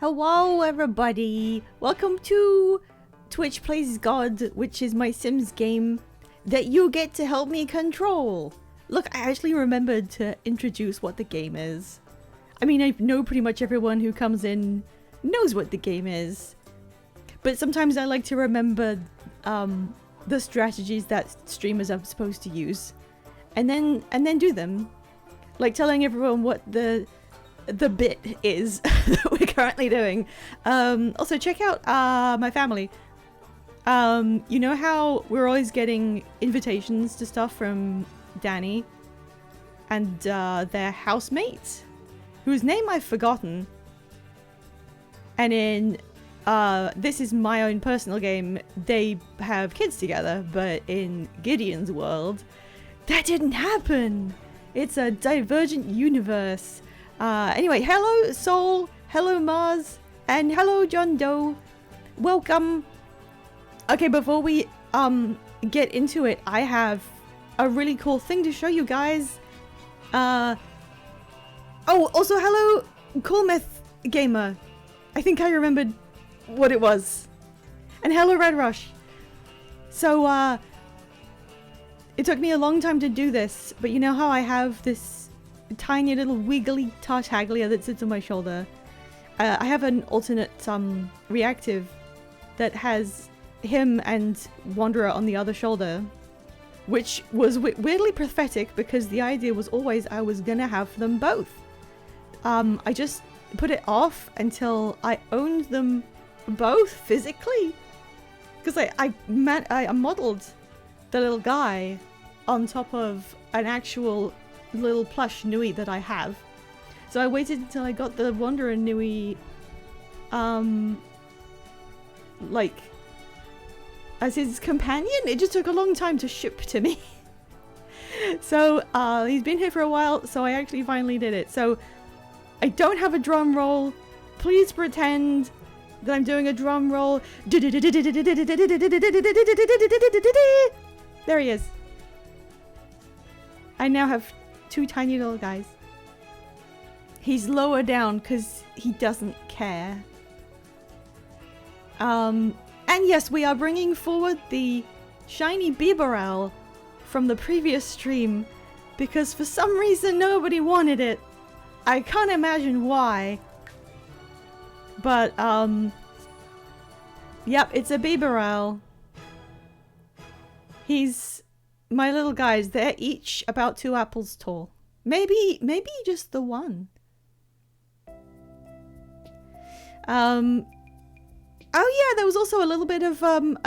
Hello everybody! Welcome to Twitch Plays God, which is my Sims game that you get to help me control. Look, I actually remembered to introduce what the game is. I mean, I know pretty much everyone who comes in knows what the game is. But sometimes I like to remember the strategies that streamers are supposed to use. And then do them. Like telling everyone what the bit is that we're currently doing. Also check out my family. You know how we're always getting invitations to stuff from Danny and their housemate, whose name I've forgotten. And in this is my own personal game, they have kids together, but in Gideon's world, that didn't happen. It's a divergent universe. Anyway, hello Soul, hello Mars, and hello John Doe. Welcome. Okay, before we get into it, I have a really cool thing to show you guys. Oh, also hello Coolmeth Gamer. I think I remembered what it was. And hello Red Rush. So it took me a long time to do this, but you know how I have this tiny little wiggly Tartaglia that sits on my shoulder? I have an alternate reactive that has him and Wanderer on the other shoulder, which was weirdly pathetic because the idea was always I was gonna have them both. I just put it off until I owned them both physically, because I modeled the little guy on top of an actual little plush Nui that I have. So I waited until I got the Wanderer Nui like as his companion. It just took a long time to ship to me. So he's been here for a while, so I actually finally did it. So I don't have a drum roll. Please pretend that I'm doing a drum roll. There he is. I now have two tiny little guys. He's lower down because he doesn't care. And yes, we are bringing forward the shiny Bibarel from the previous stream because for some reason nobody wanted it. I can't imagine why. But, yep, it's a Bibarel. He's my little guys. They're each about 2 apples tall. Maybe just the one. Oh yeah, there was also a little bit of a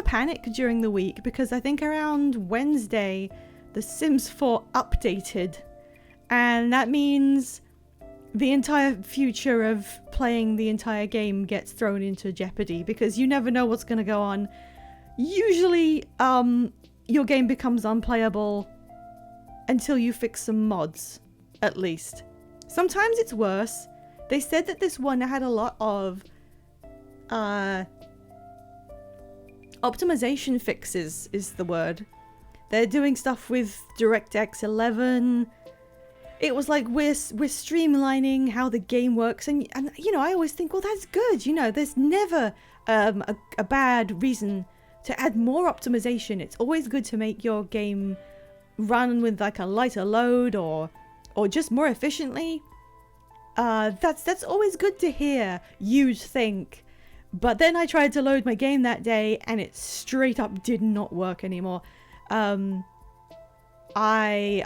panic during the week because I think around Wednesday The Sims 4 updated, and that means the entire future of playing the entire game gets thrown into jeopardy because you never know what's going to go on. Usually your game becomes unplayable until you fix some mods, at least. Sometimes it's worse. They said that this one had a lot of optimization fixes is the word. They're doing stuff with DirectX 11. It was like we're streamlining how the game works, and you know, I always think, well, that's good. You know, there's never a bad reason to add more optimization. It's always good to make your game run with like a lighter load or just more efficiently. That's always good to hear, you'd think. But then I tried to load my game that day and it straight up did not work anymore. I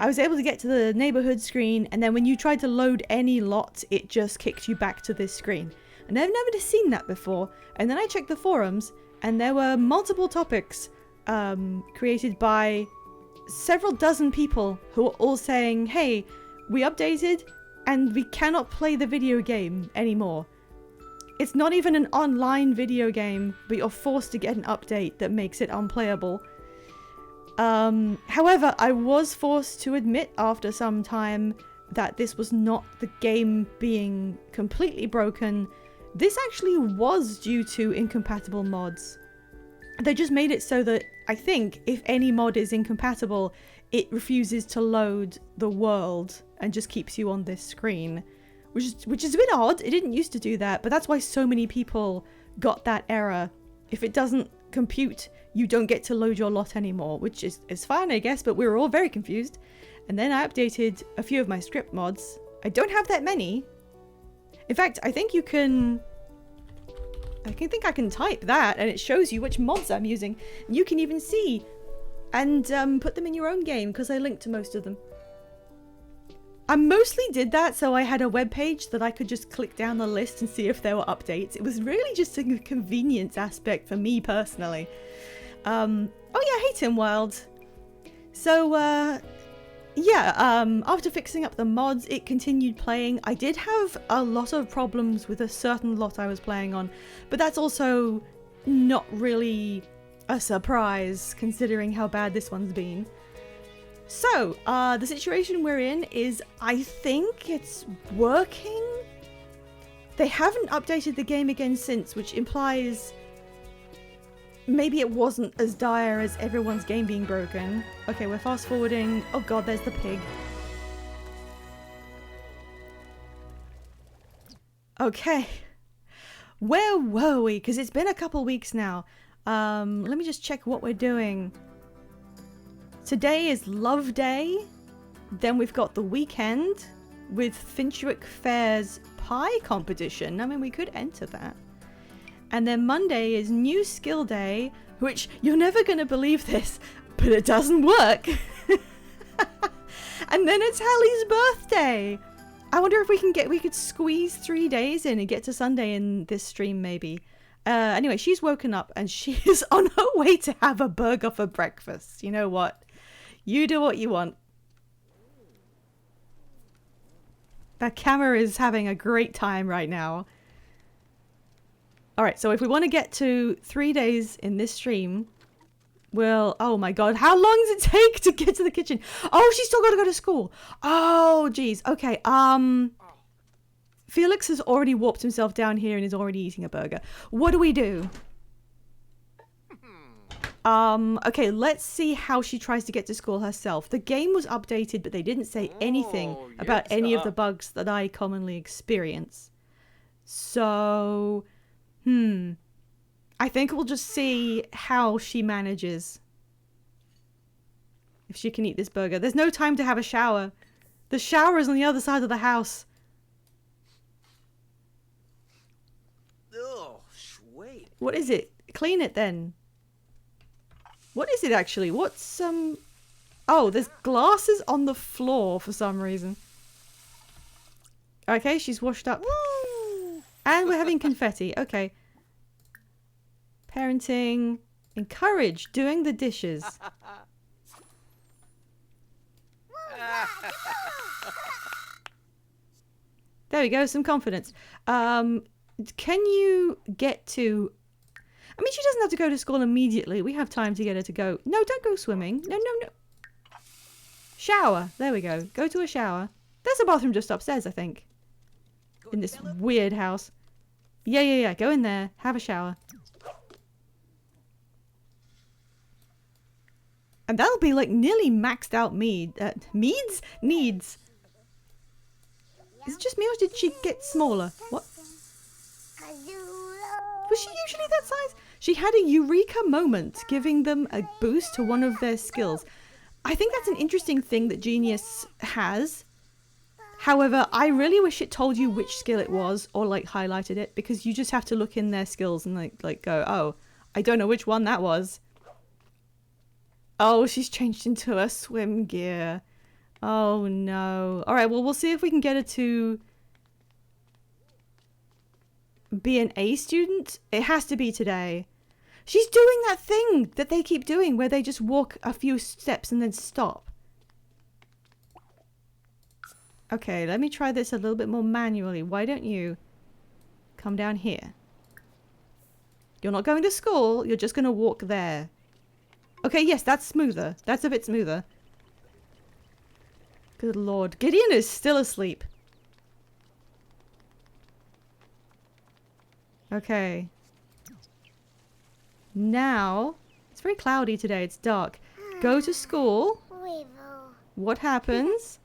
was able to get to the neighborhood screen, and then when you tried to load any lot, it just kicked you back to this screen. And I've never seen that before. And then I checked the forums, and there were multiple topics created by several dozen people who were all saying, hey, we updated and we cannot play the video game anymore. It's not even an online video game, but you're forced to get an update that makes it unplayable. However, I was forced to admit after some time that this was not the game being completely broken. This actually was due to incompatible mods. They just made it so that, I think, if any mod is incompatible, it refuses to load the world and just keeps you on this screen, which is a bit odd. It didn't used to do that, but that's why so many people got that error. If it doesn't compute, you don't get to load your lot anymore, which is fine, I guess, but we were all very confused. And then I updated a few of my script mods. I don't have that many. In fact, I think I can type that and it shows you which mods I'm using. You can even see and put them in your own game because I linked to most of them. I mostly did that so I had a web page that I could just click down the list and see if there were updates. It was really just a convenience aspect for me personally. Oh yeah, hey Tim Wild. So after fixing up the mods, it continued playing. I did have a lot of problems with a certain lot I was playing on, but that's also not really a surprise considering how bad this one's been. So, the situation we're in is, I think it's working? They haven't updated the game again since, which implies maybe it wasn't as dire as everyone's game being broken. Okay, we're fast forwarding. Oh god, there's the pig. Okay. Where were we? Because it's been a couple weeks now. Let me just check what we're doing. Today is Love Day. Then we've got the weekend with Finchwick Fair's pie competition. I mean, we could enter that. And then Monday is New Skill Day, which you're never going to believe this, but it doesn't work. And then it's Hallie's birthday. I wonder if we could squeeze 3 days in and get to Sunday in this stream maybe. Anyway, she's woken up and she is on her way to have a burger for breakfast. You know what? You do what you want. That camera is having a great time right now. Alright, so if we want to get to 3 days in this stream, well, oh my god, how long does it take to get to the kitchen? Oh, she's still got to go to school. Oh, geez. Okay, Felix has already warped himself down here and is already eating a burger. What do we do? Okay, let's see how she tries to get to school herself. The game was updated, but they didn't say anything about any of the bugs that I commonly experience. So, I think we'll just see how she manages. If she can eat this burger. There's no time to have a shower. The shower is on the other side of the house. Oh, sweet. What is it? Clean it then. What is it actually? What's oh, there's glasses on the floor for some reason. Okay, she's washed up. Woo! And we're having confetti. Okay. Parenting. Encourage doing the dishes. There we go, some confidence. Can you get to... I mean, she doesn't have to go to school immediately. We have time to get her to go. No, don't go swimming. No, no, no. Shower. There we go. Go to a shower. There's a bathroom just upstairs, I think. In this weird house. Yeah. Go in there. Have a shower. And that'll be like nearly maxed out needs? Is it just me or did she get smaller? What? Was she usually that size? She had a eureka moment, giving them a boost to one of their skills. I think that's an interesting thing that Genius has. However, I really wish it told you which skill it was or like highlighted it, because you just have to look in their skills and like go, oh, I don't know which one that was. Oh, she's changed into a swim gear. Oh no. Alright, well, we'll see if we can get her to be an A student. It has to be today. She's doing that thing that they keep doing where they just walk a few steps and then stop. Okay, let me try this a little bit more manually. Why don't you come down here? You're not going to school. You're just going to walk there. Okay, yes, that's smoother. That's a bit smoother. Good lord. Gideon is still asleep. Okay. Now, it's very cloudy today. It's dark. Go to school. What happens?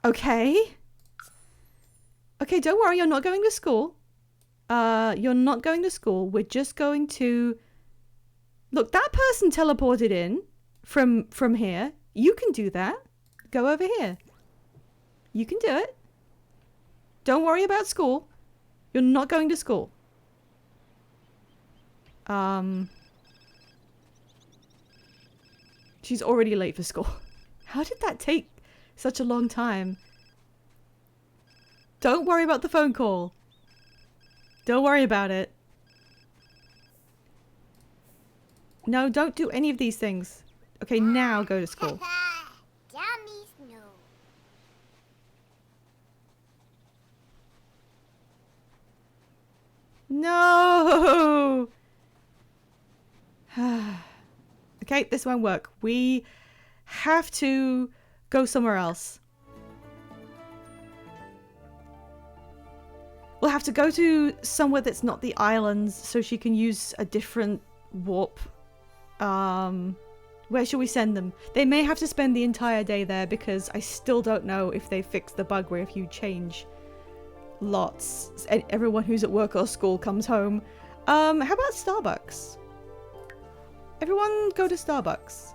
Okay. Okay, don't worry, you're not going to school. You're not going to school. We're just going to... Look, that person teleported in from here. You can do that. Go over here. You can do it. Don't worry about school. You're not going to school. She's already late for school. How did that take such a long time? Don't worry about the phone call. Don't worry about it. No, don't do any of these things. Okay, now go to school. No! Okay, this won't work. We have to go somewhere else. We'll have to go to somewhere that's not the islands so she can use a different warp. Where should we send them? They may have to spend the entire day there because I still don't know if they fixed the bug where if you change lots and everyone who's at work or school comes home. How about Starbucks? Everyone go to Starbucks.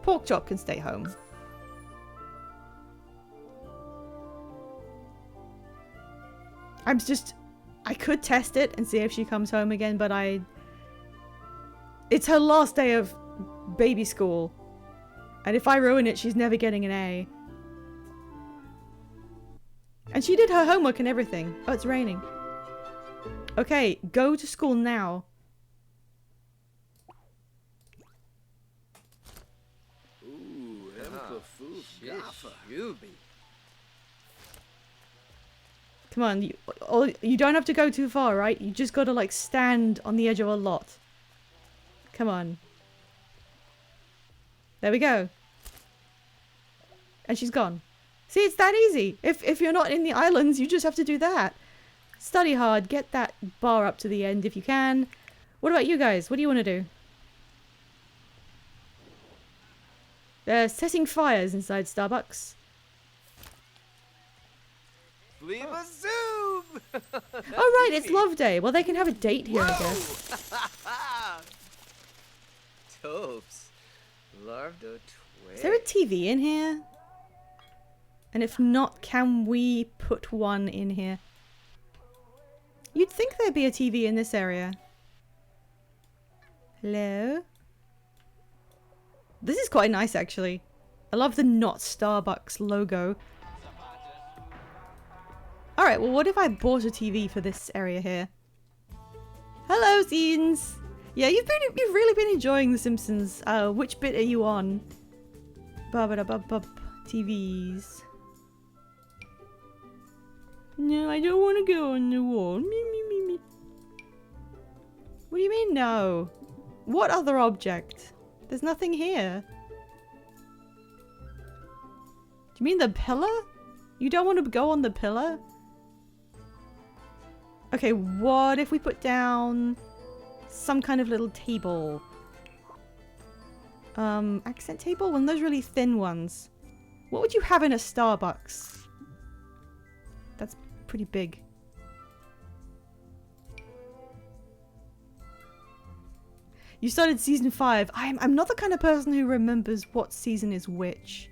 Porkchop can stay home. I could test it and see if she comes home again, but it's her last day of baby school. And if I ruin it, she's never getting an A. And she did her homework and everything. Oh, it's raining. Okay, go to school now. Come on, you don't have to go too far, right? You just gotta like stand on the edge of a lot. Come on. There we go. And she's gone. See, it's that easy. If you're not in the islands, you just have to do that. Study hard, get that bar up to the end if you can. What about you guys? What do you want to do? They're setting fires inside Starbucks. Leave a zoom! Oh right, it's Love Day. Well, they can have a date here, I guess. Topes. Lardo Is there a TV in here? And if not, can we put one in here? You'd think there'd be a TV in this area. Hello? This is quite nice, actually. I love the not Starbucks logo. Alright, well what if I bought a TV for this area here? Hello, Scenes! Yeah, you've really been enjoying The Simpsons. Which bit are you on? Ba-ba-da-bub-bub. TVs. No, I don't want to go on the wall. Me, me, me, me. What do you mean, no? What other object? There's nothing here. Do you mean the pillar? You don't want to go on the pillar? Okay, what if we put down some kind of little table? Accent table? One of those really thin ones. What would you have in a Starbucks? That's pretty big. You started season 5. I'm not the kind of person who remembers what season is which.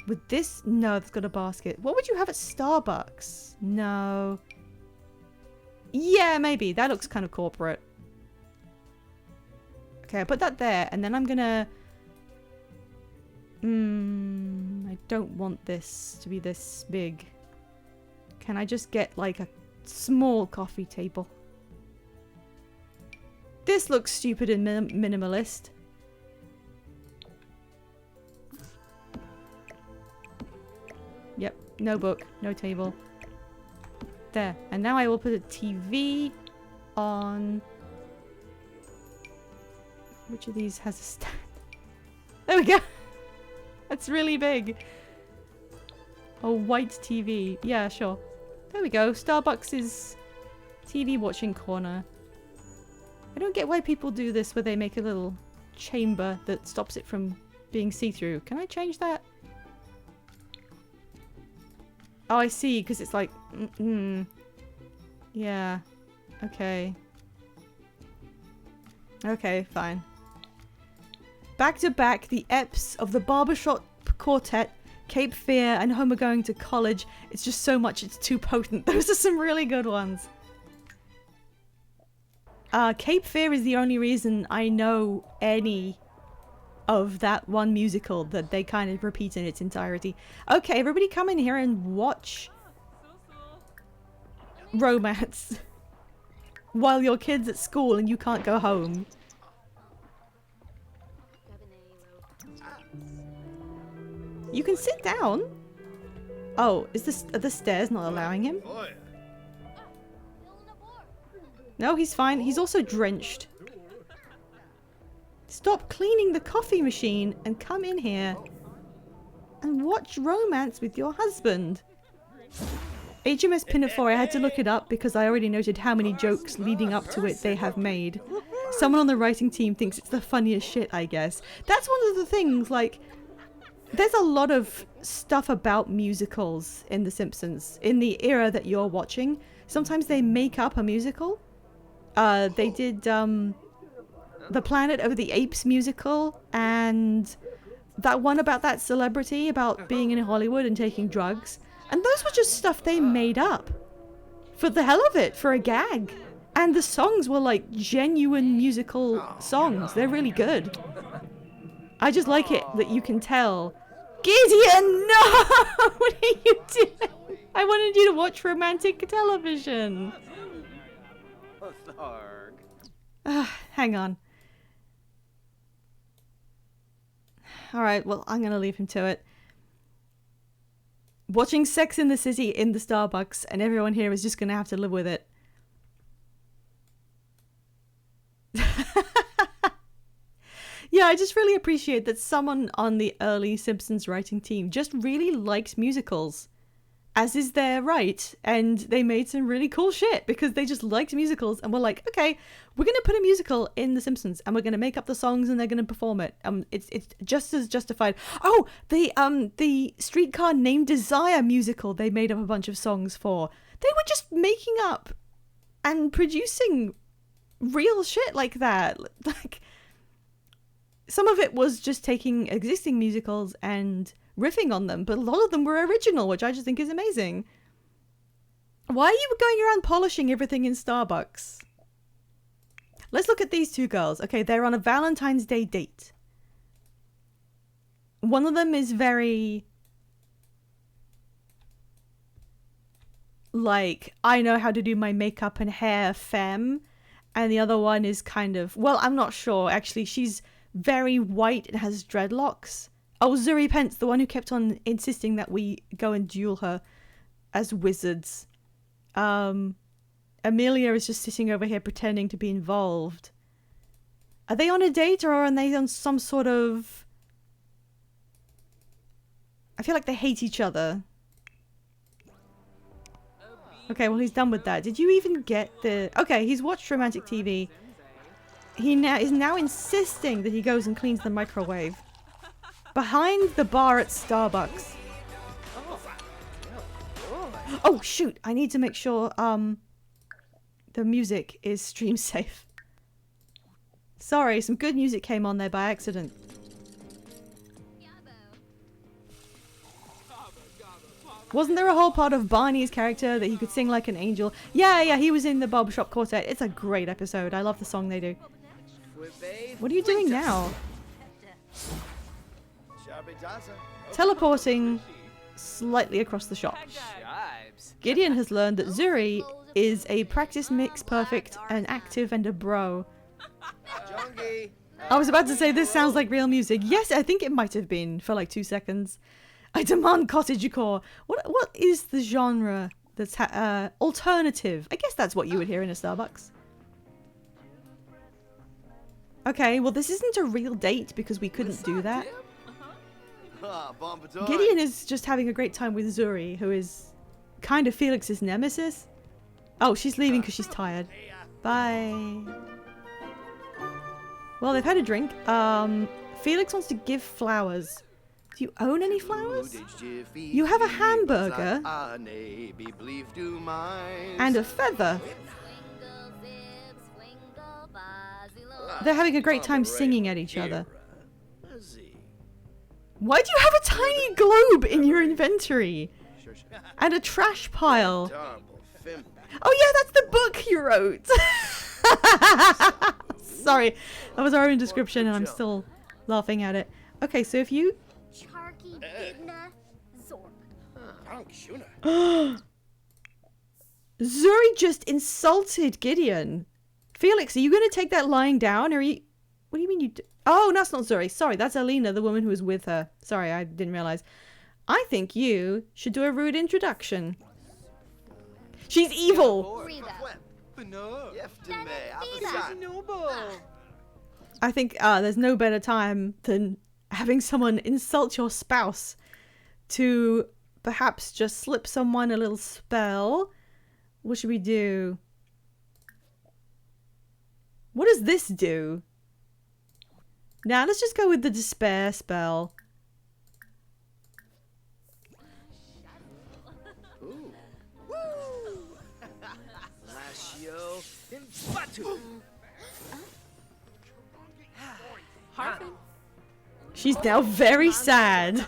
With this? No, it's got a basket. What would you have at Starbucks? No. Yeah, maybe. That looks kind of corporate. Okay, I put that there, and then I'm gonna... I don't want this to be this big. Can I just get, like, a small coffee table? This looks stupid and minimalist. Yep, no book, no table. There. And now I will put a TV on... Which of these has a stand? There we go! That's really big. A white TV. Yeah, sure. There we go. Starbucks' TV watching corner. I don't get why people do this where they make a little chamber that stops it from being see-through. Can I change that? Oh, I see, because it's like... Yeah. Okay. Okay, fine. Back to back, the eps of the Barbershop Quartet, Cape Fear, and Homer Going to College. It's just so much, it's too potent. Those are some really good ones. Cape Fear is the only reason I know any of that one musical that they kind of repeat in its entirety. Okay, everybody come in here and watch Romance while your kid's at school and you can't go home. You can sit down. Oh, are the stairs not allowing him? No, he's fine. He's also drenched. Stop cleaning the coffee machine and come in here and watch Romance with your husband. HMS Pinafore, I had to look it up because I already noted how many jokes leading up to it they have made. Someone on the writing team thinks it's the funniest shit, I guess. That's one of the things, like, there's a lot of stuff about musicals in The Simpsons, in the era that you're watching. Sometimes they make up a musical. They did, the Planet of the Apes musical, and that one about that celebrity about being in Hollywood and taking drugs. And those were just stuff they made up. For the hell of it, for a gag. And the songs were like genuine musical songs. They're really good. I just like it that you can tell. Gideon, no! What are you doing? I wanted you to watch romantic television. Hang on. Alright, well, I'm gonna leave him to it. Watching Sex in the City in the Starbucks, and everyone here is just gonna have to live with it. Yeah, I just really appreciate that someone on the early Simpsons writing team just really liked musicals. As is their right, and they made some really cool shit because they just liked musicals and were like, okay, we're gonna put a musical in The Simpsons and we're gonna make up the songs and they're gonna perform it. It's just as justified. Oh, the Streetcar Named Desire musical they made up a bunch of songs for. They were just making up and producing real shit like that. Like, some of it was just taking existing musicals and riffing on them, but a lot of them were original, which I just think is amazing. Why are you going around polishing everything in Starbucks? Let's look at these two girls. Okay, they're on a Valentine's Day date. One of them is very... like, I know how to do my makeup and hair femme. And the other one is kind of... well, I'm not sure. Actually, she's very white and has dreadlocks. Oh, Zuri Pence, the one who kept on insisting that we go and duel her as wizards. Amelia is just sitting over here pretending to be involved. Are they on a date or are they on some sort of... I feel like they hate each other. Okay, well, he's done with that. Did you even get the... okay, he's watched romantic TV. He is now insisting that he goes and cleans the microwave. Behind the bar at Starbucks. Oh, shoot. I need to make sure the music is stream safe. Sorry, some good music came on there by accident. Wasn't there a whole part of Barney's character that he could sing like an angel? Yeah, he was in the Barbershop Quartet. It's a great episode. I love the song they do. What are you doing now? Teleporting slightly across the shop. Gideon has learned that Zuri is a practice mix perfect, an active, and a bro. I was about to say this sounds like real music. Yes, I think it might have been for like 2 seconds. I demand cottagecore. What is the genre that's alternative? I guess that's what you would hear in a Starbucks. Okay, well this isn't a real date because we couldn't do that. Gideon is just having a great time with Zuri, who is kind of Felix's nemesis. Oh, she's leaving because she's tired. Bye. Well, they've had a drink. Felix wants to give flowers. Do you own any flowers? You have a hamburger and a feather. They're having a great time singing at each other. Why do you have a tiny globe in your inventory? And a trash pile. Oh yeah, that's the book you wrote. Sorry, that was our own description and I'm still laughing at it. Okay, so if you... Zuri just insulted Gideon. Felix, are you going to take that lying down or are you... What do you mean you... Oh, that's not Zuri. Sorry, that's Alina, the woman who was with her. Sorry, I didn't realize. I think you should do a rude introduction. She's evil! I think there's no better time than having someone insult your spouse to perhaps just slip someone a little spell. What should we do? What does this do? Now let's just go with the despair spell. She's now very sad.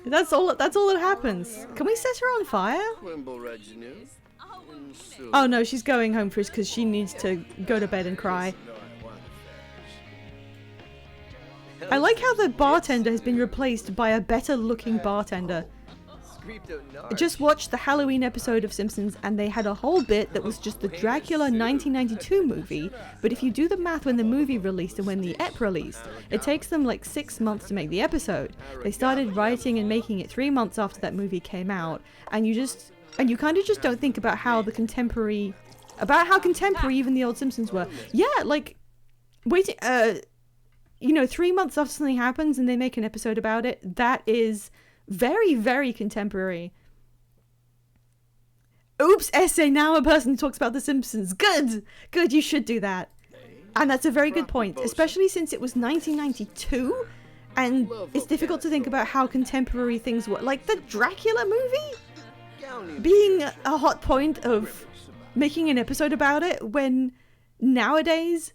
That's all that happens. Can we set her on fire? Oh no, she's going home first because she needs to go to bed and cry. I like how the bartender has been replaced by a better looking bartender. I just watched the Halloween episode of Simpsons and they had a whole bit that was just the Dracula 1992 movie, but if you do the math when the movie released and when the ep released, it takes them like 6 months to make the episode. They started writing and making it 3 months after that movie came out, and you kind of just don't think about how contemporary even the old Simpsons were. Yeah, like, waiting, 3 months after something happens and they make an episode about it, that is very, very contemporary. Oops, essay, now a person talks about The Simpsons. Good, you should do that. And that's a very good point, especially since it was 1992, and it's difficult to think about how contemporary things were. Like the Dracula movie being a hot point of making an episode about it, when nowadays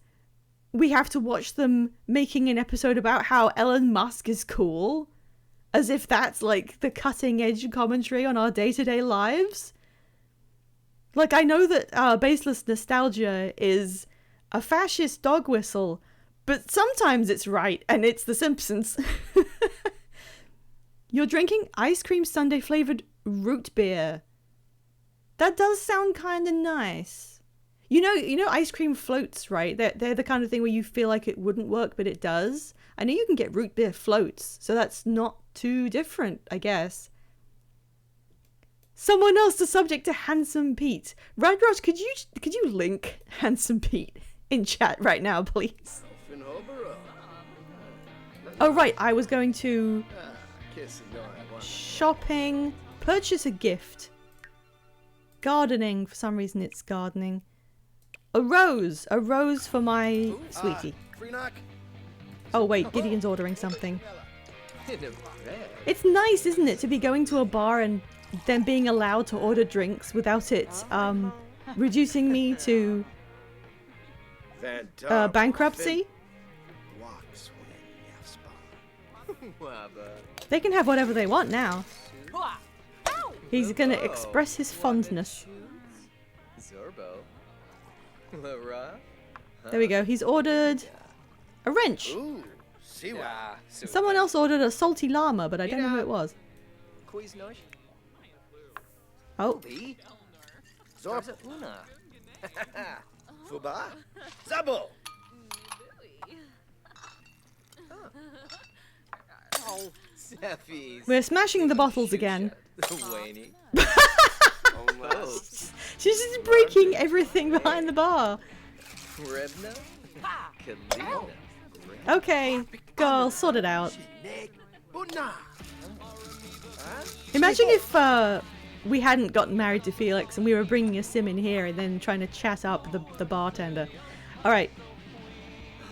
we have to watch them making an episode about how Elon Musk is cool, as if that's like the cutting edge commentary on our day-to-day lives. Like, I know that baseless nostalgia is a fascist dog whistle, but sometimes it's right, and it's The Simpsons. You're drinking ice cream sundae flavored root beer. That does sound kind of nice. You know ice cream floats, right? They're the kind of thing where you feel like it wouldn't work, but it does. I know you can get root beer floats, so that's not too different, I guess. Someone else the subject to Handsome Pete. Radroj, could you link Handsome Pete in chat right now, please? Oh right, I was going to shopping, purchase a gift, gardening. For some reason, it's gardening. A rose for my sweetie. Oh wait, Gideon's ordering something. It's nice, isn't it, to be going to a bar and then being allowed to order drinks without it reducing me to bankruptcy. They can have whatever they want now. He's gonna express his fondness. There we go, he's ordered a wrench. Someone else ordered a salty llama, but I don't know who it was. Oh. We're smashing the bottles again. She's just breaking everything behind the bar. Okay, girl, sort it out. Imagine if we hadn't gotten married to Felix and we were bringing a sim in here and then trying to chat up the bartender. Alright.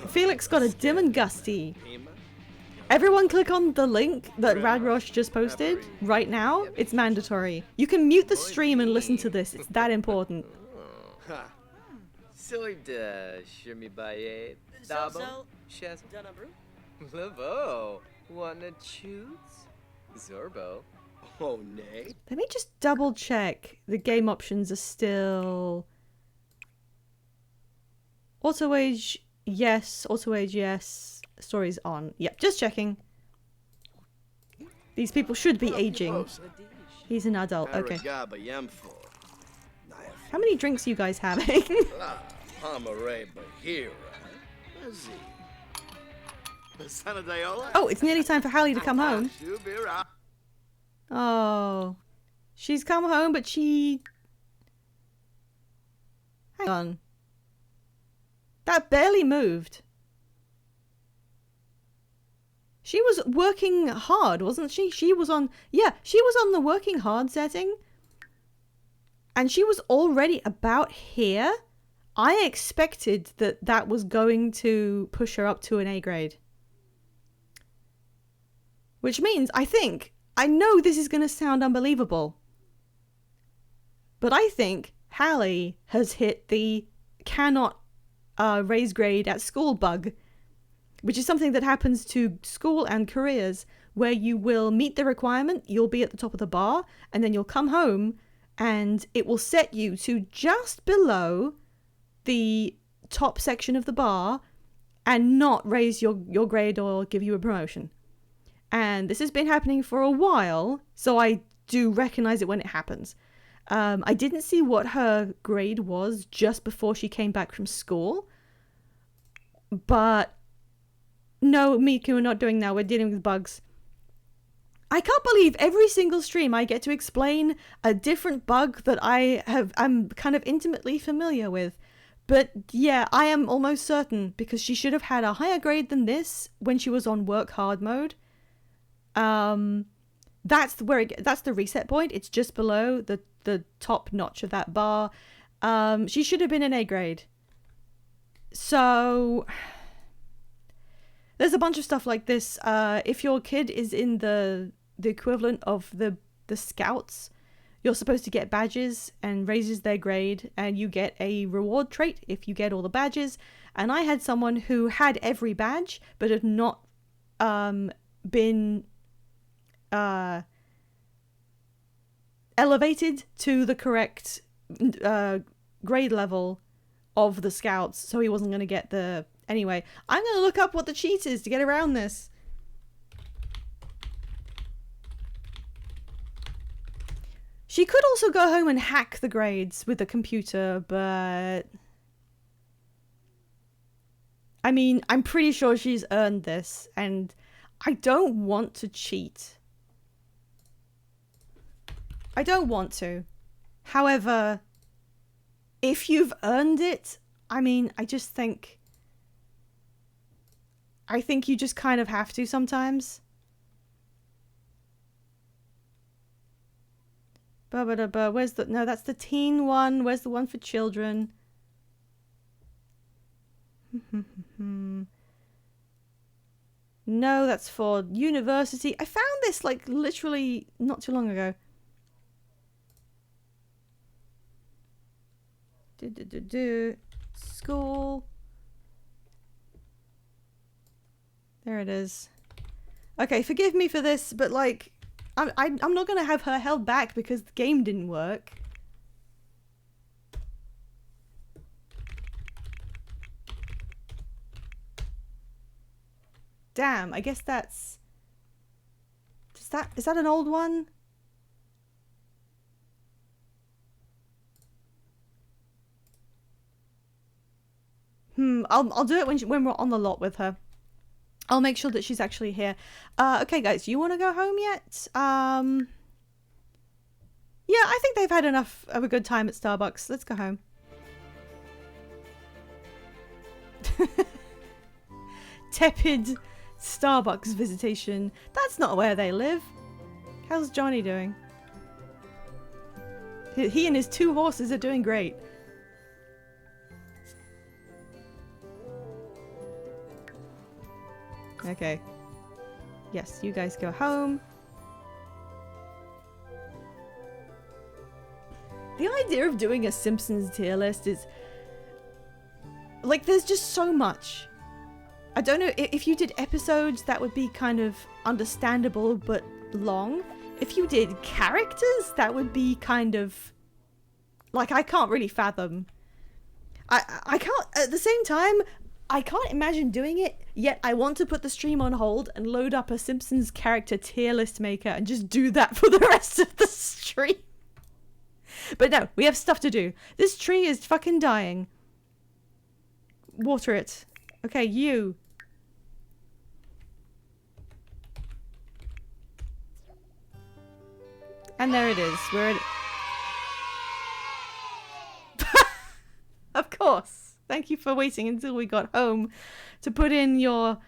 Felix got a dim and gusty. Everyone click on the link that Radrosh just posted right now. It's mandatory. You can mute the stream and listen to this. It's that important. Silly da shimmy baye. Dabo. Chess. Levo. Wanna choose? Zorbo. Oh, nay. Let me just double check. The game options are still... Auto age, yes. Auto age, yes. Stories on. Yep, just checking. These people should be aging. He's an adult. Okay. How many drinks are you guys having? Oh, it's nearly time for Hallie to come home. Oh. She's come home, but she... Hang on. That barely moved. She was working hard, wasn't she? She was on... Yeah, she was on the working hard setting. And she was already about here. I expected that that was going to push her up to an A grade. Which means, I know this is going to sound unbelievable. But I think Hallie has hit the cannot raise grade at school bug. Which is something that happens to school and careers, where you will meet the requirement, you'll be at the top of the bar, and then you'll come home, and it will set you to just below the top section of the bar, and not raise your grade or give you a promotion. And this has been happening for a while, so I do recognize it when it happens. I didn't see what her grade was just before she came back from school, but... No, Miku, we're not doing that. We're dealing with bugs. I can't believe every single stream I get to explain a different bug that I'm kind of intimately familiar with. But yeah, I am almost certain, because she should have had a higher grade than this when she was on work hard mode. That's that's the reset point. It's just below the top notch of that bar. She should have been an A grade. So... There's a bunch of stuff like this. If your kid is in the equivalent of the scouts, you're supposed to get badges and raises their grade, and you get a reward trait if you get all the badges. And I had someone who had every badge, but had not been elevated to the correct grade level of the scouts, so he wasn't going to get the... Anyway, I'm going to look up what the cheat is to get around this. She could also go home and hack the grades with the computer, but... I mean, I'm pretty sure she's earned this, and I don't want to cheat. I don't want to. However, if you've earned it, I mean, I think you just kind of have to sometimes. Where's the... No, that's the teen one. Where's the one for children? No, that's for university. I found this, like, literally not too long ago. School... There it is. Okay, forgive me for this, but like, I'm not gonna have her held back because the game didn't work. Damn, I guess that's... Is that an old one? I'll do it when we're on the lot with her. I'll make sure that she's actually here. Okay, guys, you want to go home yet? Yeah, I think they've had enough of a good time at Starbucks. Let's go home. Tepid Starbucks visitation. That's not where they live. How's Johnny doing? He and his 2 horses are doing great. Okay. Yes, you guys go home. The idea of doing a Simpsons tier list is... like, there's just so much. I don't know, if you did episodes, that would be kind of understandable, but long. If you did characters, that would be kind of... like, I can't really fathom. I can't, at the same time, I can't imagine doing it, yet I want to put the stream on hold and load up a Simpsons character tier list maker and just do that for the rest of the stream. But no, we have stuff to do. This tree is fucking dying. Water it. Okay, you. And there it is. We're at... Of course. Thank you for waiting until we got home to put in your,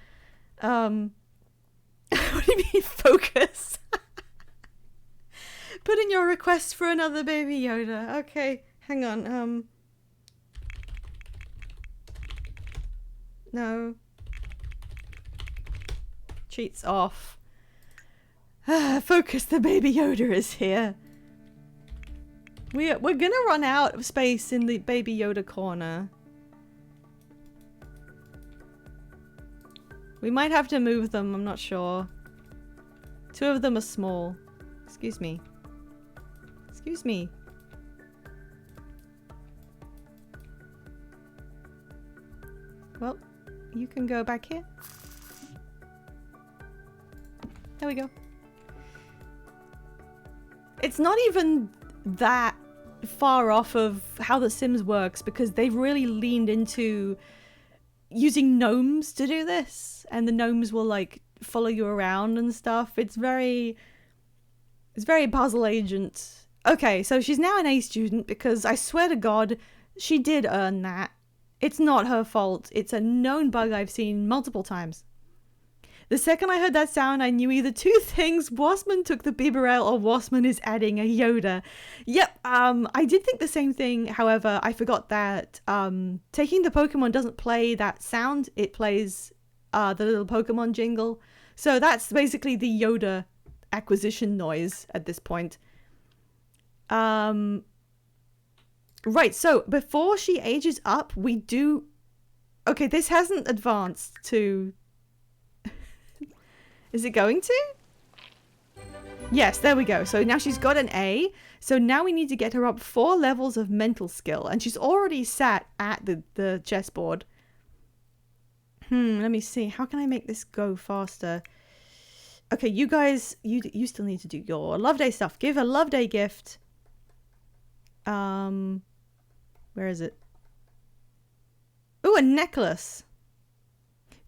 what do you mean, focus? Put in your request for another Baby Yoda. Okay, hang on, no. Cheats off. Focus, the Baby Yoda is here. We're gonna run out of space in the Baby Yoda corner. We might have to move them, I'm not sure. Two of them are small. Excuse me. Excuse me. Well, you can go back here. There we go. It's not even that far off of how The Sims works because they've really leaned into using gnomes to do this, and the gnomes will like follow you around and stuff. It's very Puzzle Agent. Okay, so she's now an A student because I swear to God, she did earn that. It's not her fault. It's a known bug I've seen multiple times. The second I heard that sound, I knew either two things: Wasman took the Bibarel or Wasman is adding a Yoda. Yep, I did think the same thing. However, I forgot that taking the Pokemon doesn't play that sound. It plays the little Pokemon jingle. So that's basically the Yoda acquisition noise at this point. Right, so before she ages up, we do... Okay, this hasn't advanced to... Is it going to? Yes, there we go. So now she's got an A. So now we need to get her up 4 levels of mental skill. And she's already sat at the chessboard. Let me see. How can I make this go faster? Okay, you guys, you still need to do your Love Day stuff. Give a Love Day gift. Where is it? Ooh, a necklace.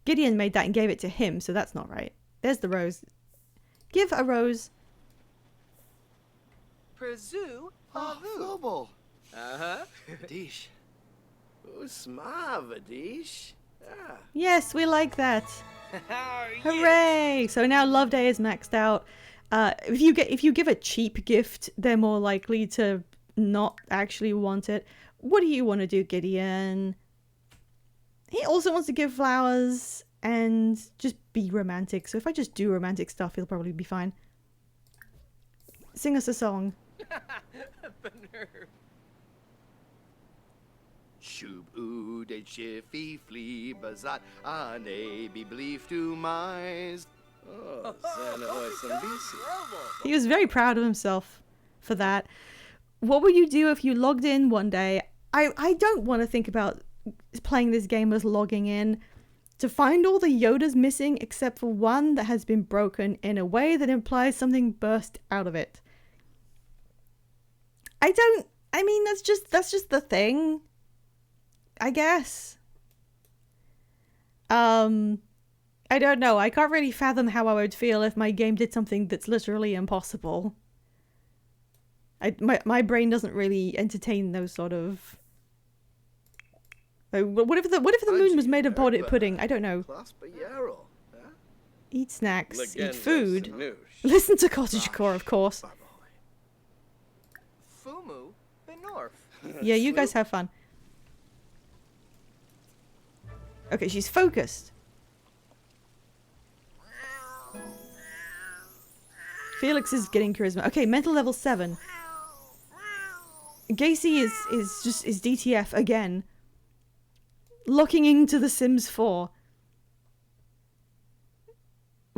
Gideon made that and gave it to him, so that's not right. There's the rose. Give a rose. Prezu, Phobal. Uh-huh. Vadish. Usma, Vadish. Ah. Yes, we like that. Hooray! So now Love Day is maxed out. If you give a cheap gift, they're more likely to not actually want it. What do you want to do, Gideon? He also wants to give flowers and just be romantic. So if I just do romantic stuff, he'll probably be fine. Sing us a song. The nerve. Shub de chiffy flea bazat ane be belief to mice. Oh, He was very proud of himself for that. What would you do if you logged in one day? I don't want to think about playing this game as logging in. To find all the Yodas missing except for one that has been broken in a way that implies something burst out of it. I mean, that's just the thing. I guess. I don't know. I can't really fathom how I would feel if my game did something that's literally impossible. My brain doesn't really entertain those sort of... What if the moon was made of pudding? I don't know. Eat snacks, eat food. Listen to cottagecore, of course. Fumu, Benorf. Yeah, you guys have fun. Okay, she's focused. Felix is getting charisma. Okay, mental level 7. Gacy is DTF again. Locking into The Sims 4.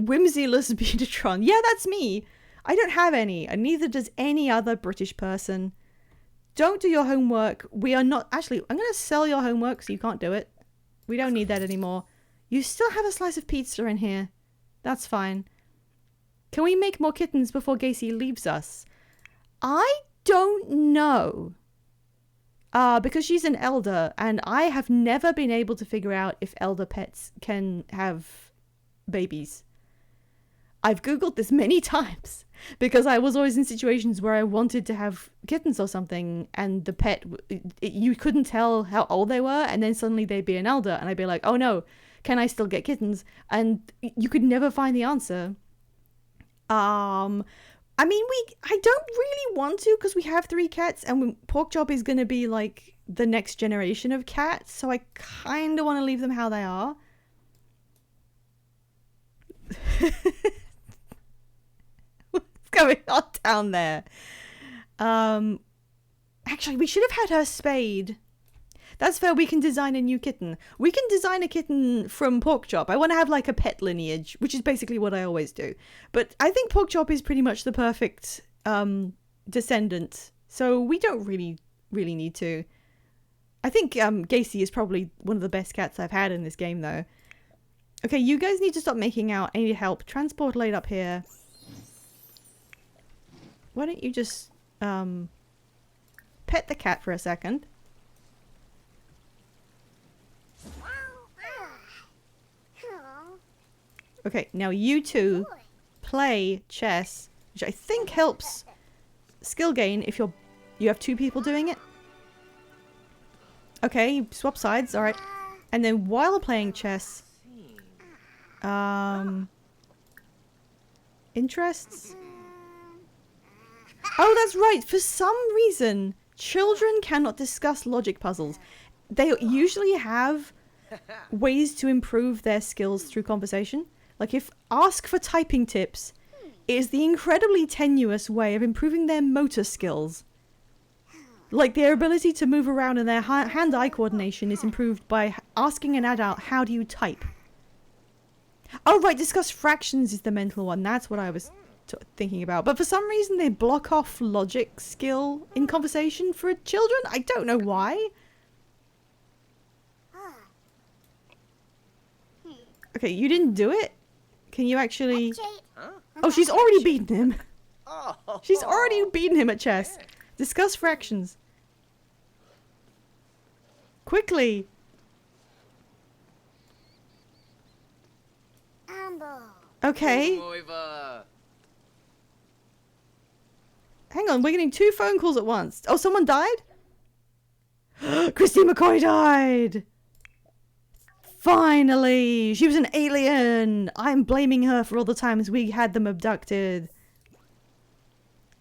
Whimsyless Beatatron. Yeah, that's me. I don't have any, and neither does any other British person. Don't do your homework. We are not... Actually, I'm going to sell your homework so you can't do it. We don't need that anymore. You still have a slice of pizza in here. That's fine. Can we make more kittens before Gacy leaves us? I don't know. Because she's an elder, and I have never been able to figure out if elder pets can have babies. I've googled this many times because I was always in situations where I wanted to have kittens or something, and the pet, you couldn't tell how old they were, and then suddenly they'd be an elder, and I'd be like, oh no, can I still get kittens? And you could never find the answer. I mean, I don't really want to because we have 3 cats, and Porkchop is going to be like the next generation of cats, so I kind of want to leave them how they are. What's going on down there? Actually, we should have had her spayed. That's fair, we can design a new kitten. We can design a kitten from Porkchop. I want to have like a pet lineage, which is basically what I always do. But I think Porkchop is pretty much the perfect descendant. So we don't really need to. I think Gacy is probably one of the best cats I've had in this game though. Okay, you guys need to stop making out. I need help. Transport laid up here. Why don't you just pet the cat for a second? Okay, now you two play chess, which I think helps skill gain if you have 2 people doing it. Okay, swap sides, alright. And then while playing chess, interests? Oh, that's right. For some reason, children cannot discuss logic puzzles. They usually have ways to improve their skills through conversation. Like if ask for typing tips is the incredibly tenuous way of improving their motor skills. Like their ability to move around and their hand-eye coordination is improved by asking an adult, how do you type? Oh right, discuss fractions is the mental one. That's what I was thinking about. But for some reason they block off logic skill in conversation for children. I don't know why. Okay, you didn't do it? Can you actually... Oh, she's already beaten him. She's already beaten him at chess. Discuss fractions. Quickly. Okay. Hang on, we're getting 2 phone calls at once. Oh, someone died? Christy McCoy died! Finally! She was an alien! I'm blaming her for all the times we had them abducted.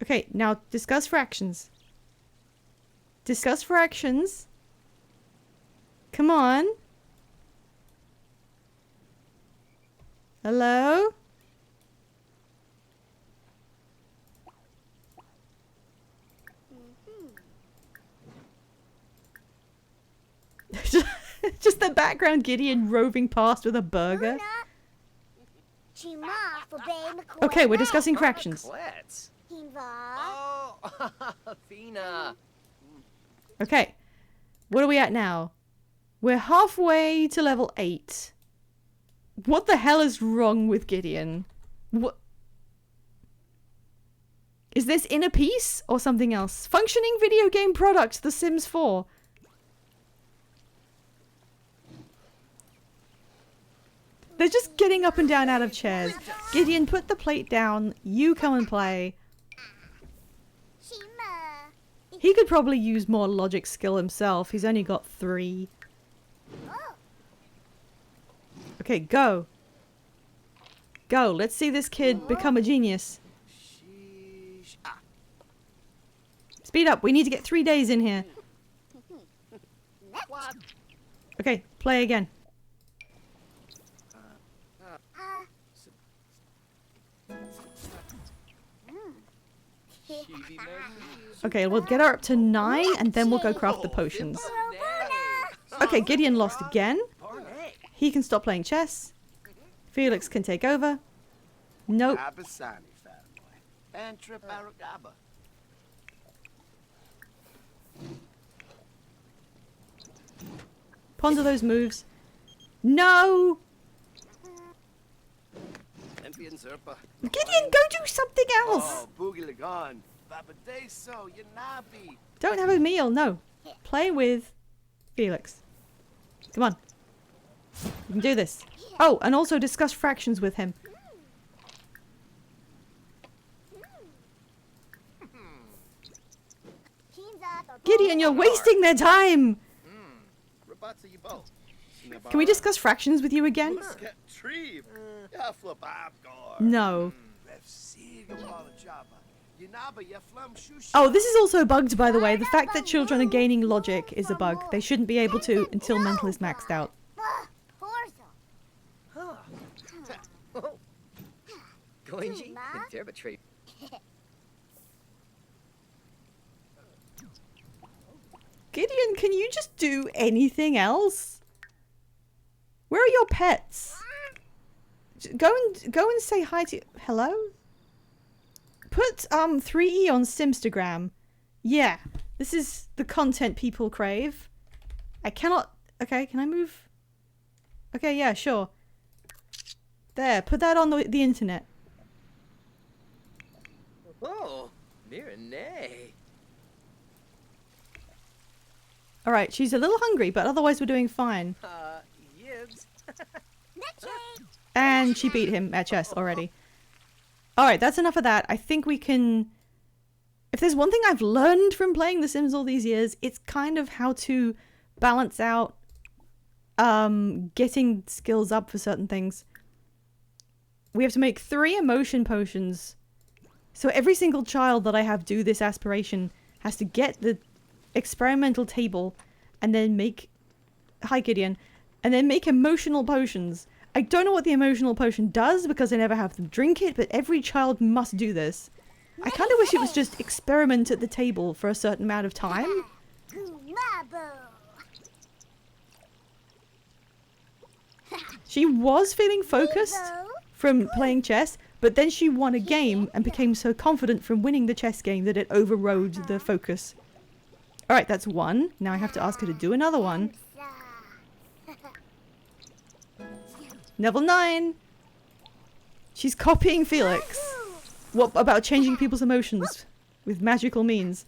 Okay, now discuss fractions. Discuss fractions. Come on. Hello? Just the background Gideon roving past with a burger. Okay, we're discussing fractions. Oh, Athena. Okay, what are we at now? We're halfway to level 8. What the hell is wrong with Gideon? What? Is this Inner Peace or something else? Functioning video game product, The Sims 4. They're just getting up and down out of chairs. Gideon, put the plate down. You come and play. He could probably use more logic skill himself. He's only got 3. Okay, go. Go. Let's see this kid become a genius. Speed up. We need to get 3 days in here. Okay, play again. Chibi Maggie. Okay, we'll get her up to 9 and then we'll go craft the potions. Okay, Gideon lost again. He can stop playing chess. Felix can take over. Nope. Abasani family. Antra Baragaba. Ponder those moves. No! Olympian Zerpa. Gideon, go do something else! Oh, Boogie Lagon. Babadeso, Yanabi. Don't have a meal, no. Play with Felix. Come on. You can do this. Oh, and also discuss fractions with him. Gideon, you're wasting their time! Can we discuss fractions with you again? No. Oh, this is also bugged, by the way. The fact that children are gaining logic is a bug. They shouldn't be able to until mental is maxed out. Goinji, Derbatree. Gideon, can you just do anything else? Where are your pets? Go and say hi to... Hello? Put 3E on Simstagram. Yeah, this is the content people crave. I cannot... Okay, can I move? Okay, yeah, sure. There, put that on the internet. Oh, Miranay. Alright, she's a little hungry, but otherwise we're doing fine. Yibs. And she beat him at chess already. Alright, that's enough of that. I think we can... If there's one thing I've learned from playing The Sims all these years, it's kind of how to balance out getting skills up for certain things. We have to make 3 emotion potions. So every single child that I have do this aspiration has to get the experimental table and then make... Hi, Gideon. And then make emotional potions. I don't know what the emotional potion does because I never have them drink it, but every child must do this. I kind of wish it was just experiment at the table for a certain amount of time. She was feeling focused from playing chess, but then she won a game and became so confident from winning the chess game that it overrode the focus. Alright, that's 1. Now I have to ask her to do another one. Level 9! She's copying Felix. What about changing people's emotions with magical means?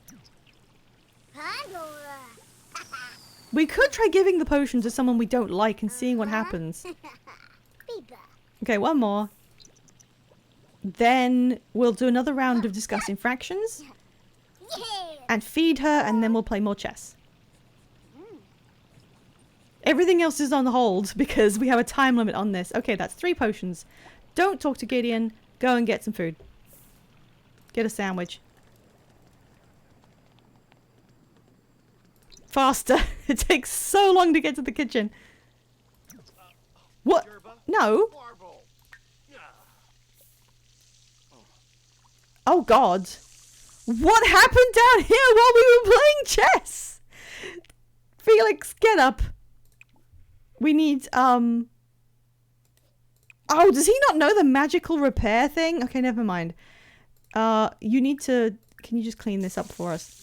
We could try giving the potion to someone we don't like and seeing what happens. Okay, one more. Then we'll do another round of discussing fractions. And feed her, and then we'll play more chess. Everything else is on hold because we have a time limit on this. Okay, that's 3 potions. Don't talk to Gideon. Go and get some food. Get a sandwich. Faster. It takes so long to get to the kitchen. What? No. Oh God. What happened down here while we were playing chess? Felix, get up. We need, Oh, does he not know the magical repair thing? Okay, never mind. You need to... Can you just clean this up for us?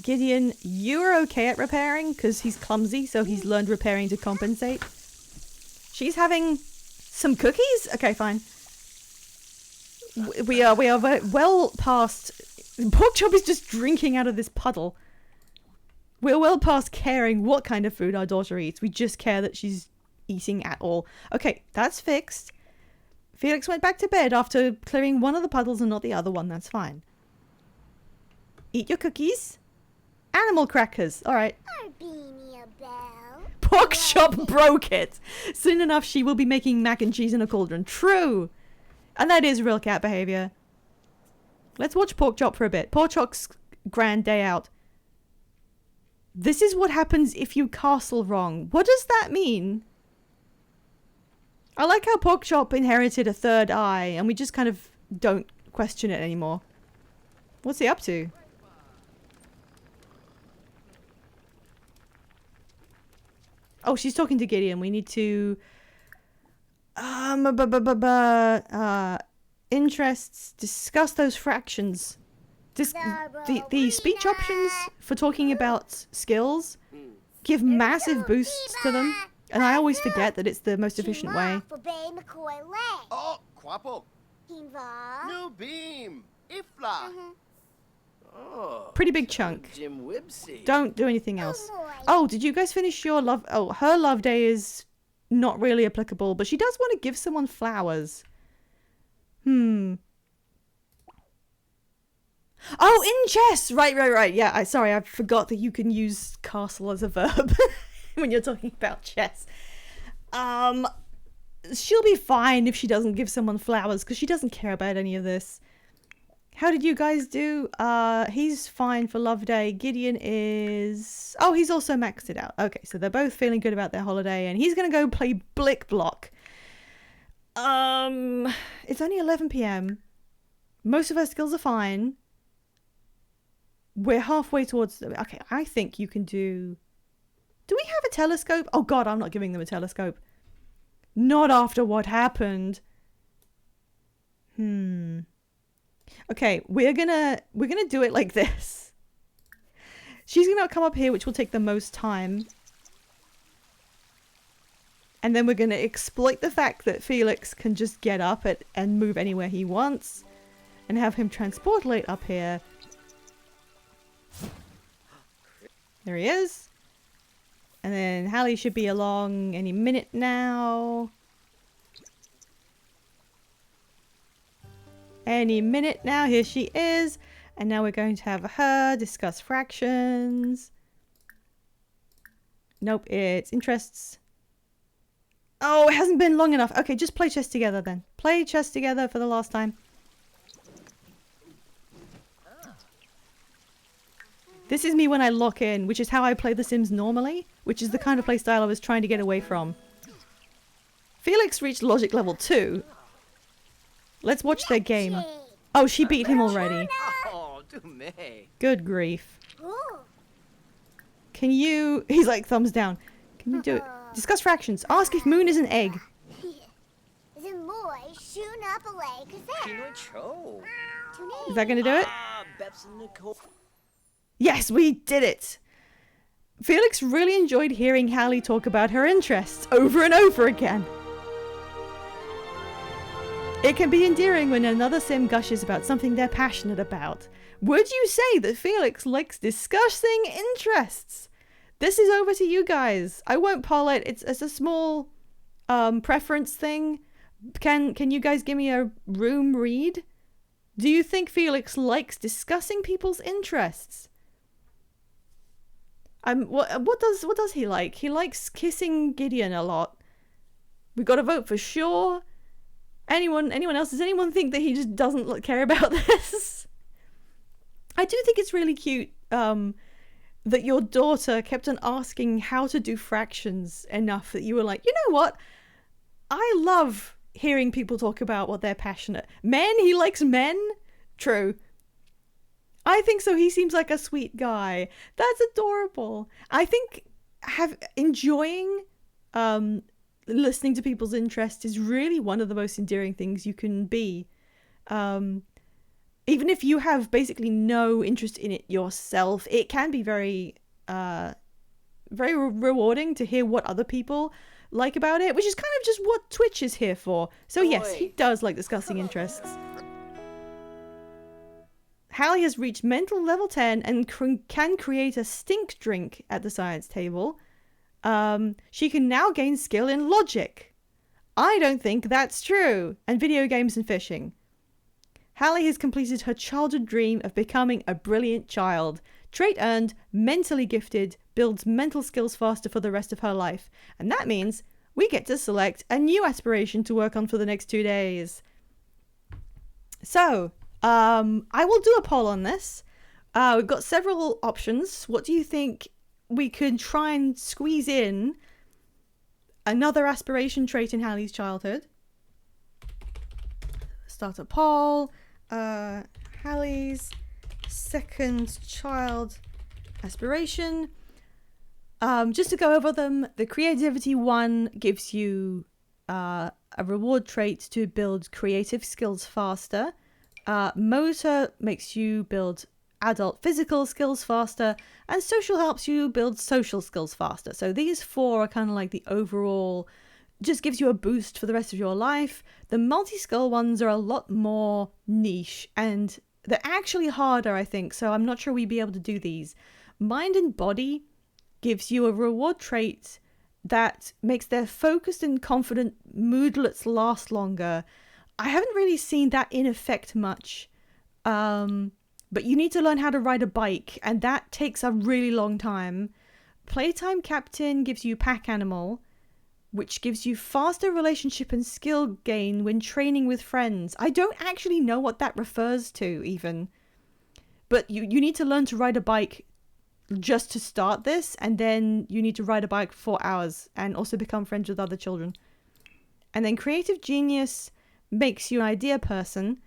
Gideon, you're okay at repairing because he's clumsy, so he's learned repairing to compensate. She's having some cookies? Okay, fine. We are well past... Porkchop is just drinking out of this puddle. We're well past caring what kind of food our daughter eats. We just care that she's eating at all. Okay, that's fixed. Felix went back to bed after clearing one of the puddles and not the other one. That's fine. Eat your cookies. Animal crackers. Alright. Porkchop broke it. Soon enough she will be making mac and cheese in a cauldron. True. And that is real cat behavior. Let's watch Porkchop for a bit. Porkchop's grand day out. This is what happens if you castle wrong. What does that mean? I like how Porkchop inherited a third eye and we just kind of don't question it anymore. What's he up to? Oh, she's talking to Gideon. We need to... interests. Discuss those fractions. The speech options for talking about skills give massive boosts to them. And I always forget that it's the most efficient way. Oh, Quapo. New beam. Ifla. Oh. Pretty big chunk. Jim Wibsey. Don't do anything else. Oh, did you guys finish your love? Oh, her love day is not really applicable, but she does want to give someone flowers. Oh, in chess! Right. Yeah, sorry, I forgot that you can use castle as a verb when you're talking about chess. She'll be fine if she doesn't give someone flowers, because she doesn't care about any of this. How did you guys do? He's fine for love day. Gideon is... Oh, he's also maxed it out. Okay, so they're both feeling good about their holiday, and he's gonna go play Blick Block. It's only 11 p.m. Most of our skills are fine. We're halfway towards... Okay, I think you can do... Do we have a telescope? Oh god, I'm not giving them a telescope. Not after what happened. Okay, we're gonna do it like this. She's gonna come up here, which will take the most time. And then we're gonna exploit the fact that Felix can just get up and move anywhere he wants. And have him transportlate up here. There he is. And then Hallie should be along any minute now. Any minute now. Here she is. And now we're going to have her discuss fractions. Nope, it's interests. Oh, it hasn't been long enough. Okay, just play chess together then. Play chess together for the last time. This is me when I lock in, which is how I play The Sims normally, which is the kind of playstyle I was trying to get away from. Felix reached logic level 2. Let's watch their game. Oh, she beat him already. Oh, do me. Good grief. Can you... He's like, thumbs down. Can you do it? Discuss fractions. Ask if moon is an egg. Is that gonna do it? Yes, we did it! Felix really enjoyed hearing Hallie talk about her interests over and over again. It can be endearing when another sim gushes about something they're passionate about. Would you say that Felix likes discussing interests? This is over to you guys. I won't poll it. It's a small preference thing. Can you guys give me a room read? Do you think Felix likes discussing people's interests? What does he like? He likes kissing Gideon a lot. We got to vote for sure. Anyone else? Does anyone think that he just doesn't care about this? I do think it's really cute that your daughter kept on asking how to do fractions enough that you were like, you know what? I love hearing people talk about what they're passionate. Men, he likes men? True. I think so. He seems like a sweet guy. That's adorable. I think enjoying listening to people's interests is really one of the most endearing things you can be. Even if you have basically no interest in it yourself, it can be very rewarding to hear what other people like about it, which is kind of just what Twitch is here for. So yes, he does like discussing interests. Hallie has reached mental level 10 and can create a stink drink at the science table. She can now gain skill in logic. I don't think that's true. And video games and fishing. Hallie has completed her childhood dream of becoming a brilliant child. Trait earned, mentally gifted, builds mental skills faster for the rest of her life. And that means we get to select a new aspiration to work on for the next 2 days. So, I will do a poll on this. We've got several options. What do you think we could try and squeeze in another aspiration trait in Hallie's childhood. Start a poll. Hallie's second child aspiration. Just to go over them, the creativity one gives you a reward trait to build creative skills faster. Motor makes you build adult physical skills faster, and social helps you build social skills faster. So these four are kind of like the overall, just gives you a boost for the rest of your life. The multi-skill ones are a lot more niche, and they're actually harder, I think, so I'm not sure we'd be able to do these. Mind and body gives you a reward trait that makes their focused and confident moodlets last longer. I haven't really seen that in effect much. But you need to learn how to ride a bike, and that takes a really long time. Playtime Captain gives you Pack Animal, which gives you faster relationship and skill gain when training with friends. I don't actually know what that refers to, even. But you need to learn to ride a bike just to start this, and then you need to ride a bike for 4 hours and also become friends with other children. And then Creative Genius makes you an idea person,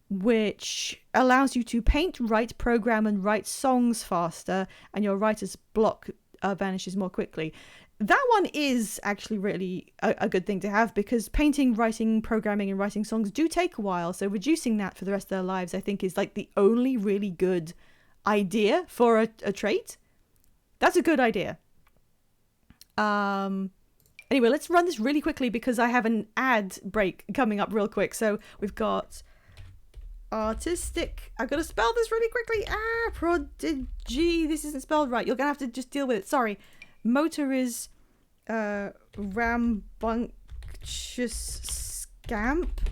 which allows you to paint, write, program, and write songs faster, and your writer's block vanishes more quickly. That one is actually really a good thing to have, because painting, writing, programming, and writing songs do take a while, so reducing that for the rest of their lives, I think, is like the only really good idea for a trait. That's a good idea. Anyway, let's run this really quickly because I have an ad break coming up real quick. So we've got artistic. I've got to spell this really quickly. Prodigy. This isn't spelled right. You're gonna have to just deal with it. Sorry. Motor is rambunctious scamp.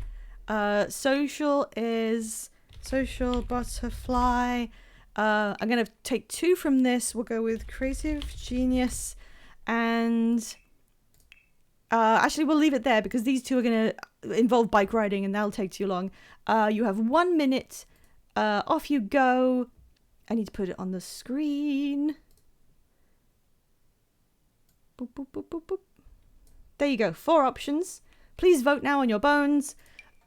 Social is social butterfly. I'm gonna take 2 from this. We'll go with creative genius, and actually we'll leave it there because these 2 are gonna involve bike riding and that'll take too long. You have 1 minute. Off you go. I need to put it on the screen. Boop, boop, boop, boop, boop. There you go. 4 options. Please vote now on your bones.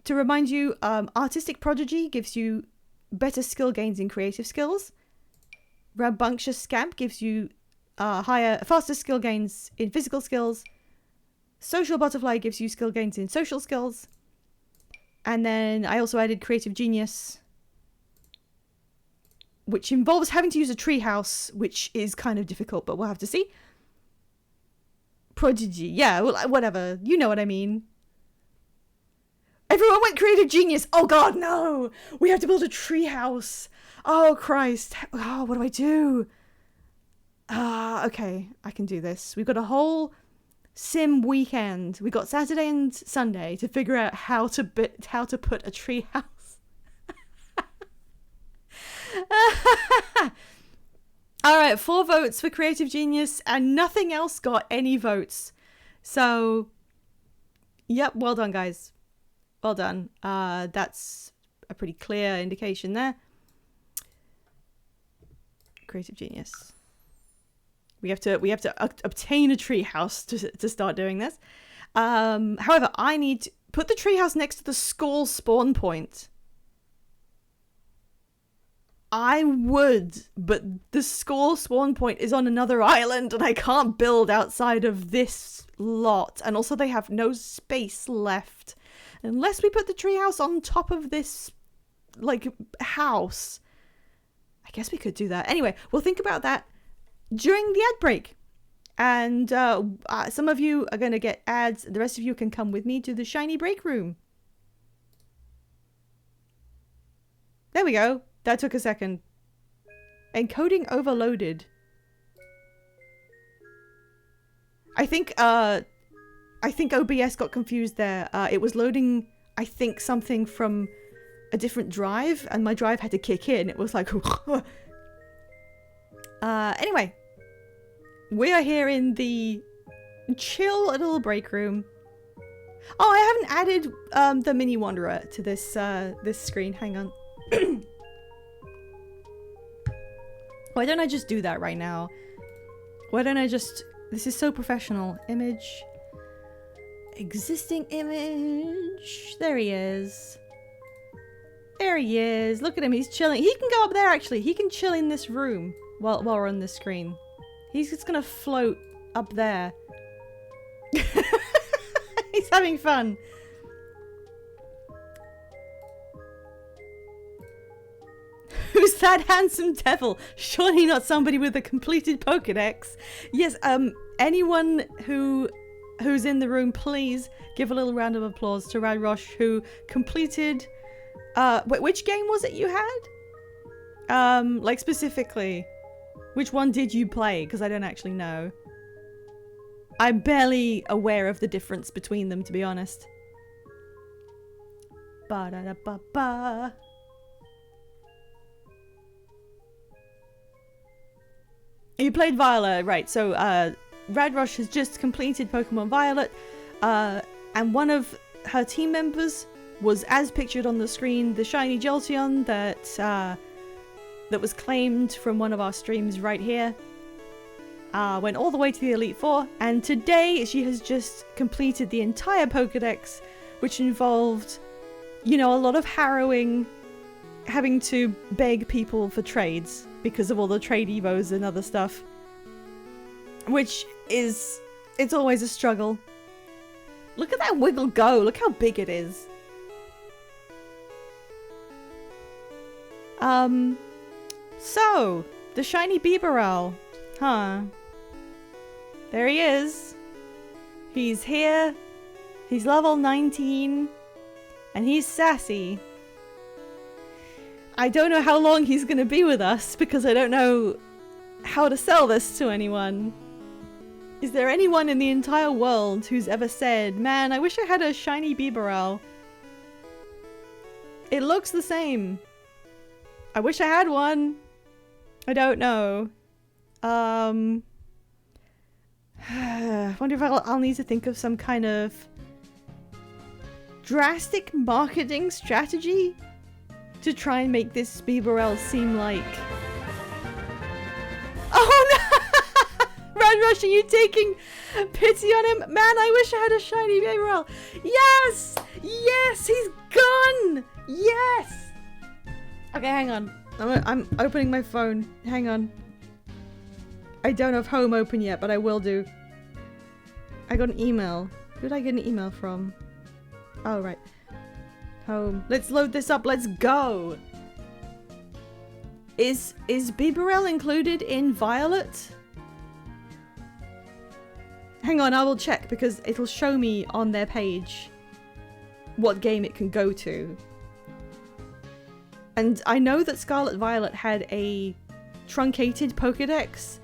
To remind you, artistic prodigy gives you better skill gains in creative skills. Rambunctious scamp gives you faster skill gains in physical skills. Social butterfly gives you skill gains in social skills. And then I also added creative genius, which involves having to use a treehouse, which is kind of difficult, but we'll have to see. Prodigy, yeah, well, whatever. You know what I mean. Everyone went creative genius. Oh god, no! We have to build a treehouse. Oh Christ. Oh, what do I do? Okay, I can do this. We've got a whole sim weekend. We got Saturday and Sunday to figure out how to put a treehouse. All right, 4 votes for creative genius, and nothing else got any votes. So, yep, well done, guys. Well done. That's a pretty clear indication there. Creative genius. We have to obtain a treehouse to start doing this. However, I need to put the treehouse next to the skull spawn point. I would, but the skull spawn point is on another island and I can't build outside of this lot. And also they have no space left. Unless we put the treehouse on top of this, like, house. I guess we could do that. Anyway, we'll think about that during the ad break. And some of you are going to get ads. The rest of you can come with me to the shiny break room. There we go. That took a second. Encoding overloaded. I think OBS got confused there. It was loading, I think, something from a different drive, and my drive had to kick in. It was like... Anyway. We are here in the chill little break room. Oh, I haven't added the Mini Wanderer to this this screen. Hang on. Why don't I just do that right now? Why don't I just... This is so professional. Image. Existing image. There he is. There he is. Look at him. He's chilling. He can go up there, actually. He can chill in this room while we're on the screen. He's just gonna float up there. He's having fun. Who's that handsome devil? Surely not somebody with a completed Pokedex. Yes, anyone who's in the room, please give a little round of applause to Radrosh, who completed wait, which game was it you had? Like specifically, which one did you play? Because I don't actually know. I'm barely aware of the difference between them, to be honest. Ba-da-da-ba-ba. You played Violet, right? So, Radrosh has just completed Pokemon Violet, and one of her team members was, as pictured on the screen, the shiny Jolteon that was claimed from one of our streams right here. Went all the way to the Elite Four, and today she has just completed the entire Pokedex, which involved, you know, a lot of harrowing, having to beg people for trades because of all the trade evos and other stuff. Which is, it's always a struggle. Look at that Wiggle go, look how big it is. So, the shiny Bibarel, huh? There he is. He's here. He's level 19. And he's sassy. I don't know how long he's gonna be with us because I don't know how to sell this to anyone. Is there anyone in the entire world who's ever said, man, I wish I had a shiny Bibarel. It looks the same. I wish I had one. I don't know. I wonder if I'll need to think of some kind of drastic marketing strategy to try and make this Bibarel seem like... Oh no! Radrosh, are you taking pity on him? Man, I wish I had a shiny Bibarel. Yes! Yes! He's gone! Yes! Okay, hang on. I'm opening my phone. Hang on. I don't have Home open yet, but I will do. I got an email. Who did I get an email from? Oh, right. Home. Let's load this up. Let's go. Is Bibarel included in Violet? Hang on, I will check because it'll show me on their page what game it can go to. And I know that Scarlet Violet had a truncated Pokedex.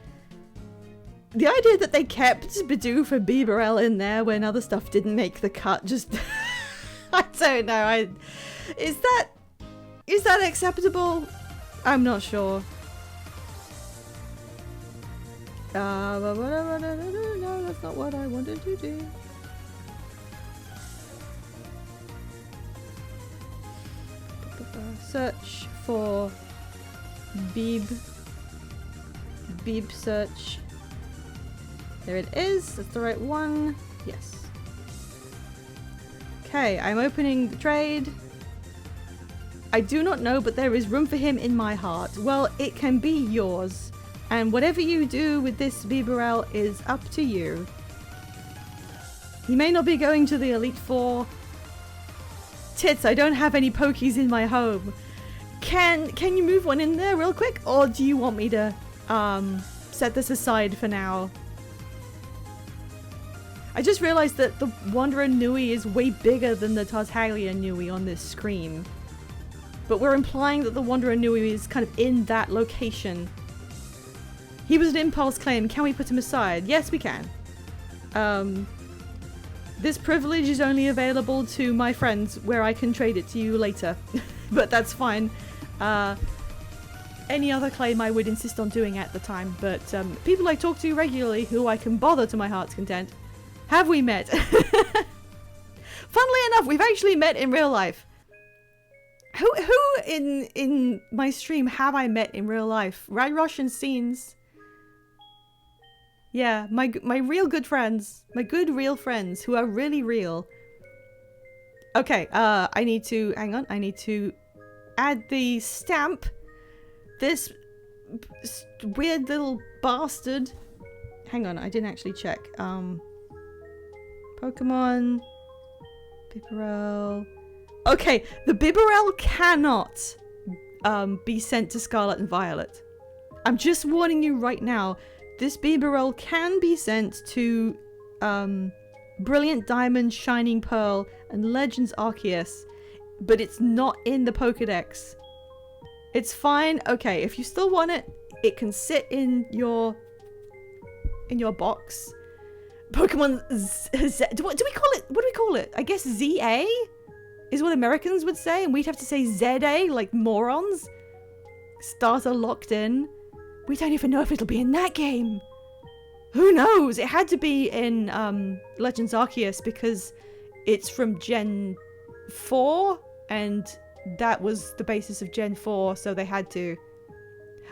The idea that they kept Bidoof and Bibarel in there when other stuff didn't make the cut just... I don't know. Is that acceptable? I'm not sure. No, that's not what I wanted to do. Search for Bib search. There it is. That's the right one. Yes. Okay, I'm opening the trade. I do not know, but there is room for him in my heart. Well, it can be yours. And whatever you do with this Bibarel is up to you. He may not be going to the Elite Four. Tits, I don't have any Pokies in my home. Can you move one in there real quick? Or do you want me to set this aside for now? I just realized that the Wanderer Nui is way bigger than the Tartaglia Nui on this screen. But we're implying that the Wanderer Nui is kind of in that location. He was an impulse claim. Can we put him aside? Yes, we can. This privilege is only available to my friends where I can trade it to you later. But that's fine. Any other claim I would insist on doing at the time. But people I talk to regularly who I can bother to my heart's content. Have we met? Funnily enough, we've actually met in real life. Who in my stream have I met in real life? Radrosh and Scenes. Yeah, my real good friends. My good real friends who are really real. Okay, I need to... Hang on. I need to add the stamp. This weird little bastard. Hang on, I didn't actually check. Pokemon... Bibarel... Okay, the Bibarel cannot be sent to Scarlet and Violet. I'm just warning you right now. This Bibarel can be sent to Brilliant Diamond, Shining Pearl, and Legends Arceus, but it's not in the Pokedex. It's fine. Okay, if you still want it, it can sit in your box. Pokemon Z, what do we call it? What do we call it? I guess ZA is what Americans would say, and we'd have to say ZA like morons. Starter locked in. We don't even know if it'll be in that game. Who knows? It had to be in Legends Arceus because it's from Gen 4, and that was the basis of Gen 4, so they had to.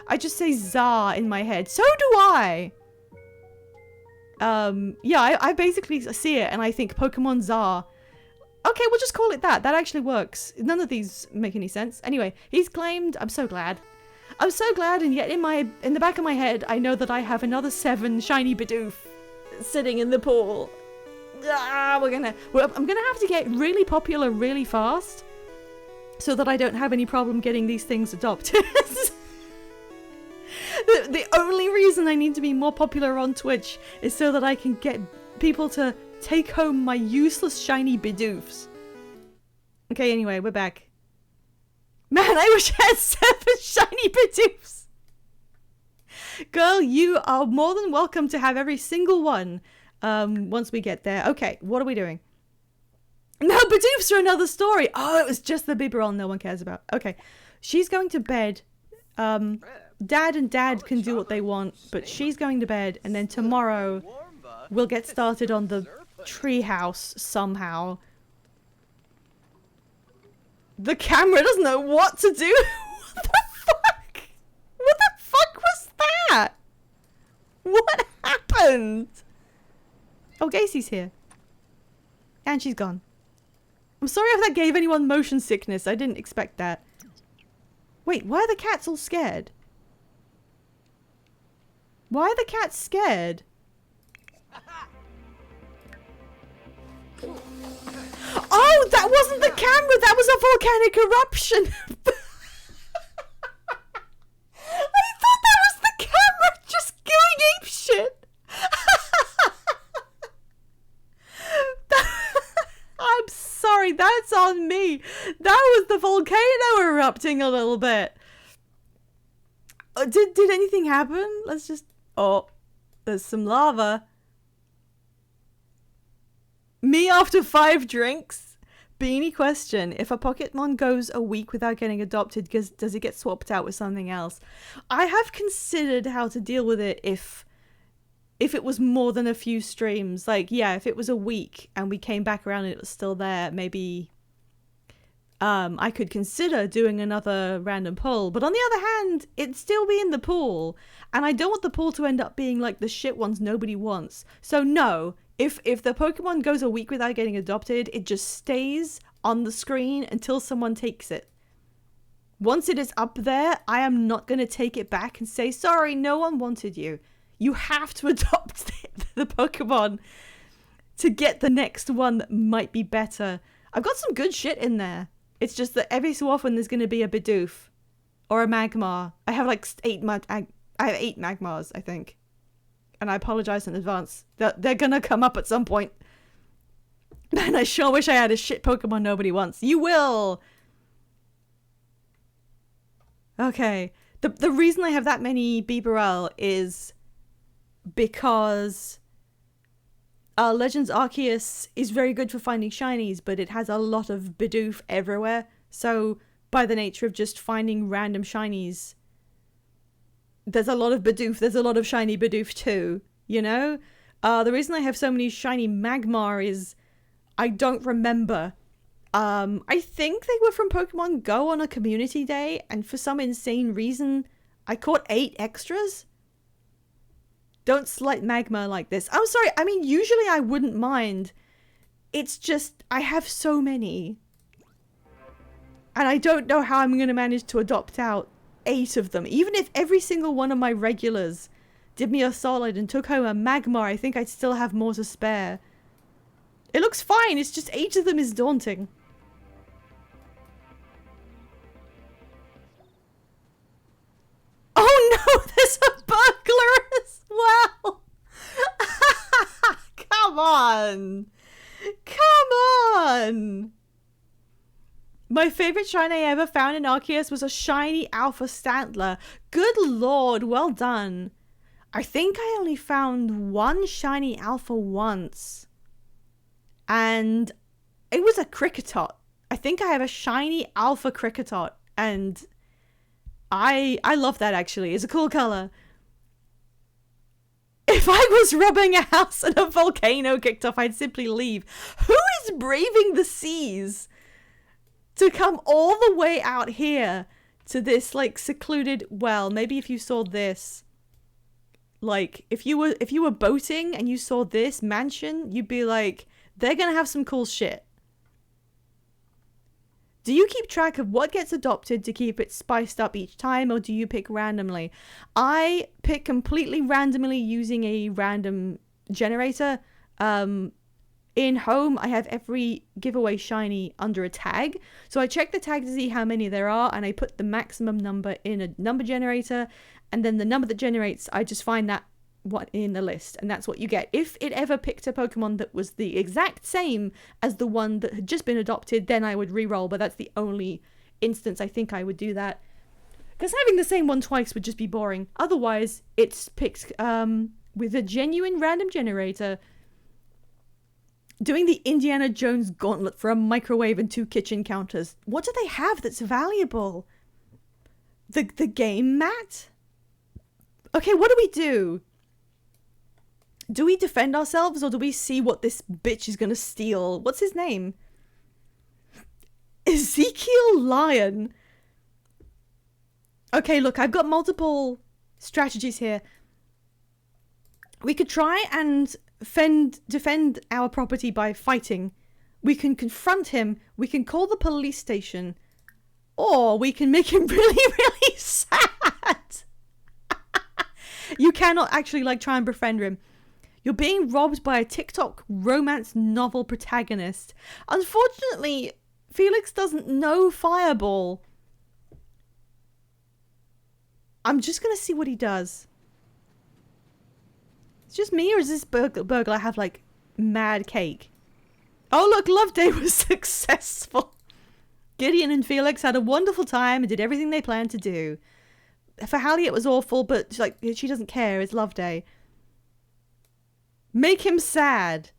I just say ZA in my head. So do I! Yeah, I basically see it and I think Pokemon ZA. Okay, we'll just call it that. That actually works. None of these make any sense. Anyway, he's claimed. I'm so glad. I'm so glad, and yet in the back of my head, I know that I have another 7 shiny Bidoof sitting in the pool. I'm gonna have to get really popular really fast so that I don't have any problem getting these things adopted. The only reason I need to be more popular on Twitch is so that I can get people to take home my useless shiny Bidoofs. Okay, anyway, we're back. Man, I wish I had 7 shiny Bidoofs. Girl, you are more than welcome to have every single one once we get there. Okay, what are we doing? No, Bidoofs are another story. Oh, it was just the Bibarel no one cares about. Okay, she's going to bed. Dad and Dad can do what they want, but she's going to bed, and then tomorrow we'll get started on the treehouse somehow. The camera doesn't know what to do. What the fuck? What the fuck was that? What happened? Oh, Gacy's here. And she's gone. I'm sorry if that gave anyone motion sickness. I didn't expect that. Wait, why are the cats all scared? Why are the cats scared? Oh, that wasn't the camera! That was a volcanic eruption! I thought that was the camera just going apeshit! I'm sorry, that's on me. That was the volcano erupting a little bit. Did anything happen? Let's just... Oh, there's some lava. Me after 5 drinks? Beanie question. If a Pokemon goes a week without getting adopted, does it get swapped out with something else? I have considered how to deal with it if it was more than a few streams. Like, yeah, if it was a week and we came back around and it was still there, maybe I could consider doing another random pull. But on the other hand, it'd still be in the pool. And I don't want the pool to end up being like the shit ones nobody wants. So no, if the Pokemon goes a week without getting adopted, it just stays on the screen until someone takes it. Once it is up there, I am not going to take it back and say, sorry, no one wanted you. You have to adopt the Pokemon to get the next one that might be better. I've got some good shit in there. It's just that every so often there's going to be a Bidoof or a Magmar. I have like 8 Magmars, I think. And I apologize in advance. They're going to come up at some point. And I sure wish I had a shit Pokemon nobody wants. You will! Okay. The reason I have that many Bibarel is because Legends Arceus is very good for finding shinies, but it has a lot of Bidoof everywhere. So by the nature of just finding random shinies, there's a lot of Bidoof, there's a lot of shiny Bidoof too, you know? The reason I have so many shiny Magmar is I don't remember. I think they were from Pokemon Go on a community day, and for some insane reason, I caught 8 extras. Don't slight magma like this. I'm sorry. I mean, usually I wouldn't mind. It's just, I have so many. And I don't know how I'm going to manage to adopt out 8 of them. Even if every single one of my regulars did me a solid and took home a magma, I think I'd still have more to spare. It looks fine. It's just 8 of them is daunting. Oh no, there's a burglar as well. Come on. Come on. My favorite shine I ever found in Arceus was a shiny Alpha Stantler. Good lord, well done. I think I only found one shiny Alpha once. And it was a Kricketot. I think I have a shiny Alpha Kricketot. And I love that actually. It's a cool color. If I was robbing a house and a volcano kicked off, I'd simply leave. Who is braving the seas to come all the way out here to this like secluded, well, maybe if you saw this, like if you were boating and you saw this mansion, you'd be like, they're gonna have some cool shit. Do you keep track of what gets adopted to keep it spiced up each time, or do you pick randomly? I pick completely randomly using a random generator. In home, I have every giveaway shiny under a tag. So I check the tag to see how many there are, and I put the maximum number in a number generator, and then the number that generates, I just find that what in the list, and that's what you get. If it ever picked a Pokemon that was the exact same as the one that had just been adopted, then I would re-roll, but that's the only instance I think I would do that. Because having the same one twice would just be boring. Otherwise, it's picked with a genuine random generator. Doing the Indiana Jones gauntlet for a microwave and 2 kitchen counters. What do they have that's valuable? The game mat? Okay, what do we do? Do we defend ourselves, or do we see what this bitch is gonna steal? What's his name? Ezekiel Lion. Okay, look, I've got multiple strategies here. We could try and defend our property by fighting. We can confront him. We can call the police station. Or we can make him really, really sad. You cannot actually, like, try and befriend him. You're being robbed by a TikTok romance novel protagonist. Unfortunately, Felix doesn't know Fireball. I'm just gonna see what he does. It's just me, or is this burglar have, like, mad cake? Oh, look, Love Day was successful. Gideon and Felix had a wonderful time and did everything they planned to do. For Hallie, it was awful, but, like, she doesn't care. It's Love Day. Make him sad.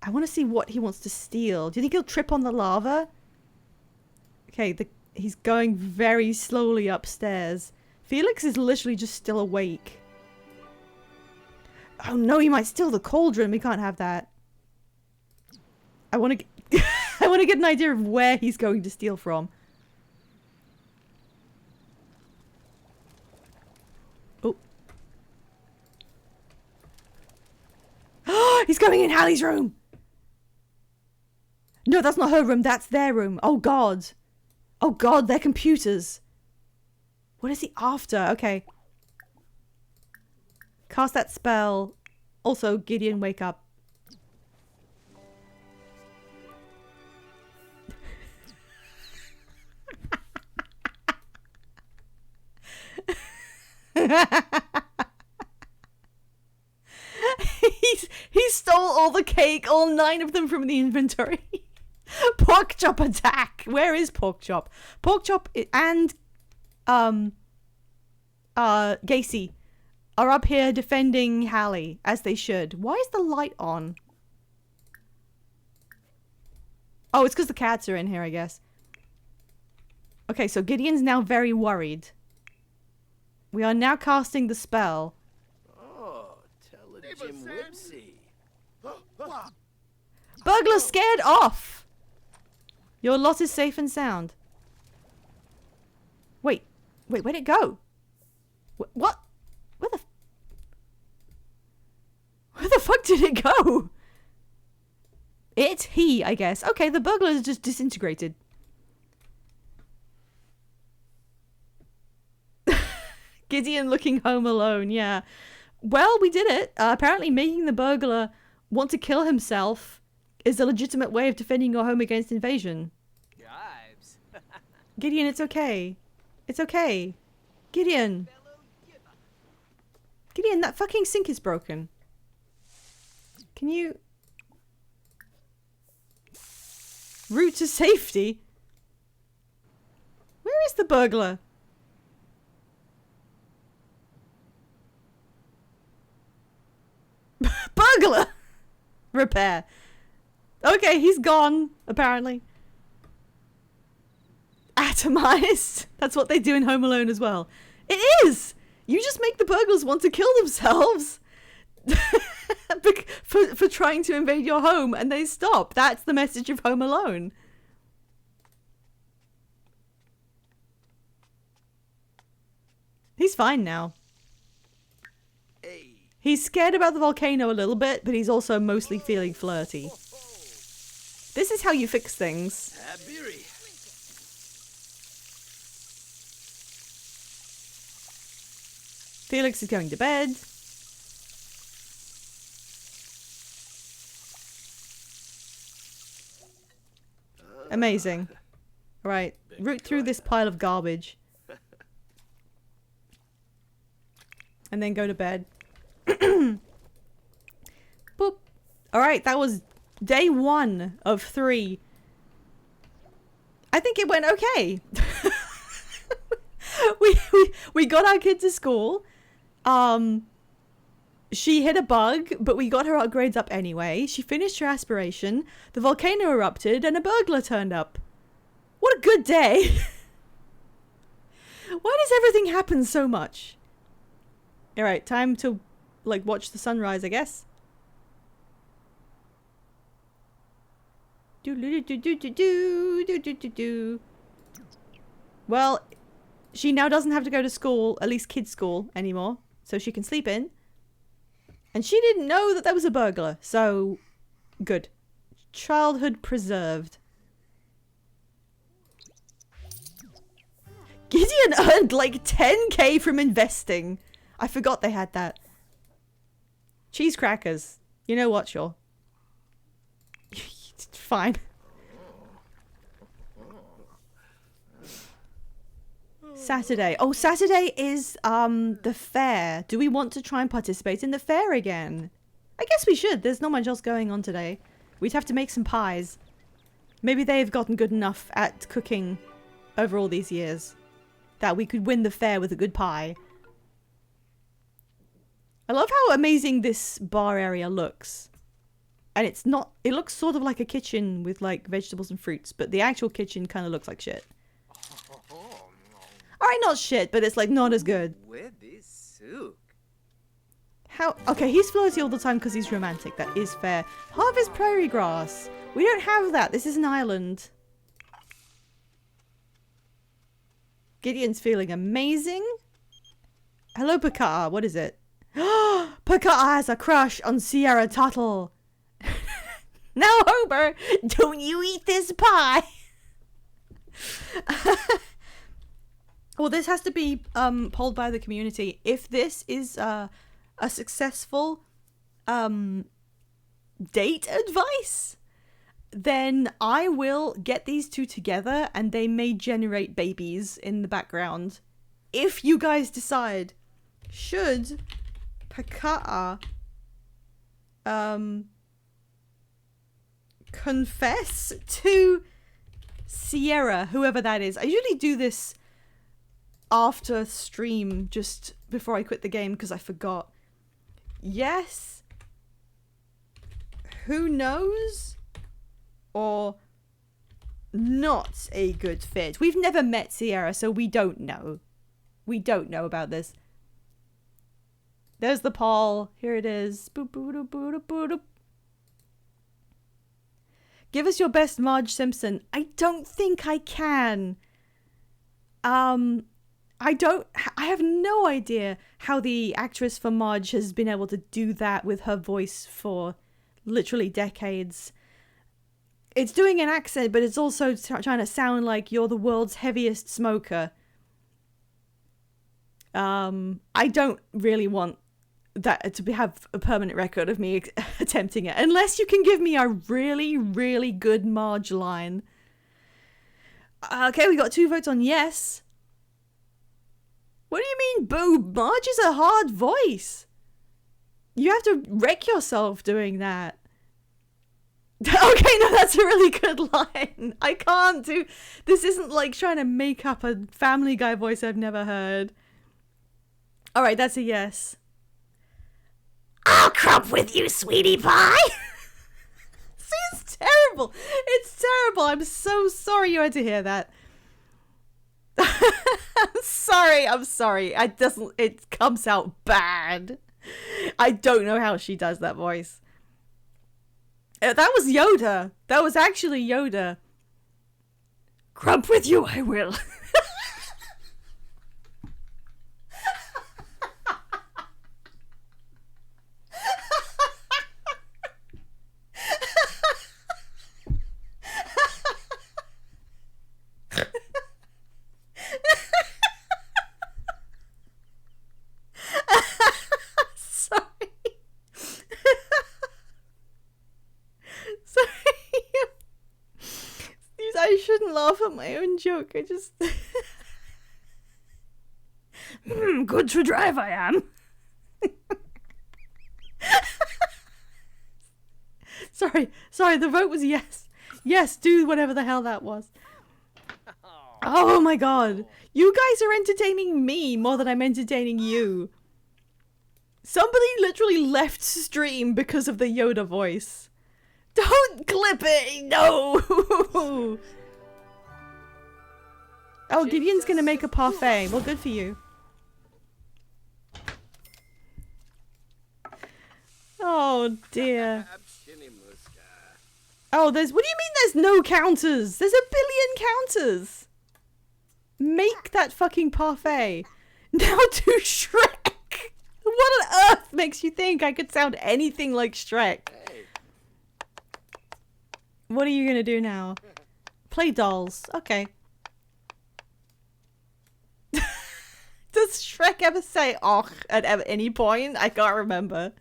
I want to see what he wants to steal. Do you think he'll trip on the lava? Okay, he's going very slowly upstairs. Felix is literally just still awake. Oh no, he might steal the cauldron. We can't have that. I want to I want to get an idea of where he's going to steal from. Oh. He's going in Hallie's room. No, that's not her room. That's their room. Oh god. Oh god, they're computers. What is he after? Okay. Cast that spell. Also, Gideon, wake up. He stole all the cake, all 9 of them from the inventory. Pork Chop attack. Where is Pork Chop? Pork Chop and Gacy are up here defending Hallie, as they should. Why is the light on? Oh, it's because the cats are in here, I guess. Okay, so Gideon's now very worried. We are now casting the spell. Oh, tell it Jim Whipsy. Burglar scared off! Your lot is safe and sound. Wait, where'd it go? What? Where the... fuck did it go? He, I guess. Okay, the burglar is just disintegrated. Gideon looking home alone, yeah. Well, we did it. Apparently making the burglar want to kill himself is a legitimate way of defending your home against invasion. Jibes. Gideon, it's okay. It's okay. Gideon. Gideon, that fucking sink is broken. Can you... Route to safety? Where is the burglar? Burglar! Repair. Okay, he's gone, apparently. Atomized. That's what they do in Home Alone as well. It is! You just make the burglars want to kill themselves for trying to invade your home, and they stop. That's the message of Home Alone. He's fine now. Hey. He's scared about the volcano a little bit, but he's also mostly feeling flirty. This is how you fix things. Habiri. Felix is going to bed. Amazing. Right, root through this pile of garbage. And then go to bed. Boop. Alright, that was day 1 of 3. I think it went okay. we got our kid to school. She hit a bug, but we got her upgrades up anyway. She finished her aspiration. The volcano erupted and a burglar turned up. What a good day. Why does everything happen so much? Alright, time to, like, watch the sunrise, I guess. Well, she now doesn't have to go to school, at least kids' school, anymore. So she can sleep in. And she didn't know that there was a burglar, so good. Childhood preserved. Gideon earned like 10k from investing. I forgot they had that. Cheese crackers. You know what, sure. Fine. Saturday. Oh, Saturday is the fair. Do we want to try and participate in the fair again? I guess we should. There's not much else going on today. We'd have to make some pies. Maybe they've gotten good enough at cooking over all these years that we could win the fair with a good pie. I love how amazing this bar area looks. And it's not... It looks sort of like a kitchen with like vegetables and fruits, but the actual kitchen kind of looks like shit. Alright, not shit, but it's like not as good. How? Okay, he's flirty all the time because he's romantic. That is fair. Harvest prairie grass. We don't have that. This is an island. Gideon's feeling amazing. Hello, Paka. What is it? Paka has a crush on Sierra Tuttle. Now, Homer, don't you eat this pie. Well, this has to be polled by the community. If this is a successful date advice, then I will get these two together and they may generate babies in the background. If you guys decide, should Paka'a confess to Sierra, whoever that is. I usually do this after stream, just before I quit the game, because I forgot. Yes. Who knows? Or not a good fit. We've never met Sierra, so we don't know. We don't know about this. There's the poll. Here it is. Boop, boop, boop, boop, boop, boop. Give us your best Marge Simpson. I don't think I can. I have no idea how the actress for Marge has been able to do that with her voice for literally decades. It's doing an accent, but it's also trying to sound like you're the world's heaviest smoker. I don't really want that to have a permanent record of me attempting it, unless you can give me a really, really good Marge line. Okay, we got 2 votes on yes. What do you mean, boo? Marge is a hard voice. You have to wreck yourself doing that. Okay, no, that's a really good line. I can't do... This isn't like trying to make up a Family Guy voice I've never heard. Alright, that's a yes. I'll crump with you, sweetie pie! See, it's terrible. It's terrible. I'm so sorry you had to hear that. I'm sorry. It comes out bad. I don't know how she does that voice. That was Yoda. That was actually Yoda. Crump with you, I will. I shouldn't laugh at my own joke. I just... good to drive I am. Sorry, the vote was yes. Yes, do whatever the hell that was. Oh my god. You guys are entertaining me more than I'm entertaining you. Somebody literally left stream because of the Yoda voice. Don't clip it! No! Oh, Gideon's gonna make a parfait. Well, good for you. Oh, dear. Oh, what do you mean there's no counters? There's a billion counters! Make that fucking parfait. Now to Shrek! What on earth makes you think I could sound anything like Shrek? What are you gonna do now? Play dolls. Okay. Does Shrek ever say "och" at any point? I can't remember.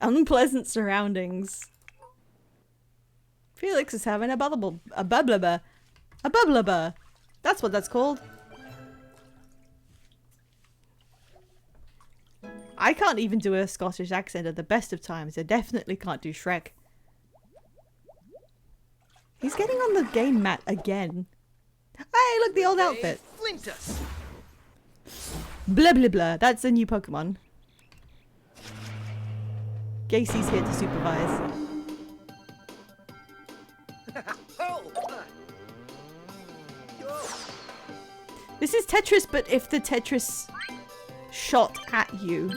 Unpleasant surroundings. Felix is having a bubbleba. A bubbleba. That's what that's called. I can't even do a Scottish accent at the best of times. I definitely can't do Shrek. He's getting on the game mat again. Hey, look, the old outfit. Flintus. Blah blah blah. That's a new Pokemon. Gacy's here to supervise. This is Tetris, but if the Tetris shot at you.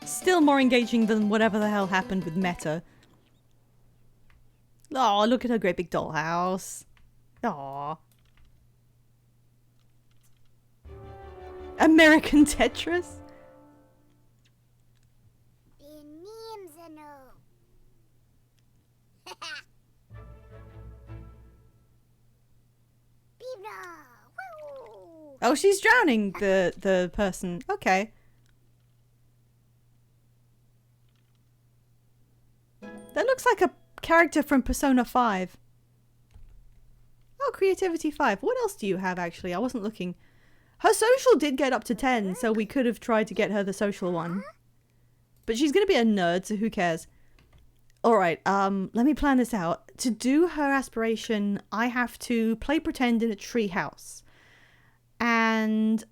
Still more engaging than whatever the hell happened with Meta. Oh, look at her great big dollhouse. Aww. American Tetris? Oh, she's drowning the person. Okay. That looks like a character from Persona 5. Oh, Creativity 5. What else do you have, actually? I wasn't looking. Her social did get up to 10, so we could have tried to get her the social one. But she's going to be a nerd, so who cares? Alright, let me plan this out. To do her aspiration, I have to play pretend in a tree house. And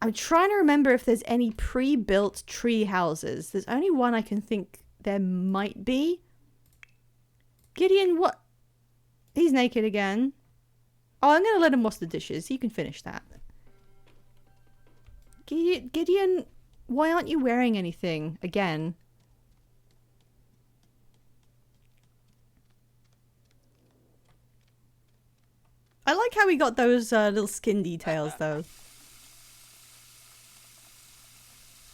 I'm trying to remember if there's any pre-built tree houses. There's only one I can think there might be. Gideon, what? He's naked again. Oh, I'm going to let him wash the dishes. He can finish that. Gideon, Why aren't you wearing anything again? I like how we got those little skin details though.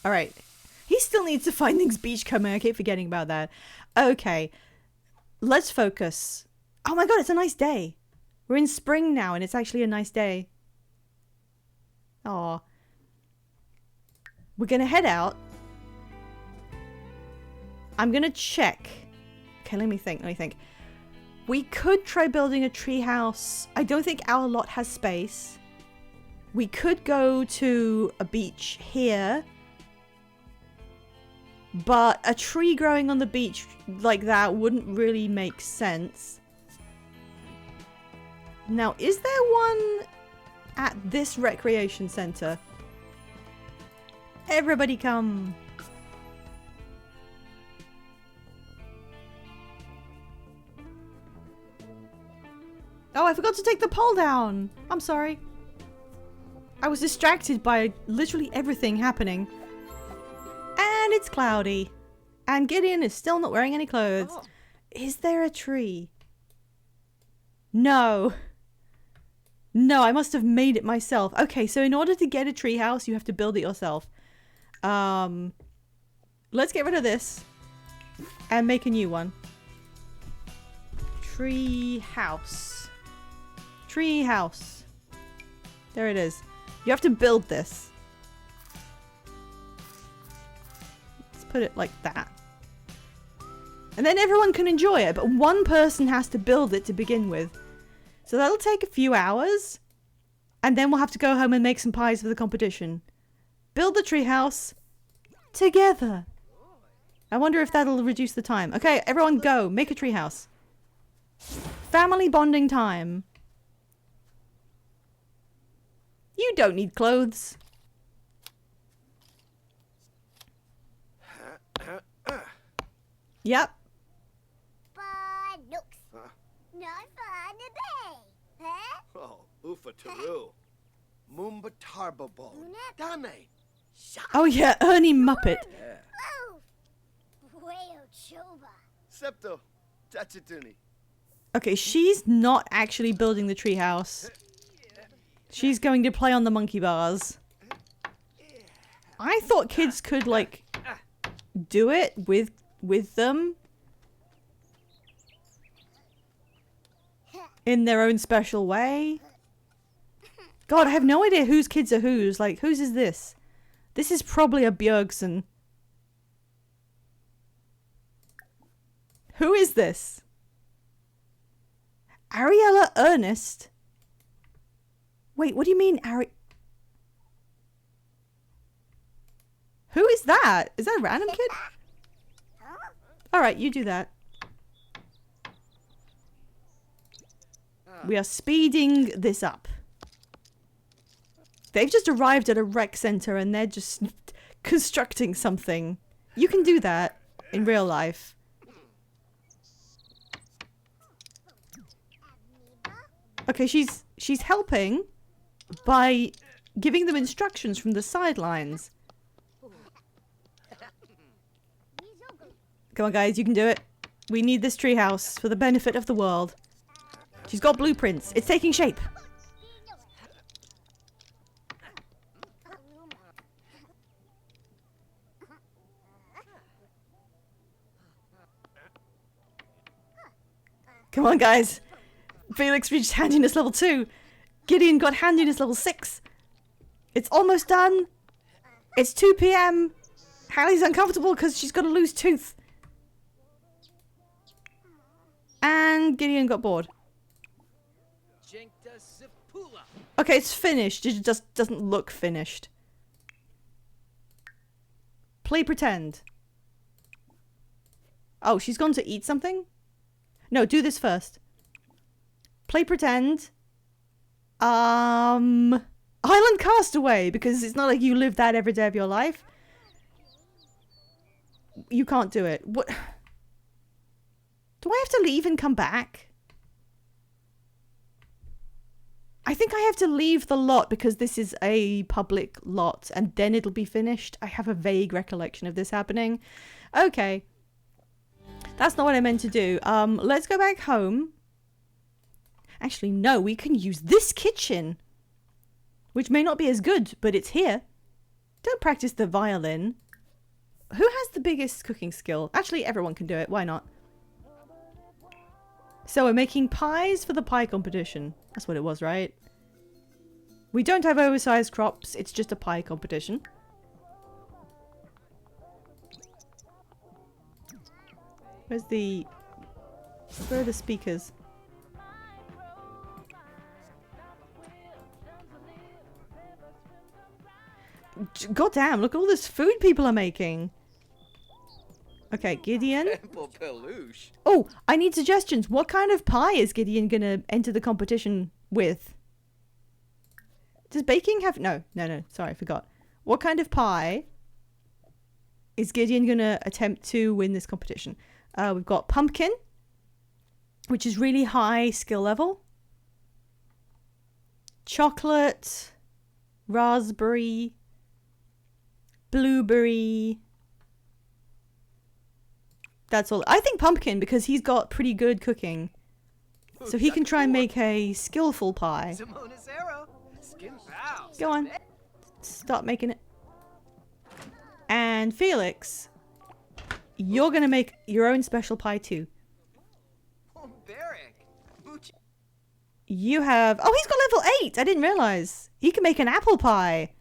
Alright. He still needs to Findings Beach coming. I keep forgetting about that. Okay. Let's focus. Oh my god, it's a nice day. We're in spring now and it's actually a nice day. Aw. We're gonna head out. I'm gonna check. Okay, let me think. We could try building a treehouse. I don't think our lot has space. We could go to a beach here. But a tree growing on the beach like that wouldn't really make sense. Now, is there one at this recreation center? Everybody come. Oh, I forgot to take the pole down. I'm sorry. I was distracted by literally everything happening. And it's cloudy. And Gideon is still not wearing any clothes. Oh. Is there a tree? No. No, I must have made it myself. Okay, so in order to get a tree house, you have to build it yourself. Let's get rid of this. And make a new one. Tree house. Tree house. There it is. You have to build this. Let's put it like that. And then everyone can enjoy it, but one person has to build it to begin with. So that'll take a few hours. And then we'll have to go home and make some pies for the competition. Build the treehouse together. I wonder if that'll reduce the time. Okay, everyone go. Make a treehouse. Family bonding time. You don't need clothes. Yep. But looks not fun to be, huh? Oh, Ufa Taru. Mumba Tarbabo. Dane. Oh yeah, Ernie Muppet. Oh, Whale Choba. Septo. Tachatuni. Okay, she's not actually building the treehouse. She's going to play on the monkey bars. I thought kids could like do it with them in their own special way. God, I have no idea whose kids are whose. Like, whose is this? This is probably a Bjergsen. Who is this? Ariella Ernest? Wait, what do you mean, Who is that? Is that a random kid? Alright, you do that. We are speeding this up. They've just arrived at a rec center and they're just constructing something. You can do that in real life. Okay, she's helping by giving them instructions from the sidelines. Come on, guys, you can do it. We need this treehouse for the benefit of the world. She's got blueprints. It's taking shape. Come on, guys. Felix reached handiness level 2. Gideon got handiness level 6. It's almost done. It's 2 PM. Hallie's uncomfortable because she's got a loose tooth. And Gideon got bored. Okay, it's finished. It just doesn't look finished. Play pretend. Oh, she's gone to eat something? No, do this first. Play pretend. Island Castaway, because it's not like you live that every day of your life. You can't do it. What? Do I have to leave and come back? I think I have to leave the lot because this is a public lot and then it'll be finished. I have a vague recollection of this happening. Okay. That's not what I meant to do. Let's go back home. Actually, no, we can use this kitchen. Which may not be as good, but it's here. Don't practice the violin. Who has the biggest cooking skill? Actually, everyone can do it. Why not? So we're making pies for the pie competition. That's what it was, right? We don't have oversized crops. It's just a pie competition. Where are the speakers? God damn, look at all this food people are making. Okay, Gideon. Temple Peluche. Oh, I need suggestions. What kind of pie is Gideon gonna enter the competition with? Does baking have... No. Sorry, I forgot. What kind of pie is Gideon gonna attempt to win this competition? We've got pumpkin, which is really high skill level. Chocolate, raspberry, blueberry. That's all. I think pumpkin because he's got pretty good cooking. So he can try and make a skillful pie. Go on. Start making it. And Felix, you're going to make your own special pie too. You have... Oh, he's got level 8! I didn't realize. He can make an apple pie.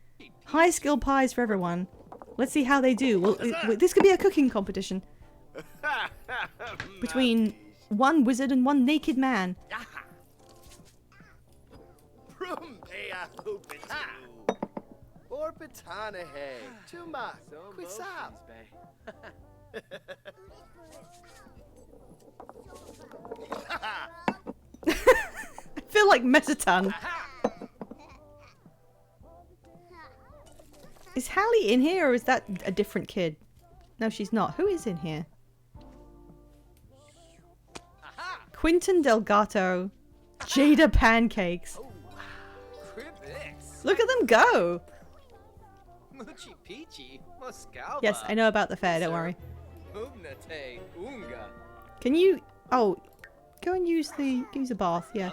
High skill pies for everyone. Let's see how they do. Well, this could be a cooking competition. Between one wizard and one naked man. I feel like Mesotan. Is Hallie in here or is that a different kid? No, she's not. Who is in here? Quinton Delgato. Jada Pancakes. Look at them go! Yes, I know about the fair, don't worry. Can you... Oh, go and use a bath, yeah.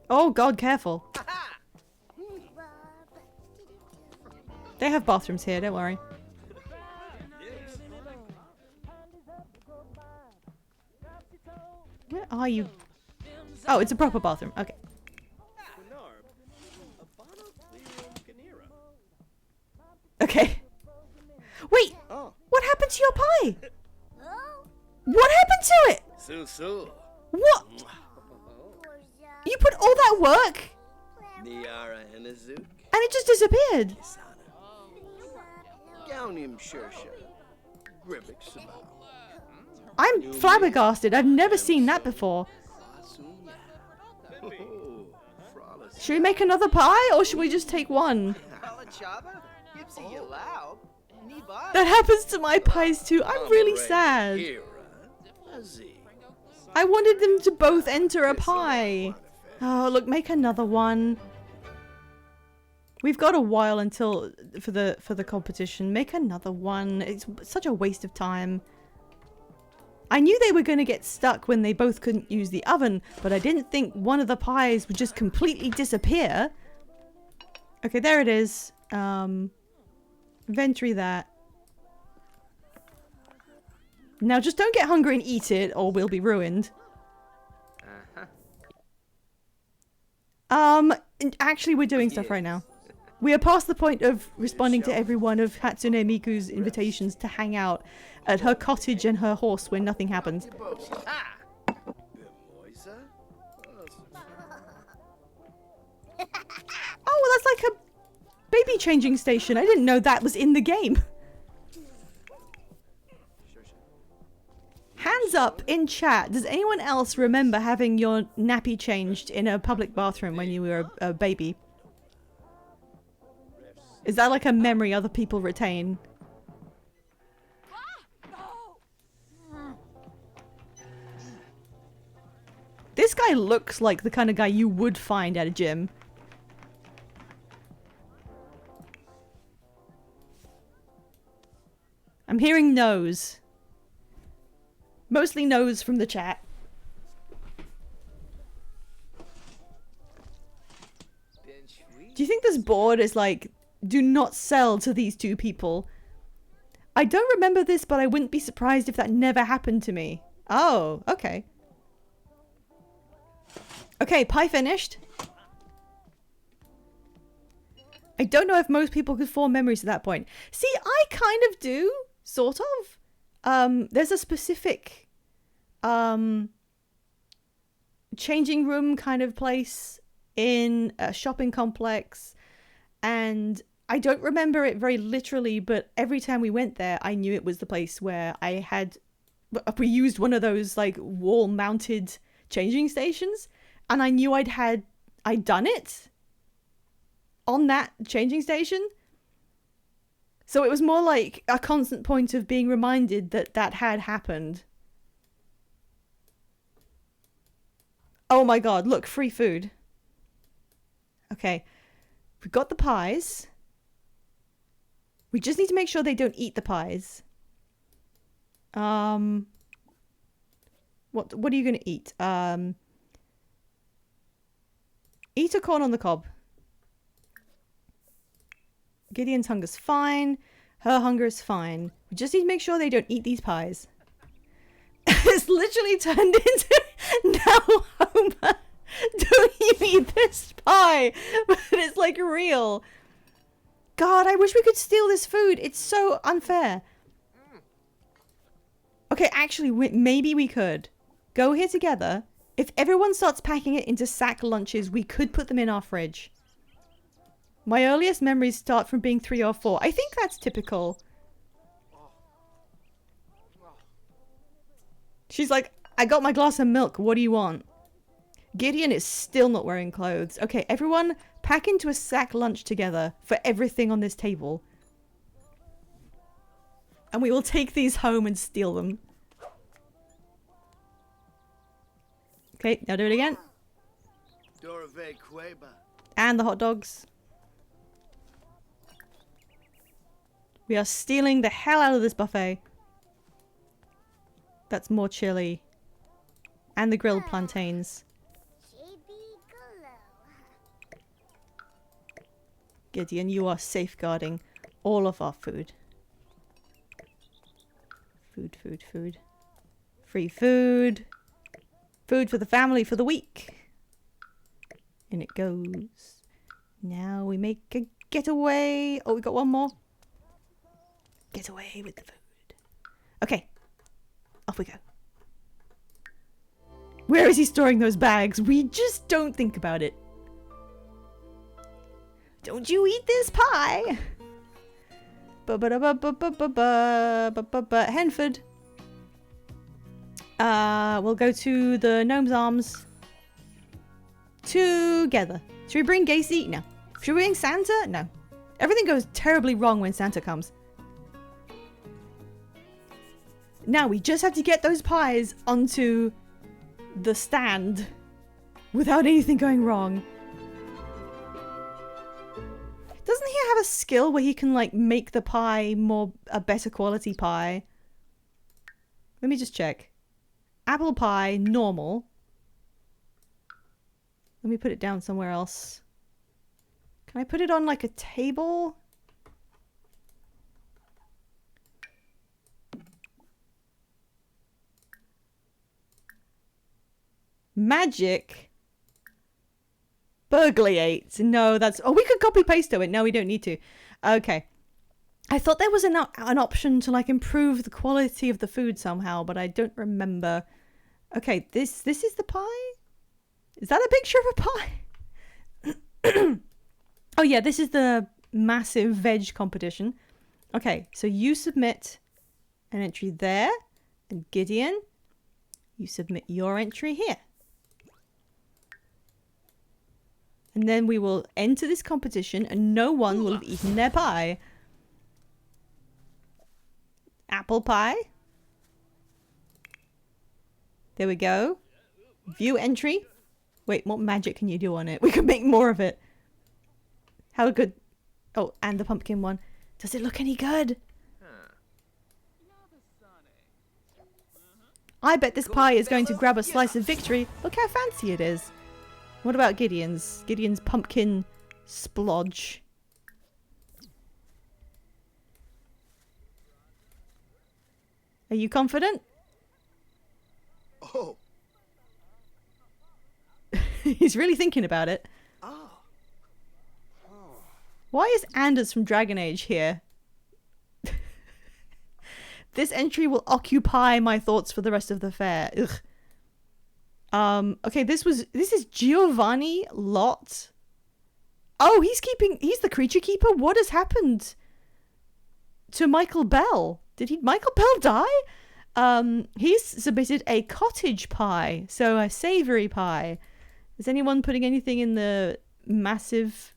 Oh god, careful. They have bathrooms here, don't worry. Where are you? Oh, it's a proper bathroom. Okay. Okay. Wait! What happened to your pie? What happened to it? What? You put all that work? And it just disappeared. I'm flabbergasted. I've never seen that before. Should we make another pie or should we just take one? That happens to my pies too. I'm really sad. I wanted them to both enter a pie. Oh, look, make another one. We've got a while until for the competition. Make another one. It's such a waste of time. I knew they were going to get stuck when they both couldn't use the oven, but I didn't think one of the pies would just completely disappear. Okay, there it is. Inventory that. Now just don't get hungry and eat it or we'll be ruined. Actually we're doing stuff right now. We are past the point of responding to every one of Hatsune Miku's invitations to hang out at her cottage and her horse when nothing happens. Oh, that's like a baby changing station. I didn't know that was in the game. Hands up in chat. Does anyone else remember having your nappy changed in a public bathroom when you were a baby? Is that like a memory other people retain? guy looks like the kind of guy you would find at a gym. I'm hearing no's. Mostly no's from the chat. Do you think this board is like, do not sell to these two people? I don't remember this, but I wouldn't be surprised if that never happened to me. Oh, okay. Okay, pie finished. I don't know if most people could form memories at that point. See, I kind of do, sort of. There's a specific changing room kind of place in a shopping complex, and I don't remember it very literally, but every time we went there, I knew it was the place where we used one of those like wall mounted changing stations, and I knew I'd done it on that changing station. So it was more like a constant point of being reminded that that had happened. Oh my god, look, free food. Okay, we've got the pies. We just need to make sure they don't eat the pies. What are you gonna eat? Eat a corn on the cob. Gideon's hunger's fine. Her hunger is fine. We just need to make sure they don't eat these pies. It's literally turned into now Homer. Don't you eat this pie? But it's like real. God, I wish we could steal this food. It's so unfair. Okay, actually, maybe we could. Go here together. If everyone starts packing it into sack lunches, we could put them in our fridge. My earliest memories start from being 3 or 4. I think that's typical. She's like, I got my glass of milk. What do you want? Gideon is still not wearing clothes. Okay, everyone pack into a sack lunch together for everything on this table. And we will take these home and steal them. Okay, now do it again. And the hot dogs. We are stealing the hell out of this buffet. That's more chili. And the grilled plantains. Gideon, you are safeguarding all of our food. Food, food, food. Free food. Food for the family for the week. In it goes. Now we make a getaway. Oh, we got one more. Get away with the food. Okay. Off we go. Where is he storing those bags? We just don't think about it. Don't you eat this pie? Henford. We'll go to the Gnome's Arms. Together. Should we bring Gacy? No. Should we bring Santa? No. Everything goes terribly wrong when Santa comes. Now we just have to get those pies onto the stand without anything going wrong. Doesn't he have a skill where he can like make the pie a better quality pie? Let me just check. Apple pie, normal. Let me put it down somewhere else. Can I put it on like a table? Magic. Burgliate. No, that's... Oh, we could copy paste to it. No, we don't need to. Okay. I thought there was an option to like improve the quality of the food somehow, but I don't remember. Okay, this is the pie? Is that a picture of a pie? Oh yeah, this is the massive veg competition. Okay, so you submit an entry there, and Gideon, you submit your entry here. And then we will enter this competition and no one will have eaten their pie. Apple pie. There we go. View entry. Wait, what magic can you do on it? We could make more of it. How good... Oh, and the pumpkin one. Does it look any good? I bet this pie is going to grab a slice of victory. Look how fancy it is. What about Gideon's? Gideon's pumpkin splodge. Are you confident? Oh. He's really thinking about it. Oh. Why is Anders from Dragon Age here? This entry will occupy my thoughts for the rest of the fair. Ugh. Okay, this is Giovanni Lot. Oh, he's the creature keeper? What has happened to Michael Bell? Did Michael Bell die? He's submitted a cottage pie, so a savory pie. Is anyone putting anything in the massive...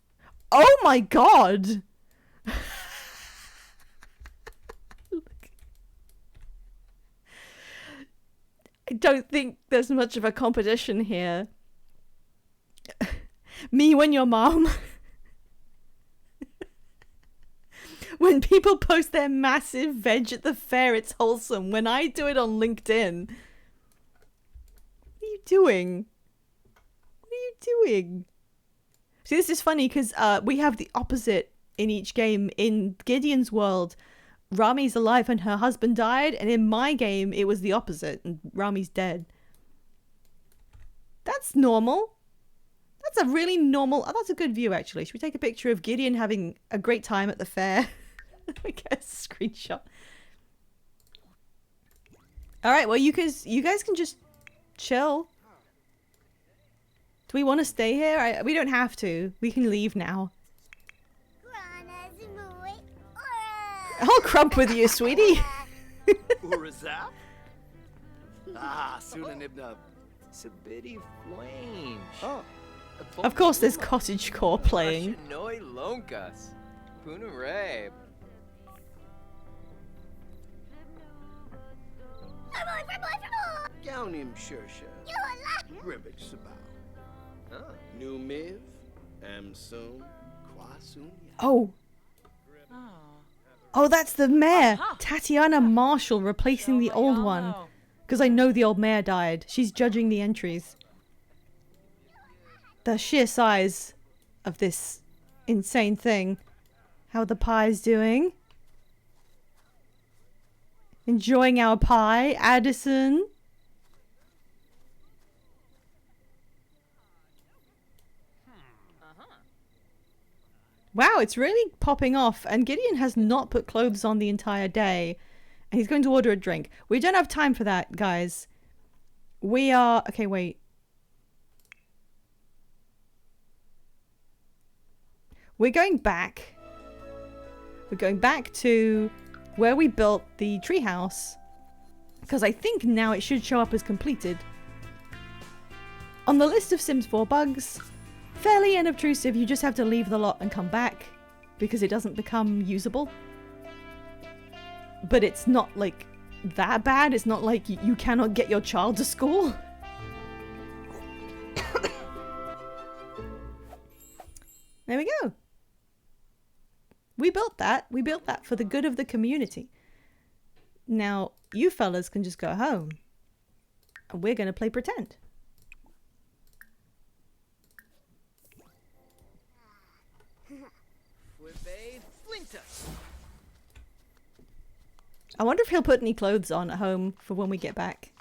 Oh my god! I don't think there's much of a competition here. Me when your mom. When people post their massive veg at the fair, it's wholesome. When I do it on LinkedIn. What are you doing? What are you doing? See, this is funny because we have the opposite in each game. In Gideon's world, Rami's alive and her husband died, and in my game it was the opposite and Rami's dead. That's normal. That's a really normal... Oh, that's a good view actually. Should we take a picture of Gideon having a great time at the fair? I guess screenshot. Alright, well you guys can just chill. Do we want to stay here? We don't have to. We can leave now. I'll crump with you, sweetie. Urazap? Ah, Sunanibnub. Sabidi Flange. Oh. Of course there's cottagecore playing. Noi Lonkas. Punarabe. Gaunim Shersha. Ribbit Sabao. New Miv. Amsum. Kwasun. Oh. Oh, that's the mayor. Tatiana Marshall replacing the old one. Because I know the old mayor died. She's judging the entries. The sheer size of this insane thing. How are the pies doing? Enjoying our pie, Addison. Wow, it's really popping off, and Gideon has not put clothes on the entire day, and he's going to order a drink. We don't have time for that, guys. We are... Okay, wait. We're going back. We're going back to where we built the treehouse, because I think now it should show up as completed. On the list of Sims 4 bugs... Fairly unobtrusive, you just have to leave the lot and come back because it doesn't become usable. But it's not like that bad, it's not like you cannot get your child to school. There we go. We built that for the good of the community. Now, you fellas can just go home and we're going to play pretend. I wonder if he'll put any clothes on at home for when we get back.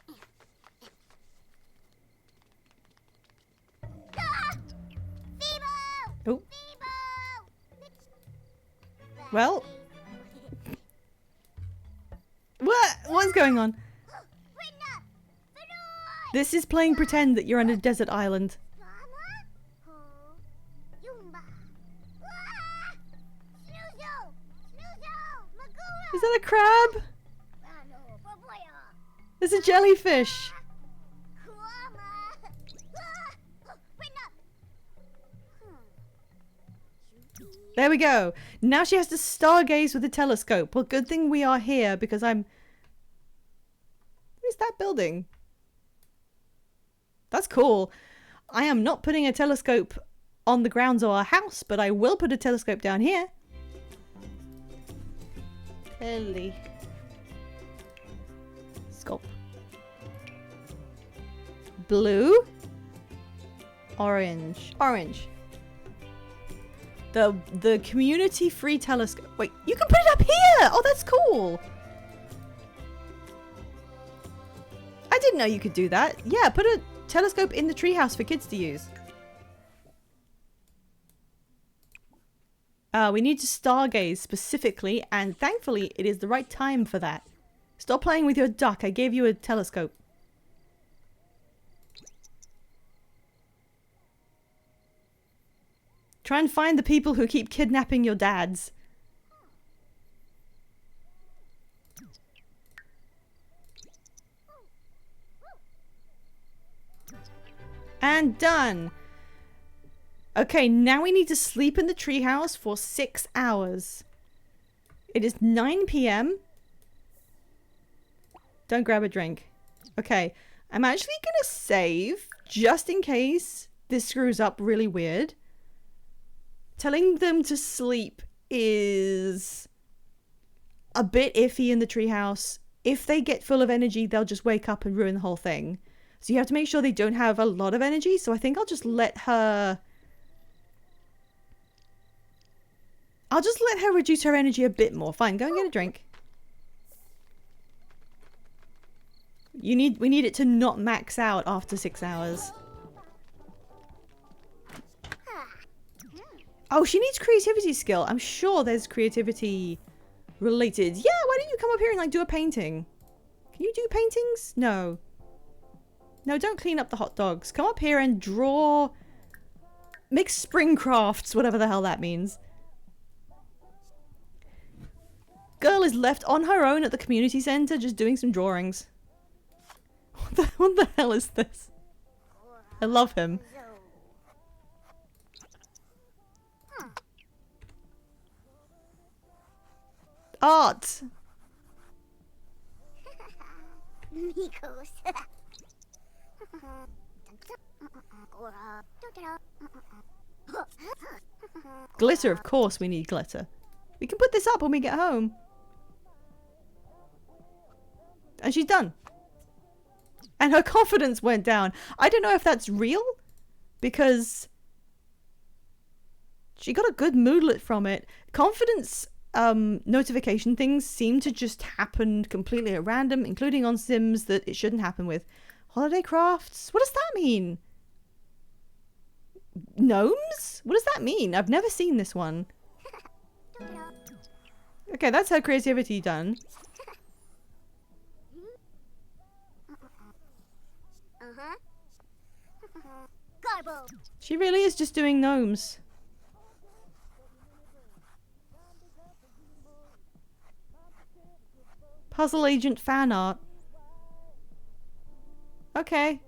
Oh. Well. What's going on? This is playing pretend that you're on a desert island. Is that a crab? There's a jellyfish. There we go. Now she has to stargaze with a telescope. Well, good thing we are here because I'm... What is that building? That's cool. I am not putting a telescope on the grounds of our house, but I will put a telescope down here. Ellie. Sculpt. Blue. Orange. Orange. The community free telescope. Wait, you can put it up here! Oh, that's cool! I didn't know you could do that. Yeah, put a telescope in the treehouse for kids to use. We need to stargaze specifically, and thankfully it is the right time for that. Stop playing with your duck. I gave you a telescope. Try and find the people who keep kidnapping your dads. And done. Okay, now we need to sleep in the treehouse for 6 hours. It is 9 p.m. Don't grab a drink. Okay, I'm actually gonna save just in case this screws up really weird. Telling them to sleep is a bit iffy in the treehouse. If they get full of energy, they'll just wake up and ruin the whole thing. So you have to make sure they don't have a lot of energy. So I think I'll just let her... reduce her energy a bit more. Fine, go and get a drink. We need it to not max out after 6 hours. Oh, she needs creativity skill. I'm sure there's creativity related. Yeah, why don't you come up here and like do a painting? Can you do paintings? No. No, don't clean up the hot dogs. Come up here and draw... Make spring crafts, whatever the hell that means. Girl is left on her own at the community center just doing some drawings. What the hell is this? I love him. Art! Glitter, of course we need glitter. We can put this up when we get home. And she's done. And her confidence went down. I don't know if that's real, because she got a good moodlet from it. Confidence notification things seem to just happen completely at random, including on Sims that it shouldn't happen with. Holiday crafts? What does that mean? Gnomes? What does that mean? I've never seen this one. Okay, that's her creativity done. She really is just doing gnomes. Puzzle Agent fan art. Okay.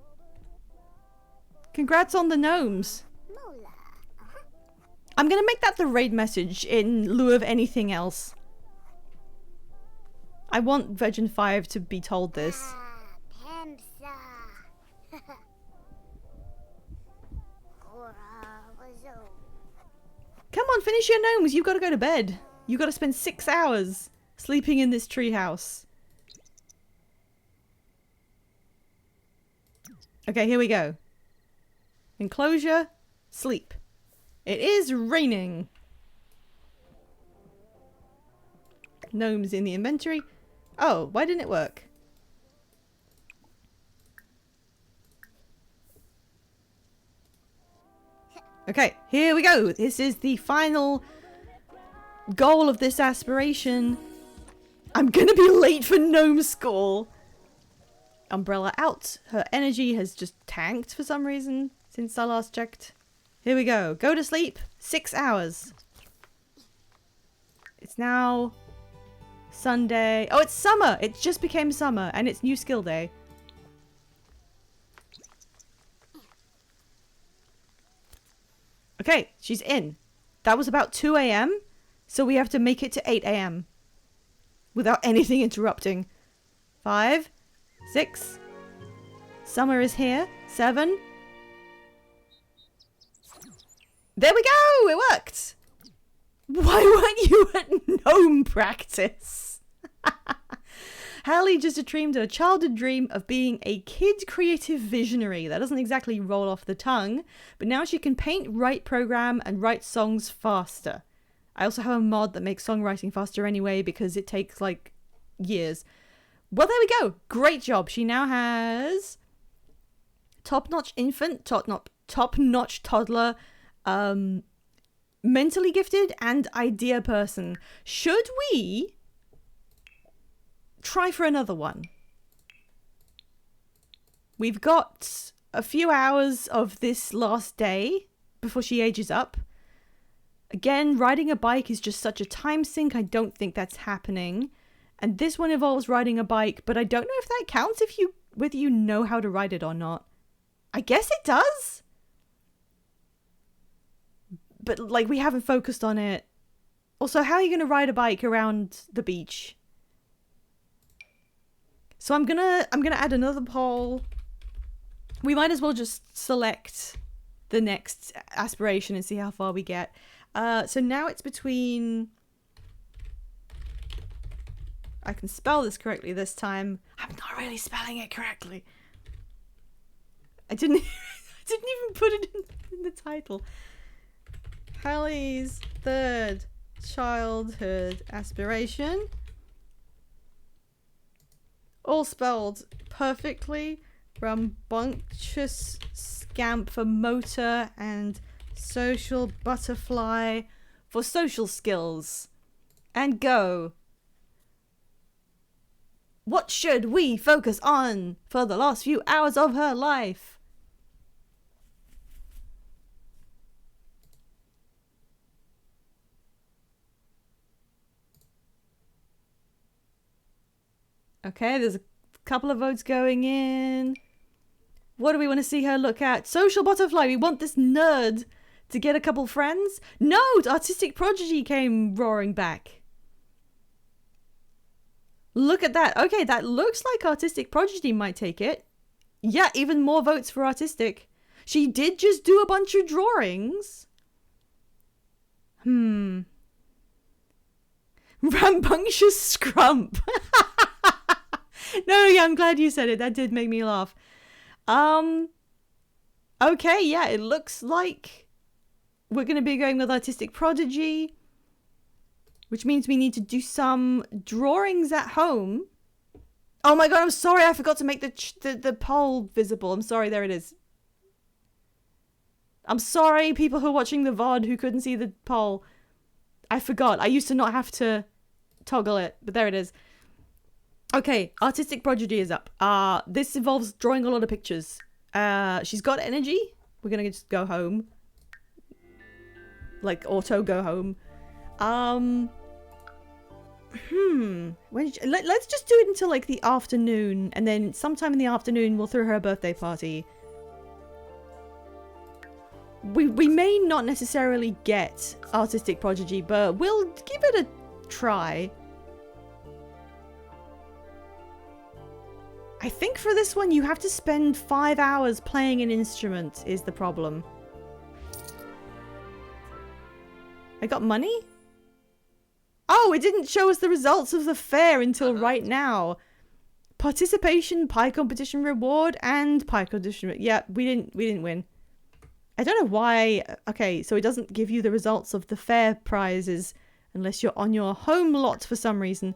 Congrats on the gnomes. I'm gonna make that the raid message in lieu of anything else. I want Virgin 5 to be told this. Come on, finish your gnomes. You've got to go to bed. You've got to spend 6 hours sleeping in this treehouse. Okay, here we go. Enclosure, sleep. It is raining. Gnomes in the inventory. Oh, why didn't it work? Okay, here we go. This is the final goal of this aspiration. I'm gonna be late for gnome school. Umbrella out. Her energy has just tanked for some reason since I last checked. Here we go. Go to sleep. 6 hours. It's now Sunday. Oh, it's summer. It just became summer and it's new skill day. Okay, she's in. That was about 2 a.m. So we have to make it to 8 a.m. without anything interrupting. 5, 6, Summer is here. 7. There we go! It worked! Why weren't you at gnome practice? Hallie just dreamed a childhood dream of being a kid creative visionary. That doesn't exactly roll off the tongue, but now she can paint, write, program, and write songs faster. I also have a mod that makes songwriting faster anyway because it takes like years. Well, there we go. Great job. She now has top-notch infant, top-notch toddler, mentally gifted, and idea person. Should we try for another one? We've got a few hours of this last day before she ages up. Again, riding a bike is just such a time sink. I don't think that's happening. And this one involves riding a bike, but I don't know if that counts whether you know how to ride it or not. I guess it does. But like we haven't focused on it. Also, how are you going to ride a bike around the beach? So I'm gonna add another poll. We might as well just select the next aspiration and see how far we get. So now it's between... I can spell this correctly this time. I'm not really spelling it correctly. I didn't even put it in the title. Hallie's third childhood aspiration. All spelled perfectly. Rambunctious scamp for motor and social butterfly for social skills. And go. What should we focus on for the last few hours of her life? Okay, there's a couple of votes going in. What do we want to see her look at? Social butterfly. We want this nerd to get a couple friends. No, artistic prodigy came roaring back. Look at that. Okay, that looks like artistic prodigy might take it. Yeah, even more votes for artistic. She did just do a bunch of drawings. Rambunctious scrump. No, yeah, I'm glad you said it. That did make me laugh. Okay, yeah, it looks like we're going to be going with artistic prodigy, which means we need to do some drawings at home. Oh my god, I'm sorry, I forgot to make the poll visible. I'm sorry, there it is. I'm sorry, people who are watching the VOD who couldn't see the poll. I forgot. I used to not have to toggle it, but there it is. Okay, artistic prodigy is up. This involves drawing a lot of pictures. She's got energy. We're gonna just go home. Like, auto go home. Let's just do it until, like, the afternoon. And then sometime in the afternoon, we'll throw her a birthday party. We may not necessarily get artistic prodigy, but we'll give it a try. I think for this one, you have to spend 5 hours playing an instrument is the problem. I got money? Oh, it didn't show us the results of the fair until right now. Participation, pie competition reward, and pie competition. Yeah, we didn't win. I don't know why. Okay, so it doesn't give you the results of the fair prizes unless you're on your home lot for some reason.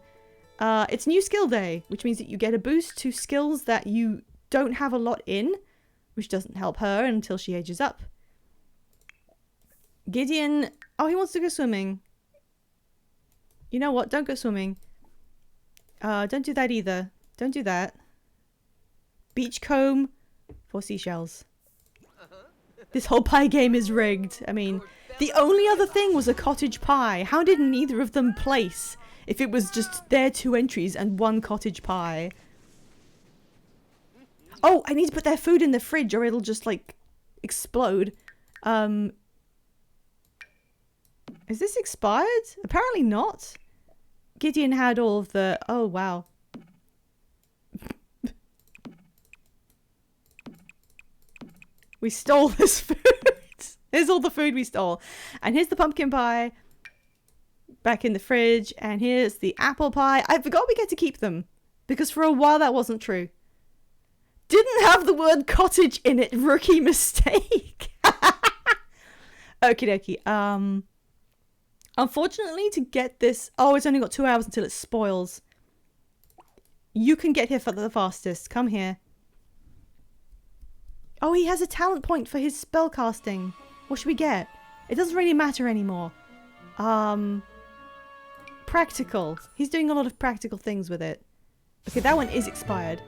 It's new skill day, which means that you get a boost to skills that you don't have a lot in, which doesn't help her until she ages up. Gideon, oh, he wants to go swimming. You know what? Don't go swimming. Don't do that either. Don't do that. Beachcomb for seashells. This whole pie game is rigged. I mean, the only other thing was a cottage pie. How did neither of them place if it was just their 2 entries and 1 cottage pie? Oh, I need to put their food in the fridge or it'll just, like, explode. Is this expired? Apparently not. Gideon had all of the... Oh, wow. We stole this food. Here's all the food we stole. And here's the pumpkin pie. Back in the fridge. And here's the apple pie. I forgot we get to keep them. Because for a while that wasn't true. Didn't have the word cottage in it. Rookie mistake. Okie dokie. Unfortunately, to get this... Oh, it's only got 2 hours until it spoils. You can get here for the fastest. Come here. Oh, he has a talent point for his spell casting. What should we get? It doesn't really matter anymore. Practical. He's doing a lot of practical things with it. Okay, that one is expired.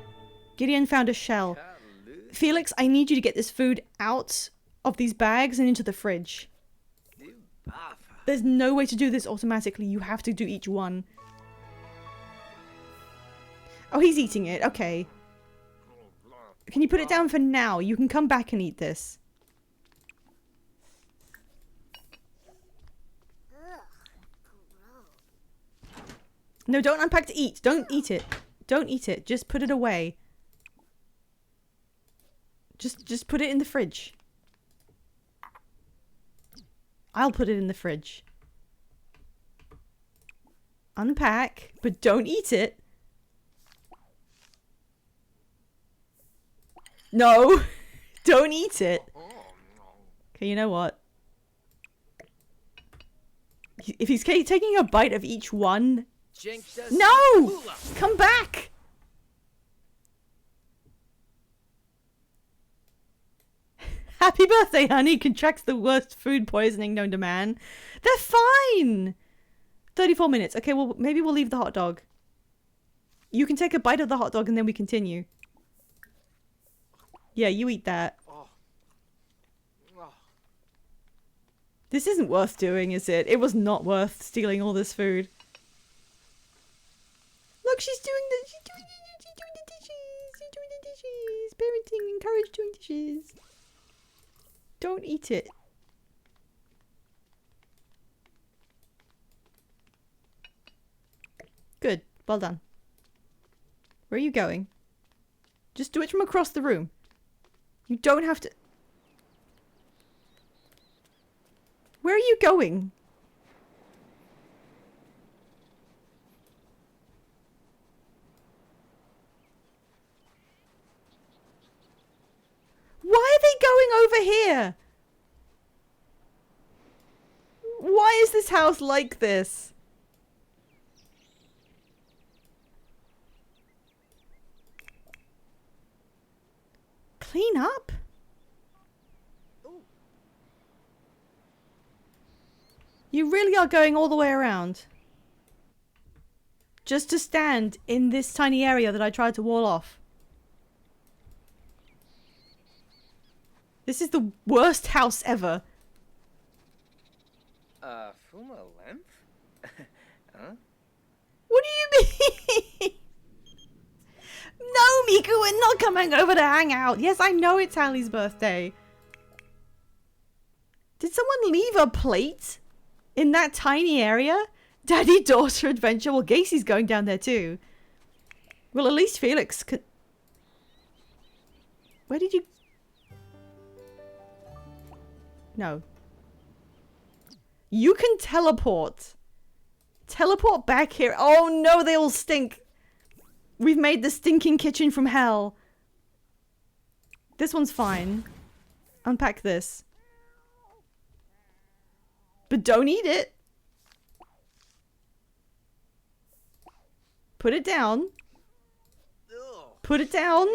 Gideon found a shell. Felix, I need you to get this food out of these bags and into the fridge. There's no way to do this automatically. You have to do each one. Oh, he's eating it. Okay. Can you put it down for now? You can come back and eat this. No, don't unpack to eat. Don't eat it. Don't eat it. Just put it away. Just put it in the fridge. I'll put it in the fridge. Unpack, but don't eat it. No, don't eat it. Okay, you know what? If he's taking a bite of each one... No! Come back! Happy birthday, honey. Contracts the worst food poisoning known to man. They're fine! 34 minutes. Okay, well, maybe we'll leave the hot dog. You can take a bite of the hot dog and then we continue. Yeah, you eat that. This isn't worth doing, is it? It was not worth stealing all this food. Look, she's doing the dishes. She's doing the dishes. Parenting, encourage doing dishes. Don't eat it. Good. Well done. Where are you going? Just do it from across the room. You don't have to... Where are you going? Why are they going over here? Why is this house like this? Clean up? You really are going all the way around. Just to stand in this tiny area that I tried to wall off. This is the worst house ever. Fuma length? Huh? What do you mean? No, Miku, we're not coming over to hang out. Yes, I know it's Hallie's birthday. Did someone leave a plate in that tiny area? Daddy-daughter adventure. Well, Gacy's going down there too. Well, at least Felix could... Where did you... No. You can teleport. Teleport back here. Oh no, they all stink. We've made the stinking kitchen from hell. This one's fine. Unpack this. But don't eat it. Put it down. Put it down.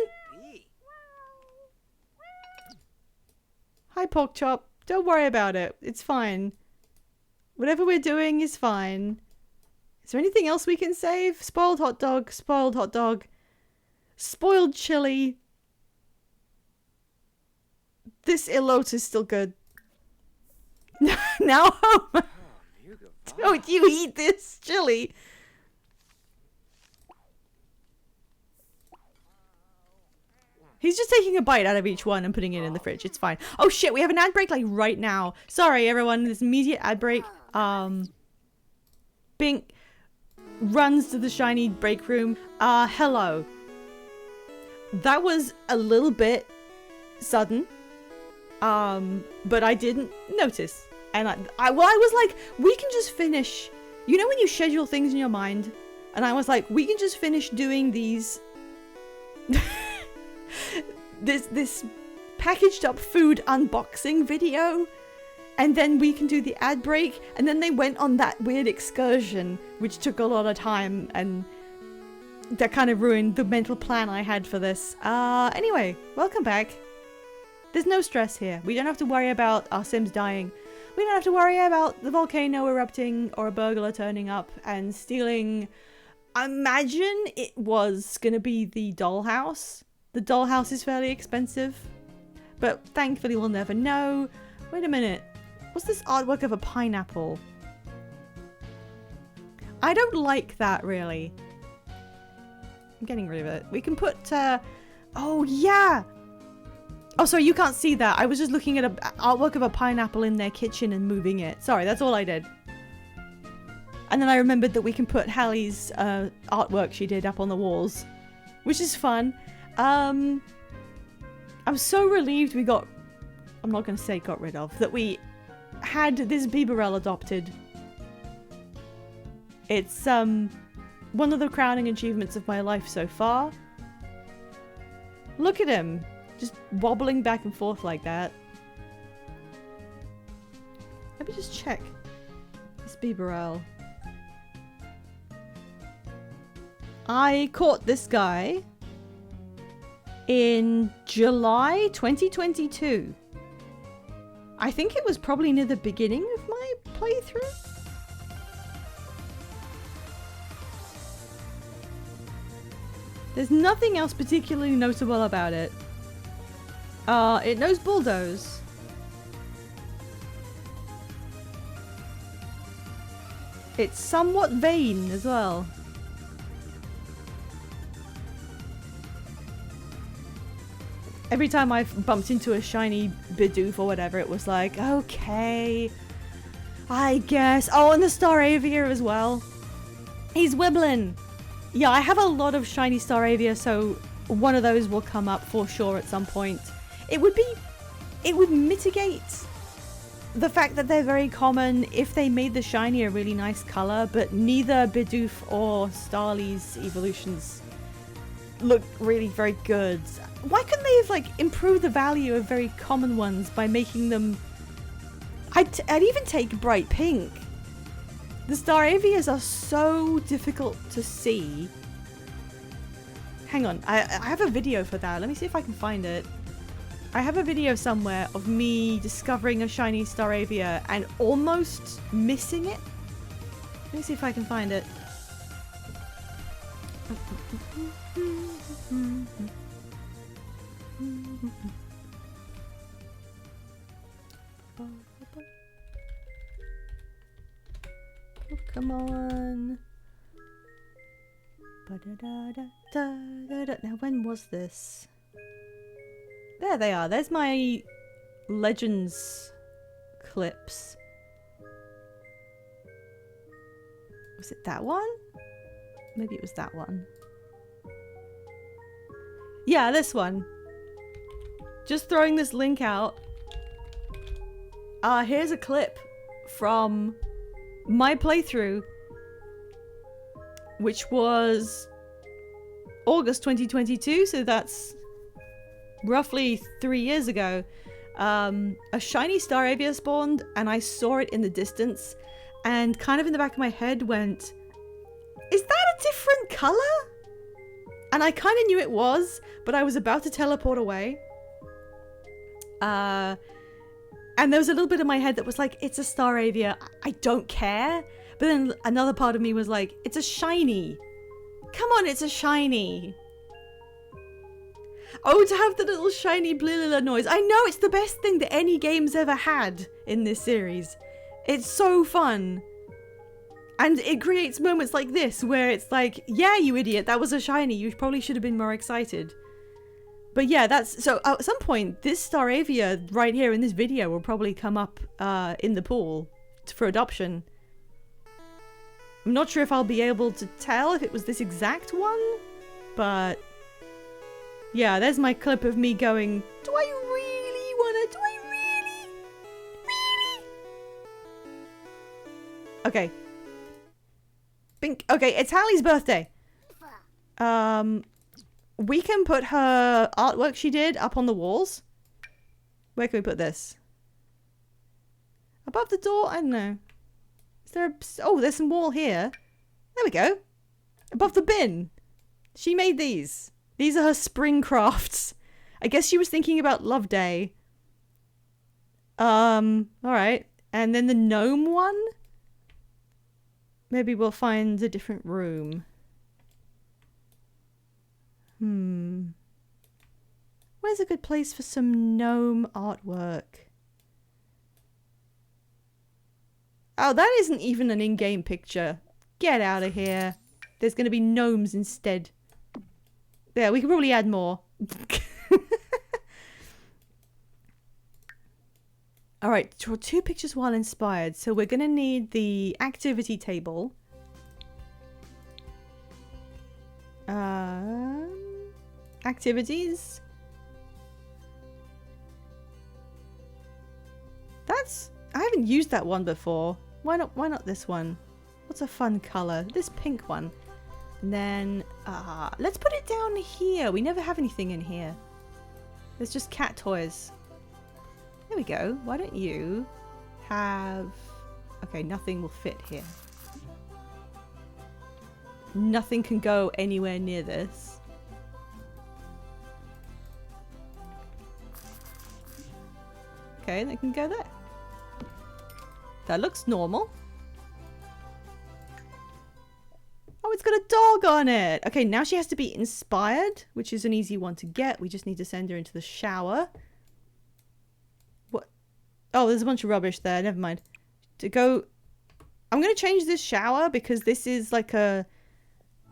Hi, Pork Chop. Don't worry about it. It's fine. Whatever we're doing is fine. Is there anything else we can save? Spoiled hot dog. Spoiled hot dog. Spoiled chili. This elote is still good. Now, don't you eat this chili. He's just taking a bite out of each one and putting it in the fridge. It's fine. Oh shit, we have an ad break like right now. Sorry everyone, this immediate ad break. Bink runs to the shiny break room. Hello. That was a little bit sudden. But I didn't notice. And I was like, we can just finish. You know when you schedule things in your mind? And I was like, we can just finish doing these... this packaged up food unboxing video. And then we can do the ad break. And then they went on that weird excursion, which took a lot of time. And that kind of ruined the mental plan I had for this. Anyway, welcome back. There's no stress here. We don't have to worry about our Sims dying. We don't have to worry about the volcano erupting or a burglar turning up and stealing... Imagine it was gonna be the dollhouse. The dollhouse is fairly expensive. But thankfully we'll never know. Wait a minute. What's this artwork of a pineapple? I don't like that, really. I'm getting rid of it. We can put... Oh, yeah! Oh, sorry, you can't see that. I was just looking at an artwork of a pineapple in their kitchen and moving it. Sorry, that's all I did. And then I remembered that we can put Hallie's artwork she did up on the walls, which is fun. I'm so relieved we got... I'm not going to say got rid of. That we had this Bibarel adopted. It's one of the crowning achievements of my life so far. Look at him. Just wobbling back and forth like that. Let me just check this Bibarel. I caught this guy in July 2022. I think it was probably near the beginning of my playthrough. There's nothing else particularly notable about it. It knows bulldoze. It's somewhat vain as well. Every time I've bumped into a shiny Bidoof or whatever, it was like, okay, I guess. Oh, and the Staravia as well. He's Wiblin. Yeah, I have a lot of shiny Staravia, so one of those will come up for sure at some point. It would mitigate the fact that they're very common if they made the shiny a really nice color, but neither Bidoof or Starly's evolutions look really very good. Why couldn't they have like improved the value of very common ones by making them... I'd even take bright pink. The Staravias are so difficult to see. Hang on, I have a video for that. Let me see if I can find it. I have a video somewhere of me discovering a shiny Staravia and almost missing it. Let me see if I can find it. Oh, come on. Now, when was this? There they are. There's my Legends clips. Was it that one? Maybe it was that one. Yeah, this one. Just throwing this link out. Here's a clip from my playthrough, which was August 2022, so that's roughly 3 years ago. A shiny Staravia spawned, and I saw it in the distance, and kind of in the back of my head went, is that a different color? And I kind of knew it was, but I was about to teleport away. And there was a little bit in my head that was like, it's a Staravia, I don't care. But then another part of me was like, it's a shiny. Come on, it's a shiny. Oh, to have the little shiny blilila noise. I know, it's the best thing that any game's ever had in this series. It's so fun. And it creates moments like this where it's like, yeah, you idiot, that was a shiny. You probably should have been more excited. But yeah, that's... So at some point, this Staravia right here in this video will probably come up in the pool for adoption. I'm not sure if I'll be able to tell if it was this exact one, but... Yeah, there's my clip of me going, do I really Okay. Bink. Okay, it's Hallie's birthday. We can put her artwork she did up on the walls. Where can we put this? Above the door? I don't know. Is there a... Oh, there's some wall here. There we go. Above the bin. She made these. These are her spring crafts. I guess she was thinking about Love Day. Alright. And then the gnome one? Maybe we'll find a different room. Where's a good place for some gnome artwork? Oh, that isn't even an in-game picture. Get out of here. There's going to be gnomes instead. There, we can probably add more. Alright, draw 2 pictures while inspired. So we're going to need the activity table. Activities. I haven't used that one before. Why not this one? What's a fun color? This pink one. And then, let's put it down here. We never have anything in here. There's just cat toys. There we go. Why don't you have... Okay, nothing will fit here. Nothing can go anywhere near this. Okay, they can go there. That looks normal. Oh, it's got a dog on it. Okay, now she has to be inspired, which is an easy one to get. We just need to send her into the shower. What? Oh, there's a bunch of rubbish there. Never mind. To go... I'm going to change this shower because this is like a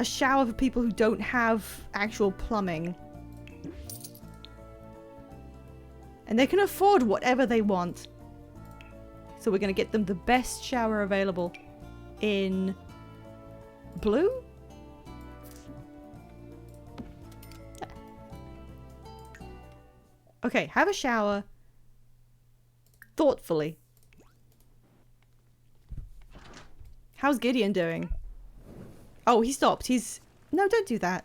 shower for people who don't have actual plumbing. And they can afford whatever they want. So we're going to get them the best shower available in blue? Okay, have a shower thoughtfully. How's Gideon doing? Oh, he stopped. He's... No, don't do that.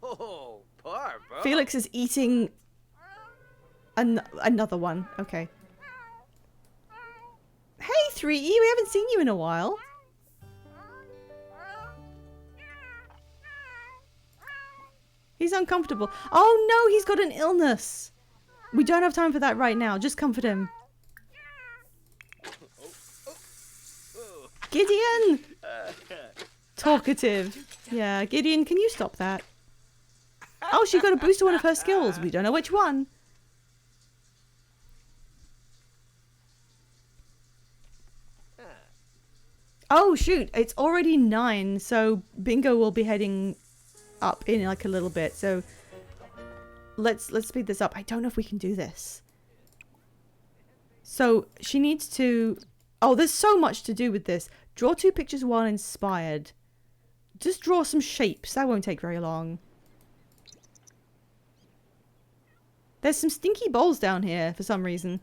Oh, poor bro. Felix is eating another one. Okay. Hey, 3E, we haven't seen you in a while. He's uncomfortable. Oh no, he's got an illness. We don't have time for that right now. Just comfort him. Gideon! Talkative. Yeah, Gideon, can you stop that? Oh, she got a boost to one of her skills. We don't know which one. Oh shoot, it's already 9, so Bingo will be heading up in like a little bit. So let's speed this up. I don't know if we can do this. So she needs to... Oh, there's so much to do with this. Draw 2 pictures while inspired. Just draw some shapes. That won't take very long. There's some stinky bowls down here for some reason.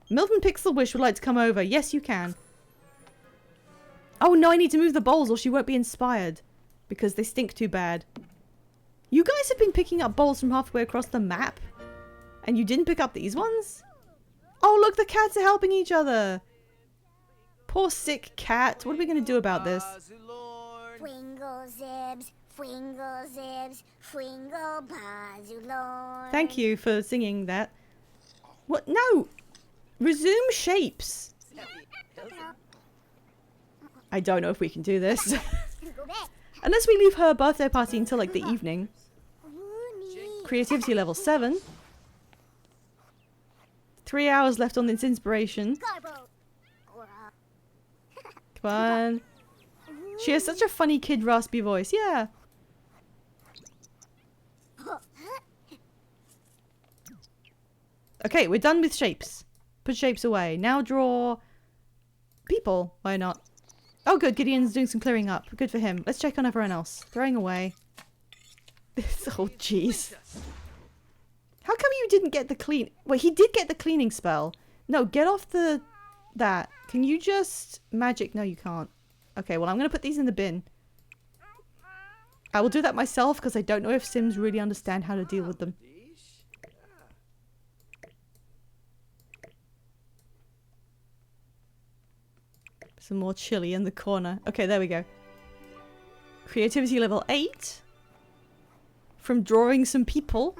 Milton Pixelwish would like to come over. Yes, you can. Oh no, I need to move the bowls or she won't be inspired. Because they stink too bad. You guys have been picking up bowls from halfway across the map? And you didn't pick up these ones? Oh look, the cats are helping each other. Poor sick cat. What are we going to do about this? Fwingle zibs, fwingle zibs, fwingle bazulon. Thank you for singing that. What? No! Resume shapes. I don't know if we can do this. Unless we leave her birthday party until like the evening. Creativity level 7. 3 hours left on this inspiration. Come on. She has such a funny kid raspy voice. Yeah. Okay, we're done with shapes. Put shapes away. Now draw people. Why not? Oh good, Gideon's doing some clearing up. Good for him. Let's check on everyone else. Throwing away. Oh jeez. How come you didn't get the clean... Wait, he did get the cleaning spell. No, get off the that. Can you just magic? No, you can't. Okay, well, I'm going to put these in the bin. I will do that myself because I don't know if Sims really understand how to deal with them. Some more chili in the corner. Okay, there we go. Creativity level 8. From drawing some people.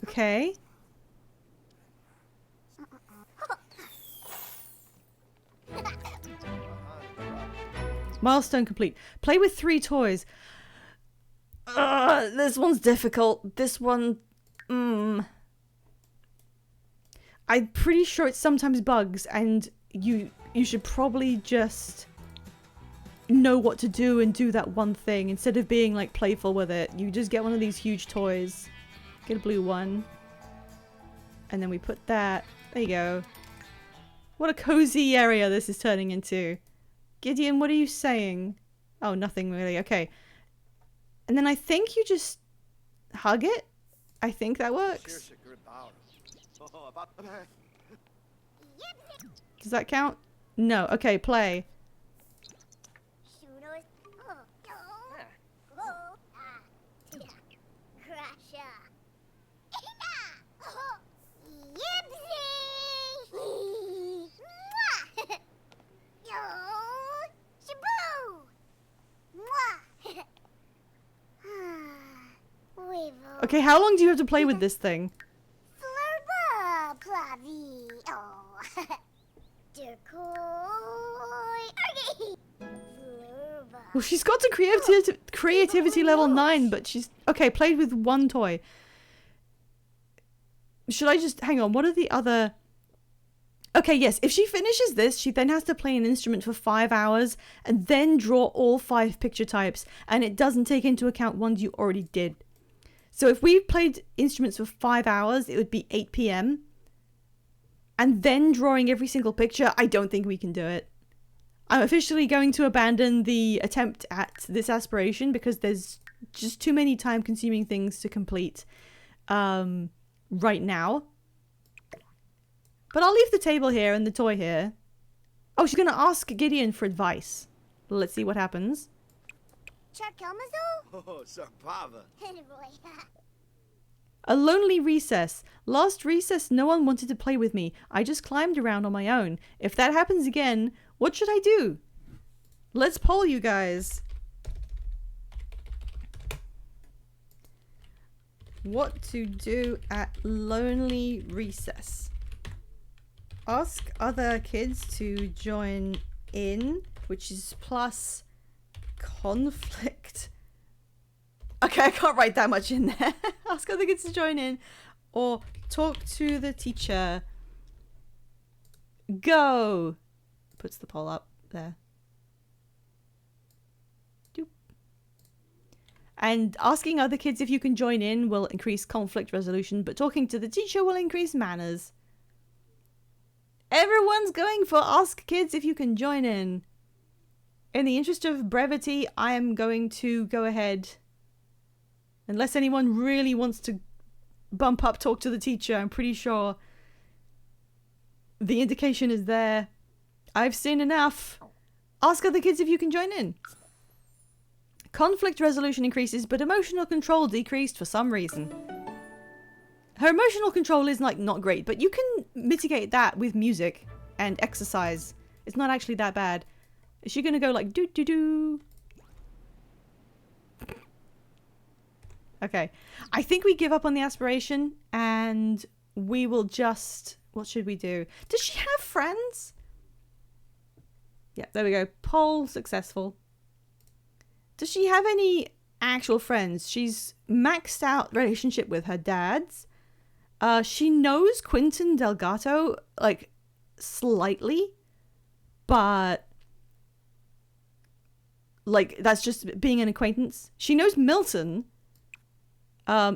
Okay. Milestone complete. Play with 3 toys. This one's difficult. This one... I'm pretty sure it sometimes bugs, and you should probably just know what to do and do that one thing instead of being like playful with it. You just get one of these huge toys. Get a blue one. And then we put that. There you go. What a cozy area this is turning into. Gideon, what are you saying? Oh, nothing really. Okay. And then I think you just hug it. I think that works. Does that count? No. Okay, play. Okay, how long do you have to play with this thing? Well, she's got to creativity level 9, but she's... Okay, played with 1 toy. Should I just... Hang on, what are the other... Okay, yes, if she finishes this, she then has to play an instrument for 5 hours and then draw all 5 picture types, and it doesn't take into account ones you already did. So if we played instruments for 5 hours, it would be 8 PM. And then drawing every single picture, I don't think we can do it. I'm officially going to abandon the attempt at this aspiration because there's just too many time-consuming things to complete right now. But I'll leave the table here and the toy here. Oh, she's going to ask Gideon for advice. Let's see what happens. Oh, Sir Pava. A lonely recess. Last recess, no one wanted to play with me. I just climbed around on my own. If that happens again, what should I do? Let's poll you guys. What to do at lonely recess. Ask other kids to join in, which is plus conflict. Okay, I can't write that much in there. Ask other kids to join in. Or talk to the teacher. Go! Puts the poll up there. Doop. And asking other kids if you can join in will increase conflict resolution, but talking to the teacher will increase manners. Everyone's going for ask kids if you can join in. In the interest of brevity, I am going to go ahead. Unless anyone really wants to bump up talk to the teacher, I'm pretty sure the indication is there. I've seen enough. Ask other kids if you can join in. Conflict resolution increases, but emotional control decreased for some reason. Her emotional control is like not great, but you can mitigate that with music and exercise. It's not actually that bad. Is she gonna go like doo doo doo? Okay. I think we give up on the aspiration and we will just... What should we do? Does she have friends? Yeah, there we go. Poll successful. Does she have any actual friends? She's maxed out relationship with her dad's. She knows Quentin Delgato, like, slightly. But... like, that's just being an acquaintance. She knows Milton.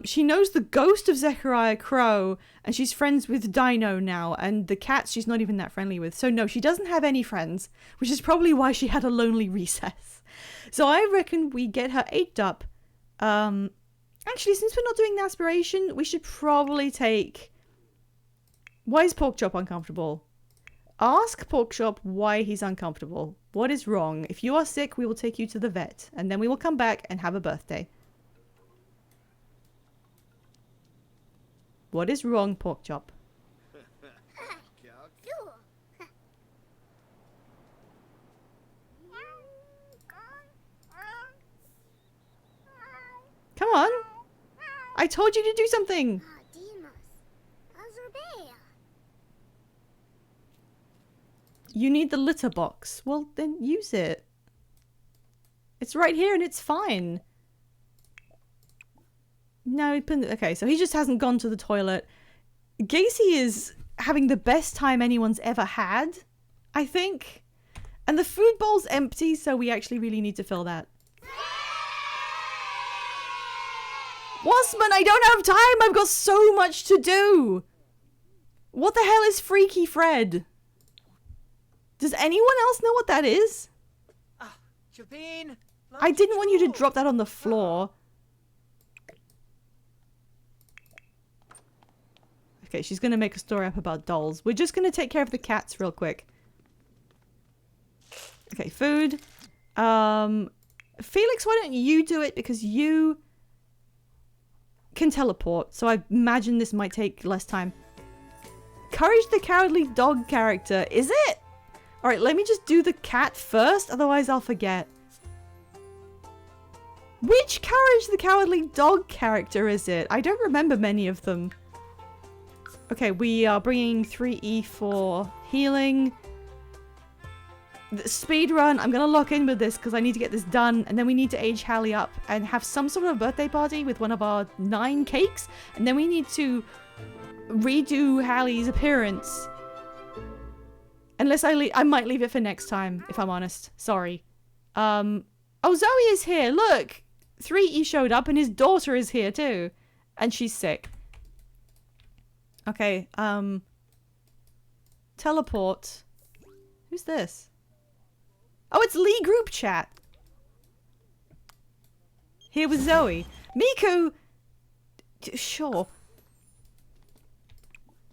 She knows the ghost of Zechariah Crow, and she's friends with Dino now, and the cats she's not even that friendly with. So no, she doesn't have any friends, which is probably why she had a lonely recess. So I reckon we get her 8'd up. Actually, since we're not doing the aspiration, we should probably take Why is Porkchop uncomfortable? Ask Porkchop why he's uncomfortable. What is wrong? If you are sick, we will take you to the vet. And then we will come back and have a birthday. What is wrong, Porkchop? Come on. I told you to do something. You need the litter box. Well, then use it. It's right here and it's fine. No, okay, so he just hasn't gone to the toilet. Gacy is having the best time anyone's ever had, I think. And the food bowl's empty, so we actually really need to fill that. Waspman, I don't have time! I've got so much to do! What the hell is Freaky Fred? Does anyone else know what that is? Chapin, I didn't want you to drop that on the floor. Okay, she's gonna make a story up about dolls. We're just gonna take care of the cats real quick. Okay, food. Felix, why don't you do it? Because you can teleport, so I imagine this might take less time. Courage the Cowardly Dog character. Is it? Alright, let me just do the cat first, otherwise I'll forget. Which Courage the Cowardly Dog character is it? I don't remember many of them. Okay, we are bringing 3E for healing. Speed run. I'm gonna lock in with this because I need to get this done, and then we need to age Hallie up and have some sort of birthday party with one of our 9 cakes, and then we need to redo Hallie's appearance. Unless I might leave it for next time, if I'm honest. Sorry. Oh, Zoe is here. Look, 3E showed up, and his daughter is here too, and she's sick. Okay. Teleport. Who's this? Oh, it's Lee group chat. Here with Zoe. Miku! Sure.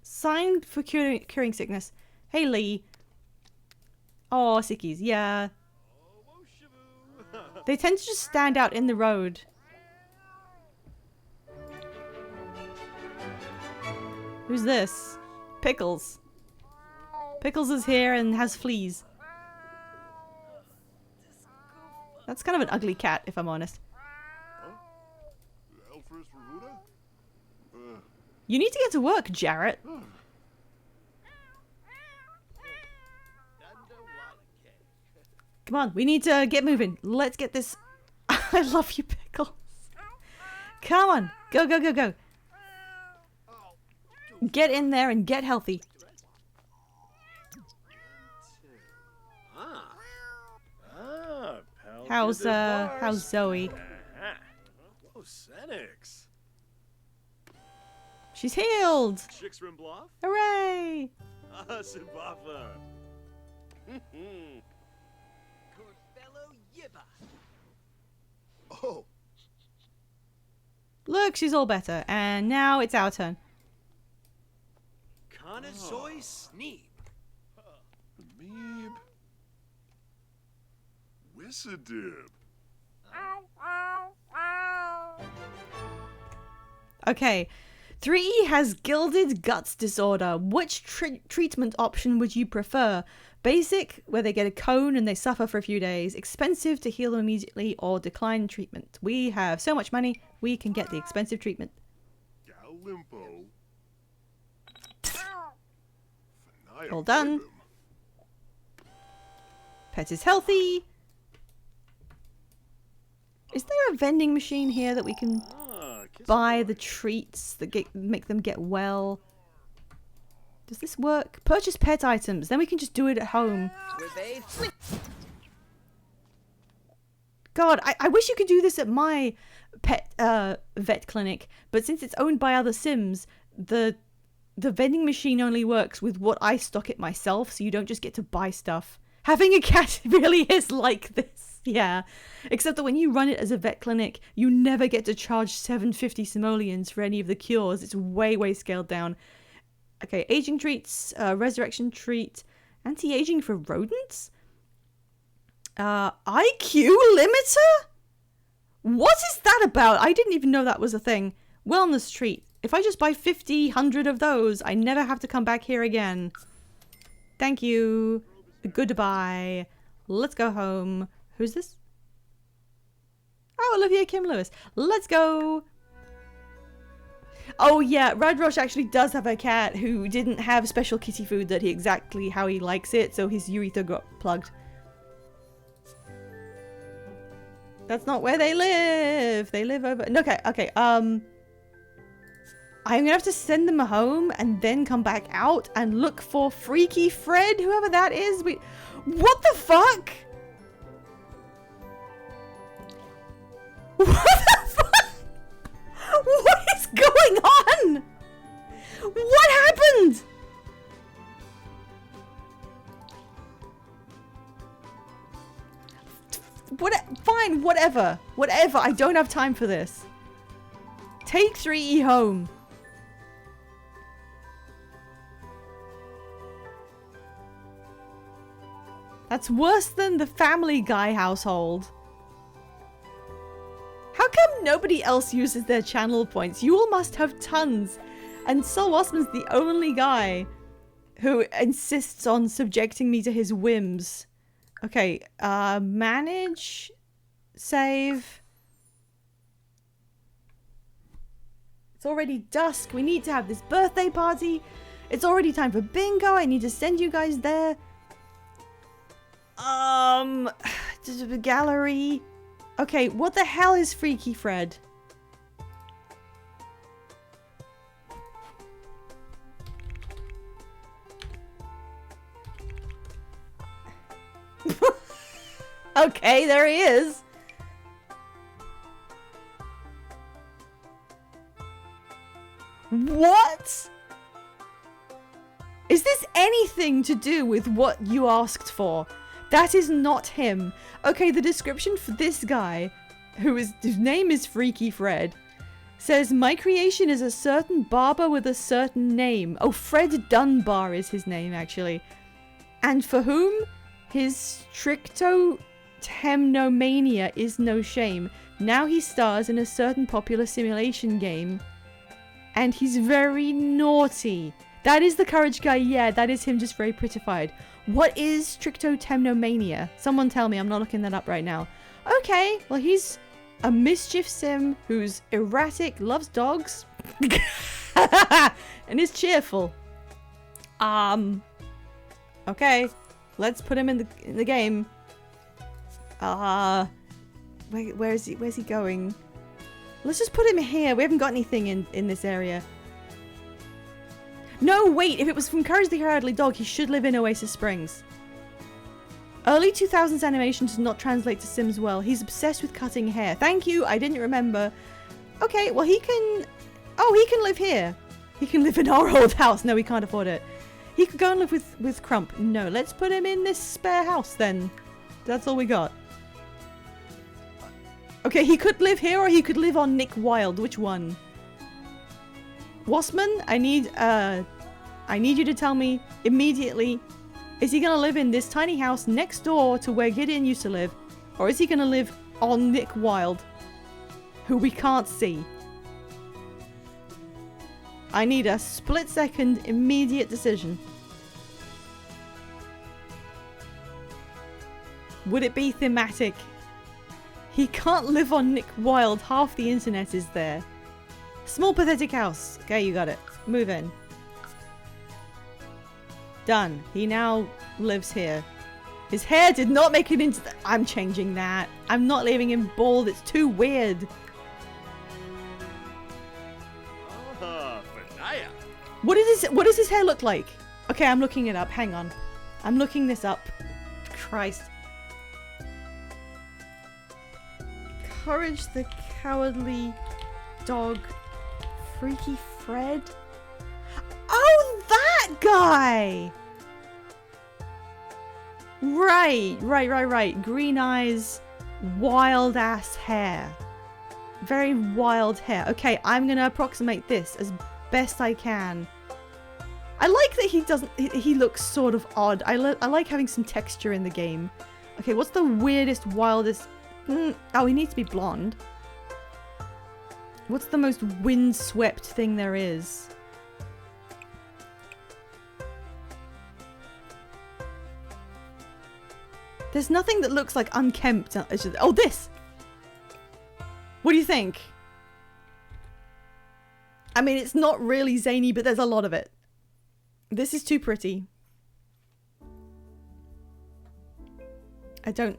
Signed for curing sickness. Hey, Lee. Oh, sickies. Yeah. They tend to just stand out in the road. Who's this? Pickles. Pickles is here and has fleas. That's kind of an ugly cat, if I'm honest. You need to get to work, Jarrett. Come on, we need to get moving. Let's get this. I love you, Pickles. Come on, go, go, go, go. Get in there and get healthy. How's Zoe? She's healed! Hooray! Oh. Look, she's all better. And now it's our turn. Connoisseur Sneep. Meeb. Wissadib. Okay. 3E has Gilded Guts Disorder. Which treatment option would you prefer? Basic, where they get a cone and they suffer for a few days. Expensive, to heal them immediately, or decline treatment. We have so much money, we can get the expensive treatment. Galimpo. All done. Pet is healthy. Is there a vending machine here that we can buy the treats that make them get well? Does this work? Purchase pet items. Then we can just do it at home. God, I wish you could do this at my pet vet clinic. But since it's owned by other Sims, the vending machine only works with what I stock it myself. So you don't just get to buy stuff. Having a cat really is like this. Yeah. Except that when you run it as a vet clinic, you never get to charge 750 simoleons for any of the cures. It's way, way scaled down. Okay, aging treats, resurrection treat, anti-aging for rodents? IQ limiter? What is that about? I didn't even know that was a thing. Wellness treat. If I just buy 50, 100 of those, I never have to come back here again. Thank you. Goodbye. Let's go home. Who's this? Oh, Olivia Kim Lewis. Let's go. Oh yeah, Radrosh actually does have a cat who didn't have special kitty food that he exactly how he likes it, so his urethra got plugged. That's not where they live. They live over... Okay. I'm gonna have to send them home and then come back out and look for Freaky Fred, whoever that is. What the fuck? What the fuck? What is going on? What happened? Fine, whatever. Whatever, I don't have time for this. Take 3E home. That's worse than the Family Guy household. How come nobody else uses their channel points? You all must have tons. And Sol Osman's the only guy who insists on subjecting me to his whims. Okay, manage, save. It's already dusk. We need to have this birthday party. It's already time for bingo. I need to send you guys there. Gallery. Okay, what the hell is Freaky Fred? Okay, there he is. What? Is this anything to do with what you asked for? That is not him. Okay, the description for this guy, whose name is Freaky Fred, says, my creation is a certain barber with a certain name. Oh, Fred Dunbar is his name, actually. And for whom his trichotillomania is no shame. Now he stars in a certain popular simulation game. And he's very naughty. That is the courage guy. Yeah, that is him, just very prettified. What is trichotillomania? Someone tell me. I'm not looking that up right now. Okay, well, he's a mischief sim who's erratic, loves dogs, and is cheerful. Okay, let's put him in the game. Where's he going? Let's just put him here. We haven't got anything in this area. No, wait, if it was from Courage the Cowardly Dog, he should live in Oasis Springs. Early 2000s animation does not translate to Sims well. He's obsessed with cutting hair. Thank you, I didn't remember. Okay, well he can... Oh, he can live here. He can live in our old house. No, we can't afford it. He could go and live with Crump. No, let's put him in this spare house then. That's all we got. Okay, he could live here or he could live on Nick Wilde. Which one? Wasman, I need you to tell me immediately, is he going to live in this tiny house next door to where Gideon used to live? Or is he going to live on Nick Wilde, who we can't see? I need a split-second, immediate decision. Would it be thematic? He can't live on Nick Wilde, half the internet is there. Small pathetic house. Okay, you got it. Move in. Done. He now lives here. His hair did not make it into the... I'm changing that. I'm not leaving him bald. It's too weird. Benaya. What does his hair look like? Okay, I'm looking it up. Hang on. I'm looking this up. Christ. Courage the Cowardly Dog. Freaky Fred? Oh, that guy! Right. Green eyes, wild ass hair. Very wild hair. Okay, I'm gonna approximate this as best I can. I like that he doesn't. He looks sort of odd. I like having some texture in the game. Okay, what's the weirdest, wildest? Oh, he needs to be blonde. What's the most windswept thing there is? There's nothing that looks like unkempt. Oh, this! What do you think? I mean, it's not really zany, but there's a lot of it. This is too pretty. I don't...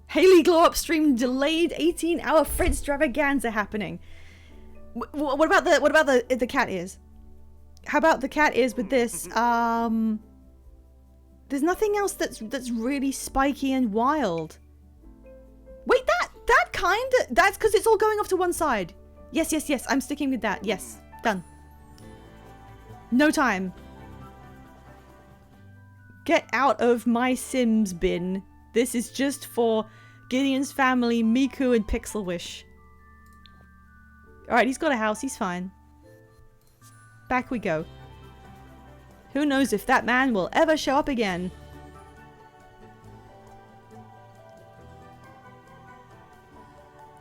Haley Glow Up stream delayed 18-hour Fritz Stravaganza happening. What about the cat ears? How about the cat ears with this? There's nothing else that's really spiky and wild. Wait, that kinda, that's because it's all going off to one side. Yes, yes, yes, I'm sticking with that. Yes, done. No time. Get out of my Sims bin. This is just for Gideon's family, Miku, and Pixel Wish. Alright, he's got a house, he's fine. Back we go. Who knows if that man will ever show up again.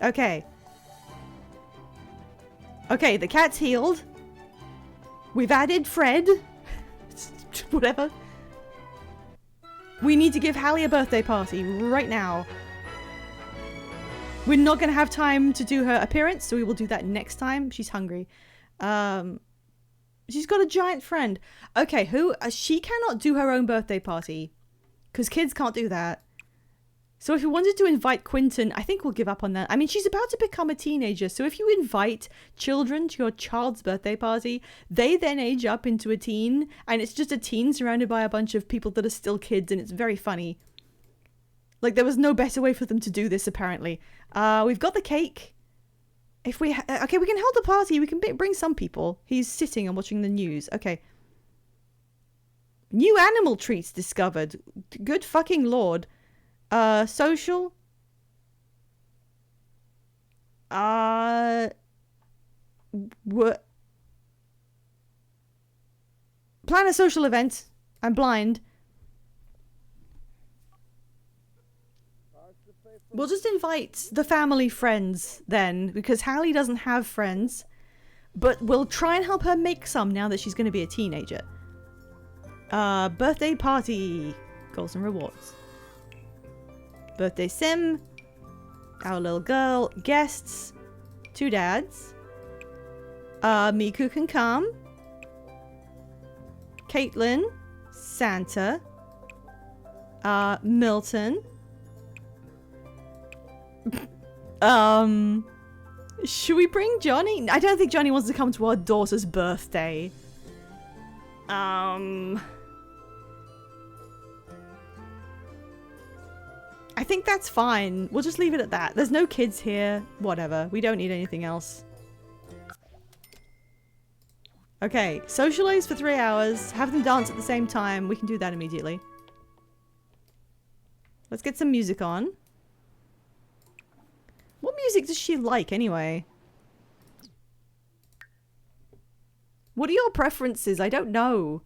Okay. Okay, the cat's healed. We've added Fred. Whatever. We need to give Hallie a birthday party right now. We're not going to have time to do her appearance, so we will do that next time. She's hungry. She's got a giant friend. Okay, she cannot do her own birthday party. Because kids can't do that. So if we wanted to invite Quinton, I think we'll give up on that. I mean, she's about to become a teenager. So if you invite children to your child's birthday party, they then age up into a teen. And it's just a teen surrounded by a bunch of people that are still kids. And it's very funny. Like, there was no better way for them to do this, apparently. We've got the cake. If we... okay, we can hold the party. We can bring some people. He's sitting and watching the news. Okay. New animal treats discovered. Good fucking lord. Social? What? Plan a social event. I'm blind. We'll just invite the family friends then, because Hallie doesn't have friends. But we'll try and help her make some now that she's going to be a teenager. Birthday party. Goals and rewards. Birthday sim. Our little girl. Guests. 2 dads. Miku can come. Caitlin. Santa. Milton. Should we bring Johnny? I don't think Johnny wants to come to our daughter's birthday. I think that's fine. We'll just leave it at that. There's no kids here. Whatever. We don't need anything else. Okay. Socialize for 3 hours. Have them dance at the same time. We can do that immediately. Let's get some music on. What music does she like, anyway? What are your preferences? I don't know.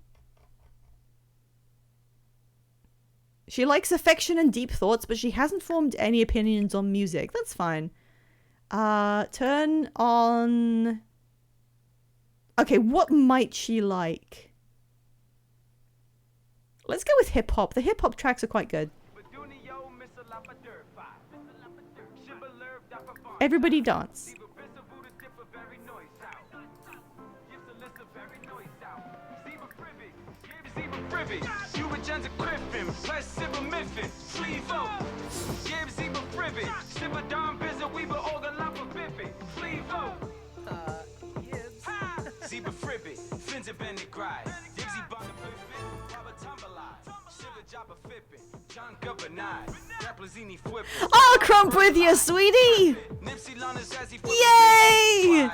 She likes affection and deep thoughts, but she hasn't formed any opinions on music. That's fine. Turn on... Okay, what might she like? Let's go with hip-hop. The hip-hop tracks are quite good. Everybody dance. Oh, crump with you, sweetie! Yay!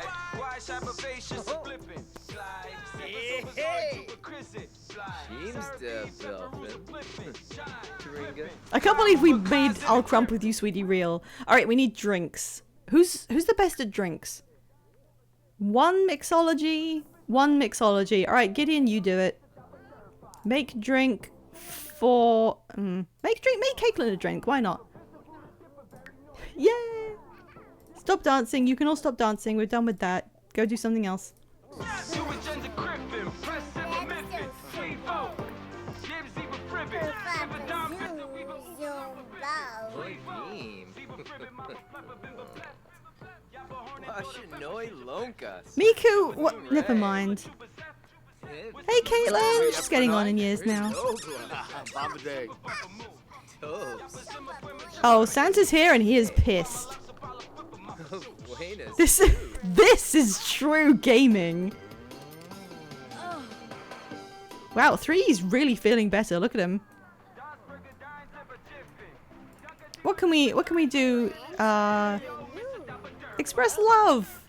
I can't believe we made I'll crump with you, sweetie real. Alright, we need drinks. Who's the best at drinks? One mixology. One mixology. All right, Gideon, you do it. Make drink for... Make Caitlin a drink. Why not? Yeah. Stop dancing. You can all stop dancing. We're done with that. Go do something else. Miku, what? Never mind. Hey, Caitlin. She's getting on in years now. Oh, Santa's here and he is pissed. This is true gaming. Wow, 3's really feeling better. Look at him. What can we do? Express love.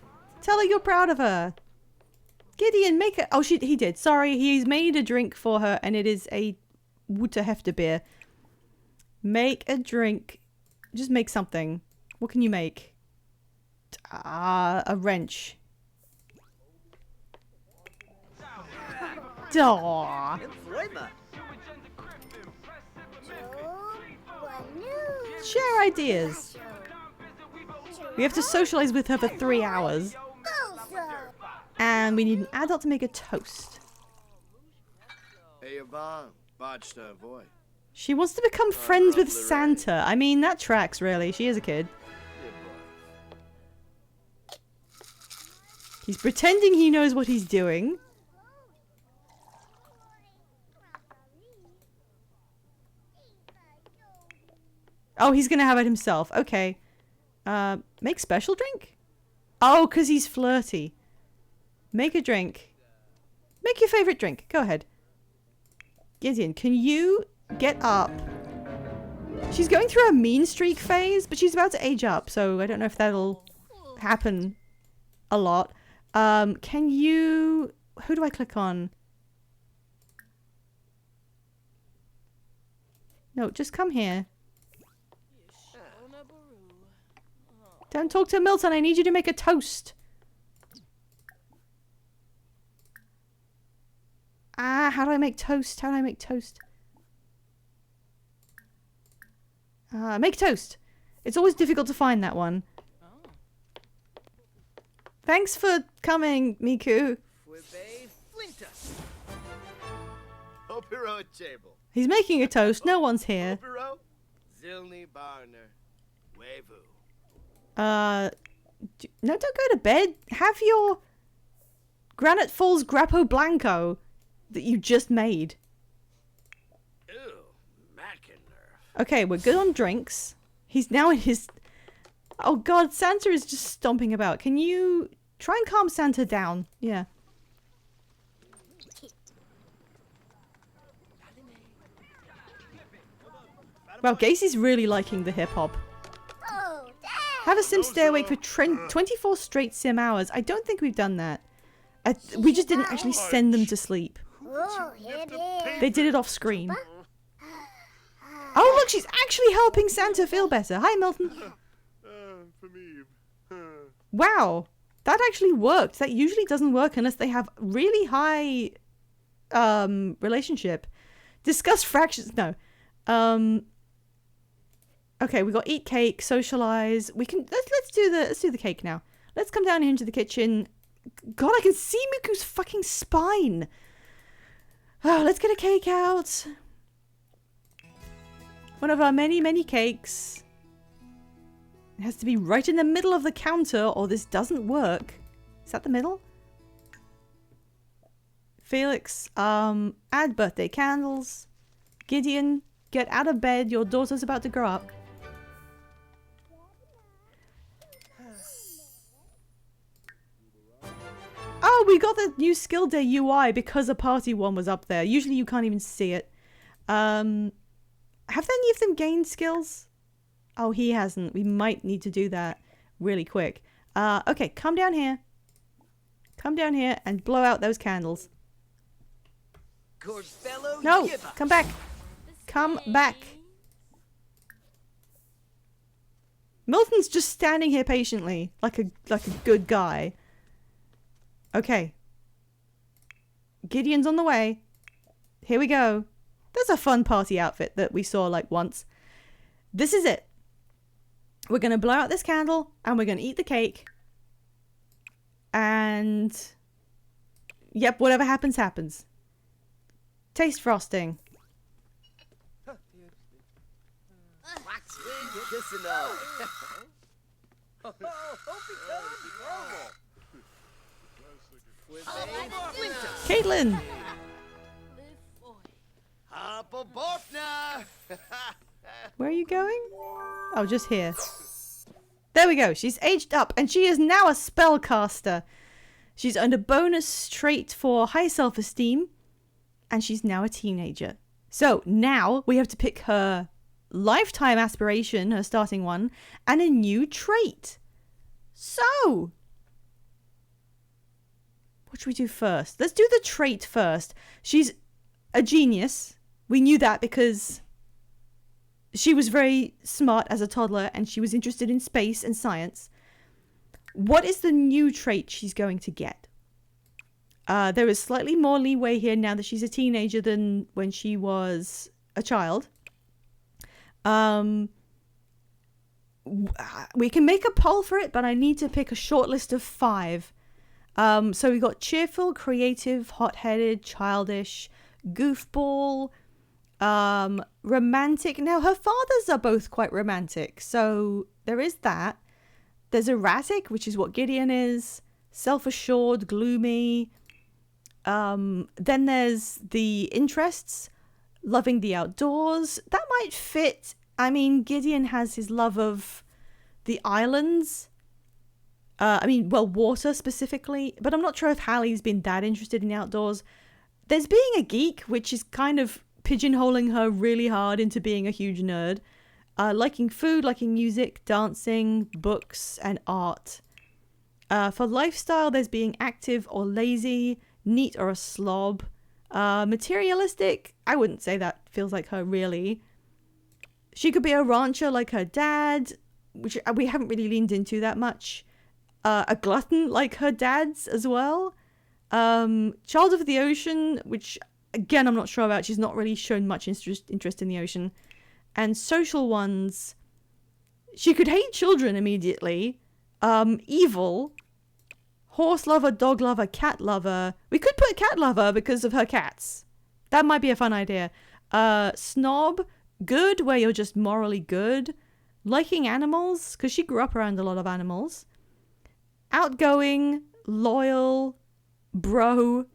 Tell her you're proud of her. Gideon, make it. Oh, he did. Sorry, he's made a drink for her, and it is a Wuta Hefta beer. Make a drink. Just make something. What can you make? A wrench. Aww. Share ideas. We have to socialize with her for 3 hours. And we need an adult to make a toast. She wants to become friends with Santa. I mean, that tracks, really. She is a kid. He's pretending he knows what he's doing. Oh, he's gonna have it himself. Okay. Make special drink? Oh, because he's flirty. Make a drink. Make your favorite drink. Go ahead. Gideon, can you get up? She's going through a mean streak phase, but she's about to age up, so I don't know if that'll happen a lot. Can you... Who do I click on? No, just come here. Don't talk to Milton. I need you to make a toast. How do I make toast? How do I make toast? Make toast. It's always difficult to find that one. Thanks for coming, Miku. He's making a toast. No one's here. No, don't go to bed. Have your Granite Falls Grappo Blanco that you just made. Okay, we're good on drinks. He's now in his... Oh god, Santa is just stomping about. Can you try and calm Santa down? Yeah. Wow, Gacy's really liking the hip-hop. Have a sim stay awake for 24 straight sim hours. I don't think we've done that. We just didn't actually send them to sleep. They did it off screen. Oh look, she's actually helping Santa feel better. Hi, Milton. Wow, that actually worked. That usually doesn't work unless they have really high relationship. Discuss fractions. No. Okay, we got eat cake, socialize. We can let's do the cake now. Let's come down here into the kitchen. God, I can see Miku's fucking spine. Oh, let's get a cake out. One of our many, many cakes. It has to be right in the middle of the counter or this doesn't work. Is that the middle? Felix, add birthday candles. Gideon, get out of bed. Your daughter's about to grow up. Oh, we got the new skill day UI because a party one was up there. Usually you can't even see it. Have any of them gained skills? Oh, he hasn't. We might need to do that really quick. Okay, come down here. Come down here and blow out those candles. No, come back. Come back. Milton's just standing here patiently, like a good guy. Okay. Gideon's on the way. Here we go. There's a fun party outfit that we saw like once. This is it. We're going to blow out this candle and we're going to eat the cake. And yep, whatever happens, happens. Taste frosting. Wax medicinal. Caitlin! Where are you going? Oh, just here. There we go. She's aged up and she is now a spellcaster. She's earned a bonus trait for high self-esteem and she's now a teenager. So now we have to pick her lifetime aspiration, her starting one, and a new trait. So, what should we do first? Let's do the trait first. She's a genius. We knew that because she was very smart as a toddler and she was interested in space and science. What is the new trait she's going to get? There is slightly more leeway here now that she's a teenager than when she was a child. We can make a poll for it, but I need to pick a short list of 5. So we got cheerful, creative, hot-headed, childish, goofball, romantic. Now her fathers are both quite romantic, so there is that. There's erratic, which is what Gideon is, self-assured, gloomy. Then there's the interests, loving the outdoors. That might fit. I mean, Gideon has his love of the islands. Water specifically. But I'm not sure if Hallie's been that interested in the outdoors. There's being a geek, which is kind of pigeonholing her really hard into being a huge nerd. Liking food, liking music, dancing, books, and art. For lifestyle, there's being active or lazy, neat or a slob. Materialistic, I wouldn't say that feels like her really. She could be a rancher like her dad, which we haven't really leaned into that much. A glutton like her dad's as well. Child of the ocean, which again I'm not sure about. She's not really shown much interest in the ocean. And social ones, she could hate children immediately. Evil. Horse lover, dog lover, cat lover. We could put cat lover because of her cats. That might be a fun idea. Snob. Good, where you're just morally good. Liking animals, because she grew up around a lot of animals. Outgoing, loyal, bro,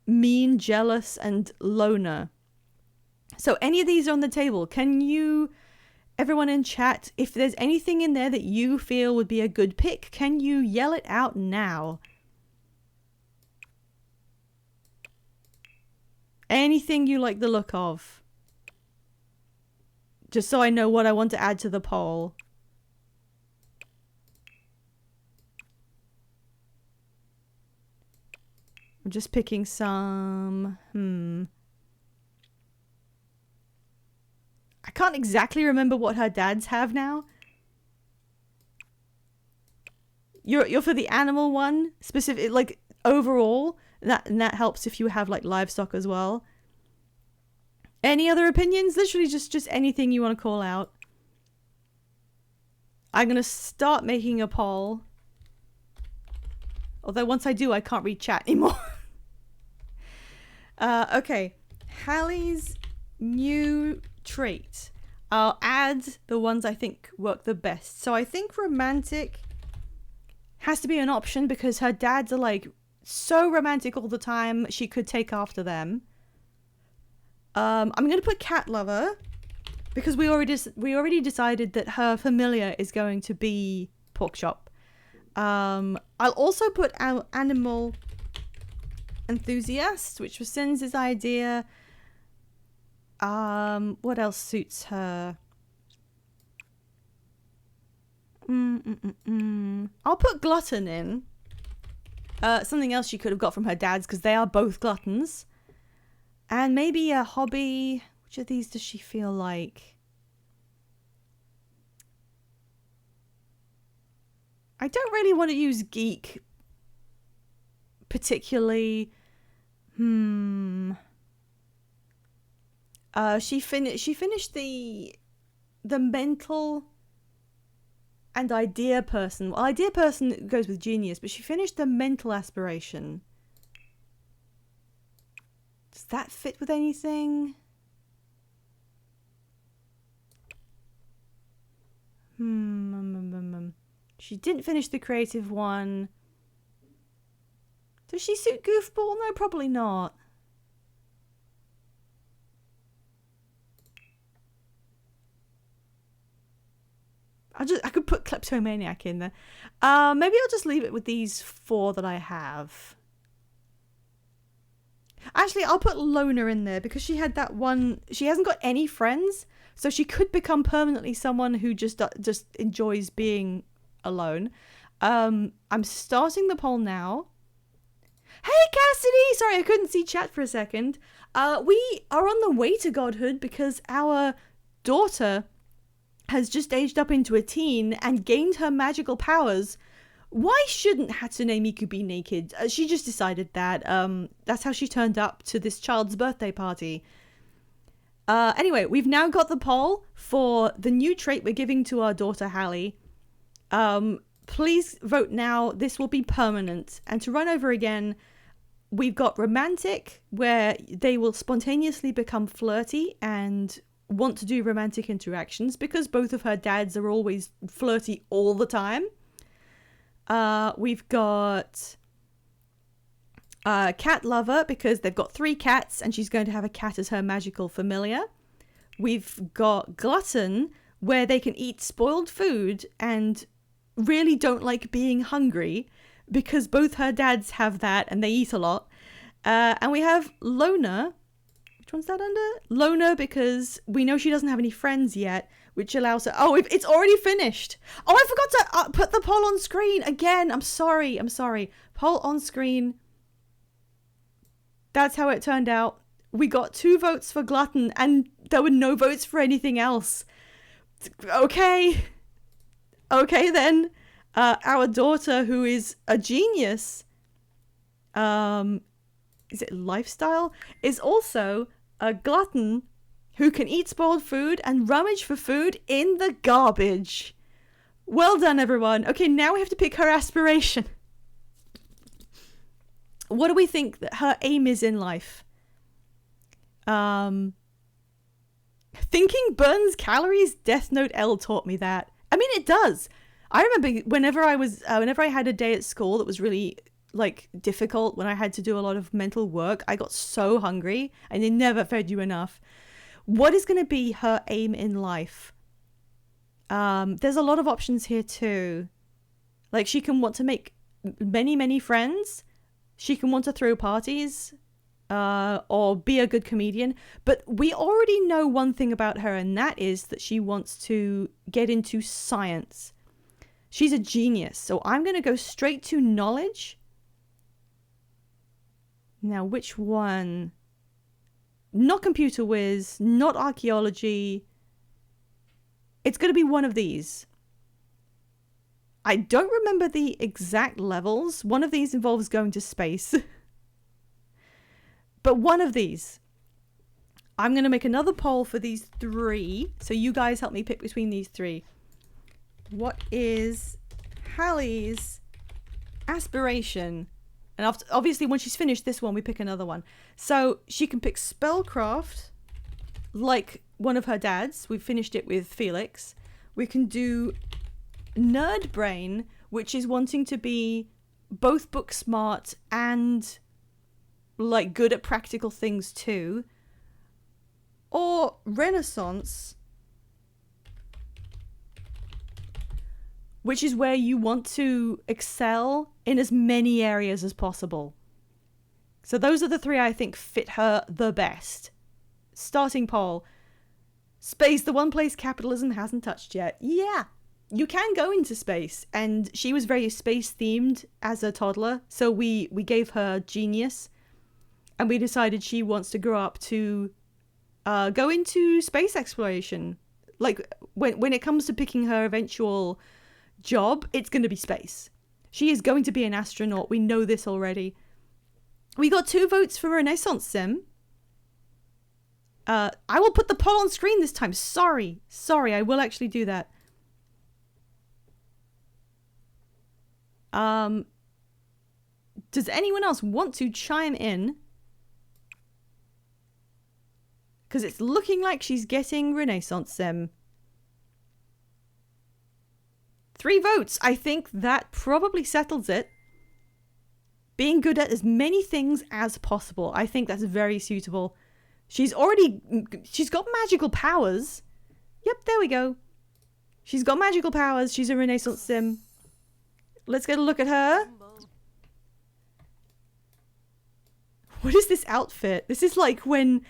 mean, jealous, and loner. So any of these are on the table. Can you, everyone in chat, if there's anything in there that you feel would be a good pick, can you yell it out now? Anything you like the look of. Just so I know what I want to add to the poll. I'm just picking some. I can't exactly remember what her dads have now. You're for the animal one, specific, like overall. And that helps if you have like livestock as well. Any other opinions? Literally just anything you want to call out. I'm going to start making a poll. Although once I do, I can't read chat anymore. Okay. Hallie's new trait. I'll add the ones I think work the best. So I think romantic has to be an option because her dads are like so romantic all the time. She could take after them. I'm going to put cat lover because we already decided that her familiar is going to be pork chop. I'll also put our animal enthusiast, which was Sins' idea. What else suits her? I'll put glutton in. Something else she could have got from her dads because they are both gluttons. And maybe a hobby. Which of these does she feel like? I don't really want to use geek. particularly. She finished the mental and idea person. Well, idea person goes with genius, but she finished the mental aspiration. Does that fit with anything? She didn't finish the creative one. Does she suit goofball? No, probably not. I could put kleptomaniac in there. Maybe I'll just leave it with these 4 that I have. Actually, I'll put Loner in there because she had that one. She hasn't got any friends, so she could become permanently someone who just enjoys being alone. I'm starting the poll now. Hey, Cassidy! Sorry, I couldn't see chat for a second. We are on the way to godhood because our daughter has just aged up into a teen and gained her magical powers. Why shouldn't Hatsune Miku be naked? She just decided that. That's how she turned up to this child's birthday party. Anyway, we've now got the poll for the new trait we're giving to our daughter, Hallie. Please vote now. This will be permanent. And to run over again, we've got romantic, where they will spontaneously become flirty and want to do romantic interactions because both of her dads are always flirty all the time. We've got cat lover because they've got 3 cats and she's going to have a cat as her magical familiar. We've got glutton, where they can eat spoiled food and really don't like being hungry because both her dads have that and they eat a lot. And we have loner. Which one's that under? Loner, because we know she doesn't have any friends yet, which allows her... Oh, it's already finished. Oh, I forgot to put the poll on screen again. I'm sorry. Poll on screen. That's how it turned out. We got 2 votes for glutton and there were no votes for anything else. Okay then. Our daughter, who is a genius, is it lifestyle, is also a glutton who can eat spoiled food and rummage for food in the garbage. Well done, everyone. Okay, now we have to pick her aspiration. What do we think that her aim is in life? Thinking burns calories. Death Note L taught me that. I mean, it does. I remember whenever I had a day at school that was really difficult, when I had to do a lot of mental work, I got so hungry and they never fed you enough. What is going to be her aim in life? There's a lot of options here too. She can want to make many friends. She can want to throw parties, or be a good comedian. But we already know one thing about her, and that is that she wants to get into science. She's a genius. So I'm going to go straight to knowledge. Now, which one? Not computer whiz, not archaeology. It's going to be one of these. I don't remember the exact levels. One of these involves going to space. But one of these. I'm going to make another poll for these 3. So you guys help me pick between these 3. What is Hallie's aspiration? And after, obviously, when she's finished this one, we pick another one. So she can pick spellcraft, like one of her dads. We've finished it with Felix. We can do nerd brain, which is wanting to be both book smart and good at practical things too. Or renaissance, which is where you want to excel in as many areas as possible. So those are the 3 I think fit her the best. Starting poll. Space, the one place capitalism hasn't touched yet. Yeah, you can go into space. And she was very space themed as a toddler. So we gave her genius. And we decided she wants to grow up to go into space exploration. When it comes to picking her eventual job, it's going to be space. She is going to be an astronaut. We know this already. We got 2 votes for Renaissance Sim. I will put the poll on screen this time. Sorry, I will actually do that. Does anyone else want to chime in? Because it's looking like she's getting Renaissance Sim. 3 votes. I think that probably settles it. Being good at as many things as possible. I think that's very suitable. She's got magical powers. Yep, there we go. She's got magical powers. She's a Renaissance Sim. Let's get a look at her. What is this outfit? This is like when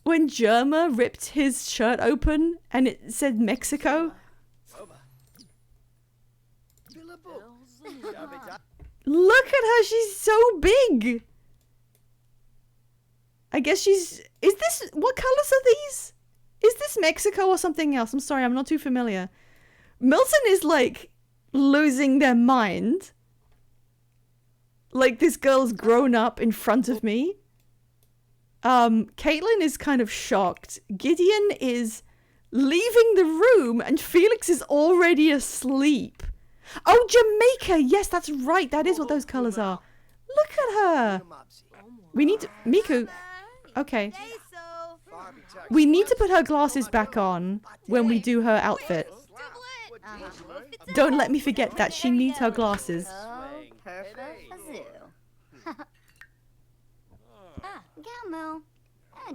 Germa ripped his shirt open and it said Mexico. Look at her, she's so big. I guess she's... what colors are these? Is this Mexico or something else? I'm sorry, I'm not too familiar. Milton is like losing their mind. Like this girl's grown up in front of me. Caitlin is kind of shocked. Gideon is leaving the room and Felix is already asleep. Oh, Jamaica! Yes, that's right. That is what those colors are. Look at her. We need to... Miku. Okay. We need to put her glasses back on when we do her outfit. Don't let me forget that she needs her glasses.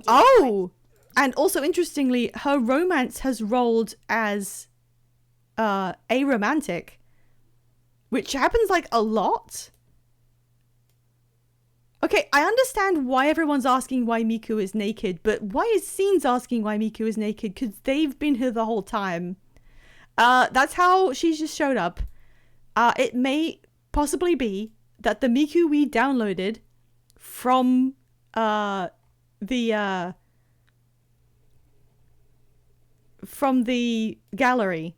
Oh! And also, interestingly, her romance has rolled as aromantic. Which happens, like, a lot. Okay, I understand why everyone's asking why Miku is naked, but why is Scenes asking why Miku is naked? Because they've been here the whole time. That's how she just showed up. It may possibly be that the Miku we downloaded from the gallery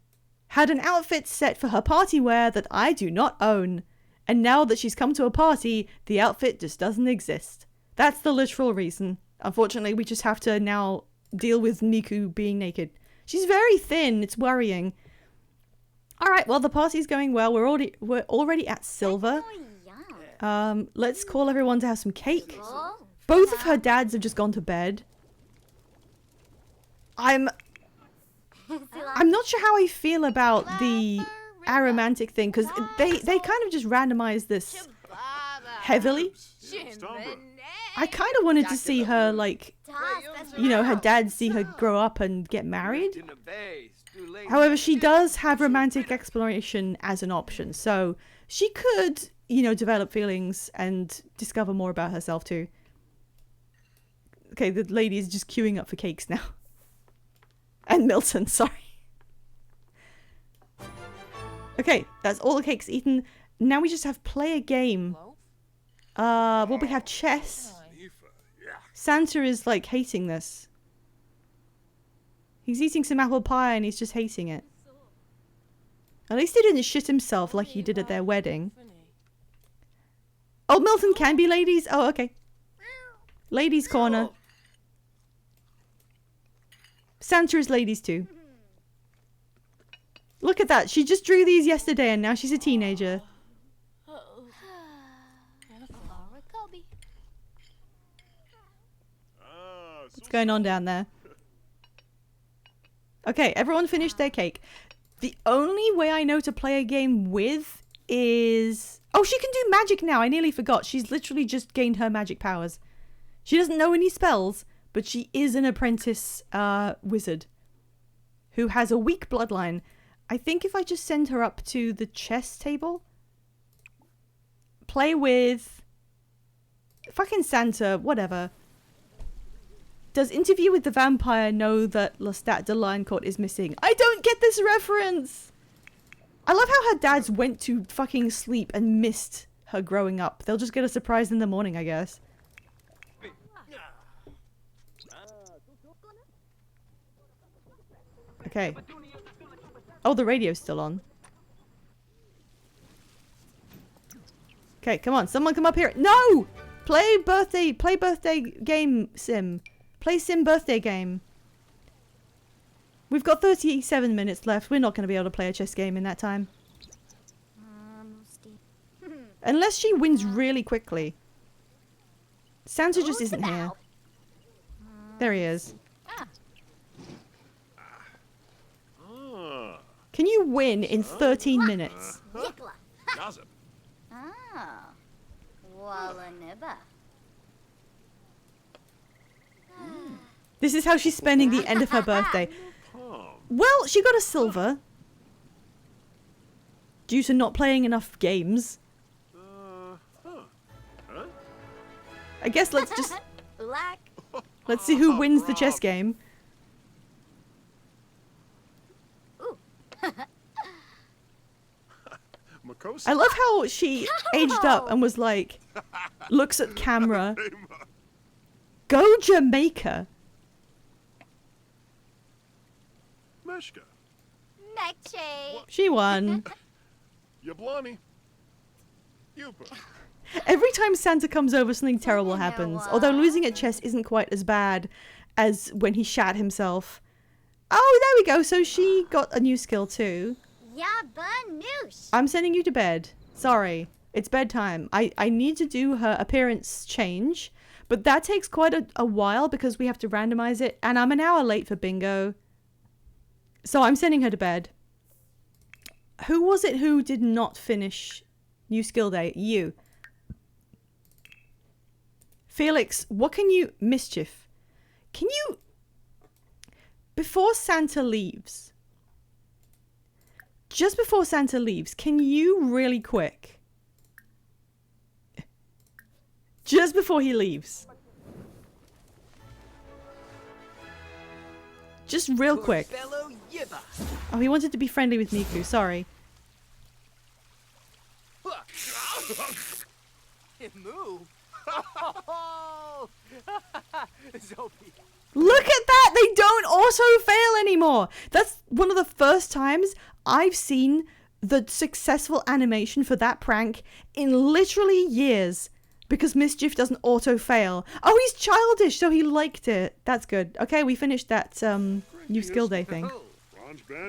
had an outfit set for her party wear that I do not own. And now that she's come to a party, the outfit just doesn't exist. That's the literal reason. Unfortunately, we just have to now deal with Miku being naked. She's very thin. It's worrying. Alright, well, the party's going well. We're already at silver. Let's call everyone to have some cake. Both of her dads have just gone to bed. I'm not sure how I feel about the aromantic thing, because they kind of just randomized this heavily. I kind of wanted to see her, like, you know, her dad see her grow up and get married. However, she does have romantic exploration as an option, so she could, you know, develop feelings and discover more about herself too. Okay, the lady is just queuing up for cakes now. And Milton, sorry. Okay, that's all the cakes eaten. Now we just have play a game. Well, we have chess. Santa is like hating this. He's eating some apple pie and he's just hating it. At least he didn't shit himself like he did at their wedding. Oh, Milton can be ladies? Oh, okay. Ladies' corner. Santa is ladies too. Look at that. She just drew these yesterday and now she's a teenager. What's going on down there? Okay, everyone finished their cake. The only way I know to play a game with is... Oh, she can do magic now. I nearly forgot. She's literally just gained her magic powers. She doesn't know any spells, but she is an apprentice wizard who has a weak bloodline. I think if I just send her up to the chess table, play with fucking Santa, whatever. Does Interview with the Vampire know that Lestat de Lioncourt is missing? I don't get this reference! I love how her dads went to fucking sleep and missed her growing up. They'll just get a surprise in the morning, I guess. Okay. Oh, the radio's still on. Okay, come on. Someone come up here. No! Play birthday game, Sim. Play Sim birthday game. We've got 37 minutes left. We're not going to be able to play a chess game in that time. Unless she wins really quickly. Santa just isn't here. There he is. Can you win in 13 minutes? Gossip. This is how she's spending the end of her birthday. Well, she got a silver. Due to not playing enough games. I guess let's just... Let's see who wins the chess game. Makosa. I love how she aged up and was like, looks at camera. Go Jamaica. Meshka. She won. Yablani. Yupa. Every time Santa comes over, something terrible happens. Although losing at chess isn't quite as bad as when he shat himself. Oh, there we go. So she got a new skill too. I'm sending you to bed. Sorry. It's bedtime. I need to do her appearance change. But that takes quite a while because we have to randomize it. And I'm an hour late for bingo. So I'm sending her to bed. Who was it who did not finish New Skill Day? You. Felix, what can you... Mischief. Can you... Before Santa leaves... Just before Santa leaves, can you really quick... Just before he leaves. Just real quick. Fellow Yibba. Oh, he wanted to be friendly with Miku. Sorry. Moo. Zopi. Look at that! They don't auto-fail anymore! That's one of the first times I've seen the successful animation for that prank in literally years. Because Mischief doesn't auto-fail. Oh, he's childish, so he liked it. That's good. Okay, we finished that new skill day thing.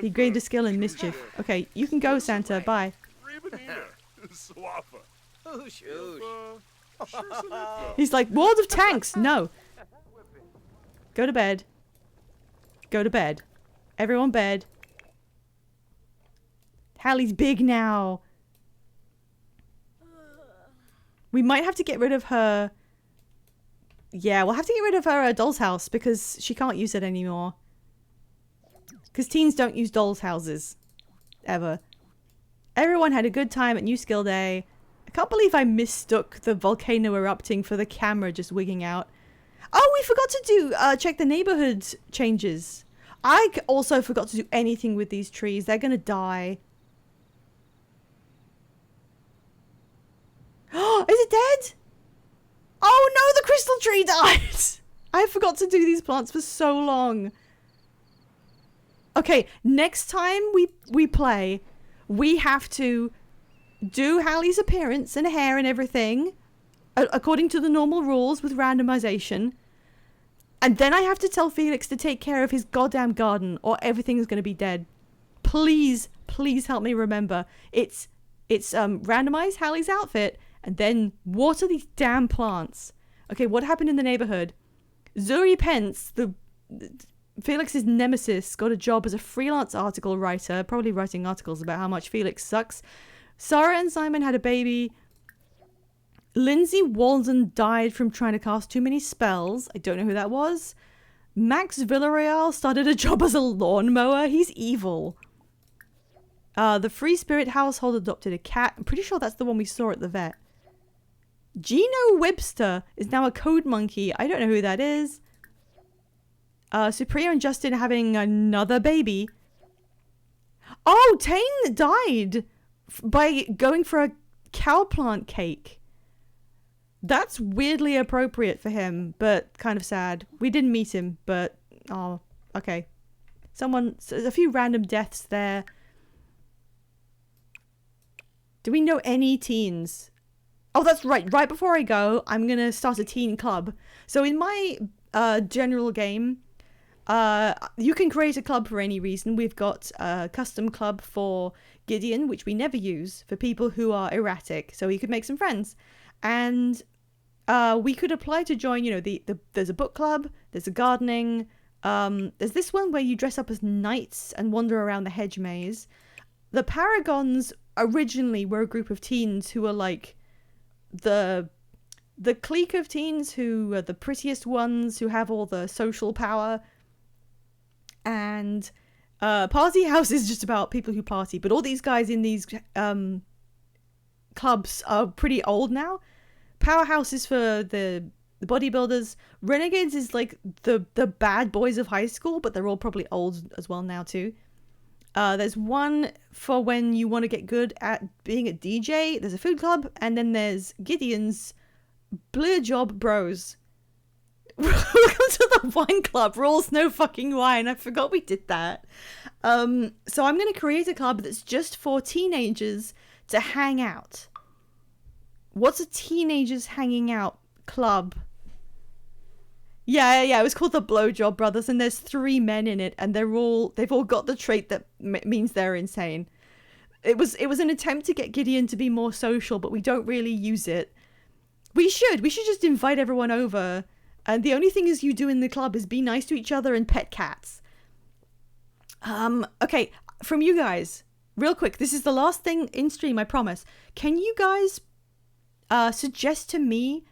He gained a skill in Mischief. Okay, you can go, Santa. Bye. He's like, World of Tanks! No. Go to bed. Go to bed. Everyone bed. Hallie's big now. We might have to get rid of her... Yeah, we'll have to get rid of her doll's house because she can't use it anymore. Because teens don't use dolls' houses. Ever. Everyone had a good time at New Skill Day. I can't believe I mistook the volcano erupting for the camera just wigging out. Oh, we forgot to do check the neighborhood changes. I also forgot to do anything with these trees. They're gonna die. Oh, is it dead? Oh no, the crystal tree died! I forgot to do these plants for so long. Okay, next time we play, we have to do Hallie's appearance and hair and everything according to the normal rules with randomization. And then I have to tell Felix to take care of his goddamn garden or everything's going to be dead. Please, please help me remember. It's randomize Hallie's outfit and then water these damn plants. Okay, what happened in the neighborhood? Zuri Pence, Felix's nemesis, got a job as a freelance article writer, probably writing articles about how much Felix sucks. Sarah and Simon had a baby. Lindsay Walden died from trying to cast too many spells. I don't know who that was. Max Villarreal started a job as a lawnmower. He's evil. The Free Spirit household adopted a cat. I'm pretty sure that's the one we saw at the vet. Gino Webster is now a code monkey. I don't know who that is. Supriya and Justin having another baby. Oh, Tane died by going for a cowplant cake. That's weirdly appropriate for him, but kind of sad. We didn't meet him, but... Oh, okay. A few random deaths there. Do we know any teens? Oh, that's right. Right before I go, I'm going to start a teen club. So in my general game, you can create a club for any reason. We've got a custom club for Gideon, which we never use, for people who are erratic. So he could make some friends. And we could apply to join, you know, there's a book club, there's a gardening, there's this one where you dress up as knights and wander around the hedge maze. The Paragons originally were a group of teens who were like the clique of teens who are the prettiest ones, who have all the social power. And Party House is just about people who party, but all these guys in these clubs are pretty old now. Powerhouse is for the bodybuilders. Renegades is like the bad boys of high school, but they're all probably old as well now too. There's one for when you want to get good at being a DJ. There's a food club, and then there's Gideon's Blue Job Bros. Welcome to the wine club. Rules no fucking wine. I forgot we did that. So I'm going to create a club that's just for teenagers to hang out. What's a teenagers hanging out club? Yeah. It was called the Blowjob Brothers, and there's 3 men in it, and they've all got the trait that means they're insane. It was an attempt to get Gideon to be more social, but we don't really use it. We should just invite everyone over, and the only thing is you do in the club is be nice to each other and pet cats. Okay, from you guys, real quick, this is the last thing in stream, I promise. Can you guys suggest to me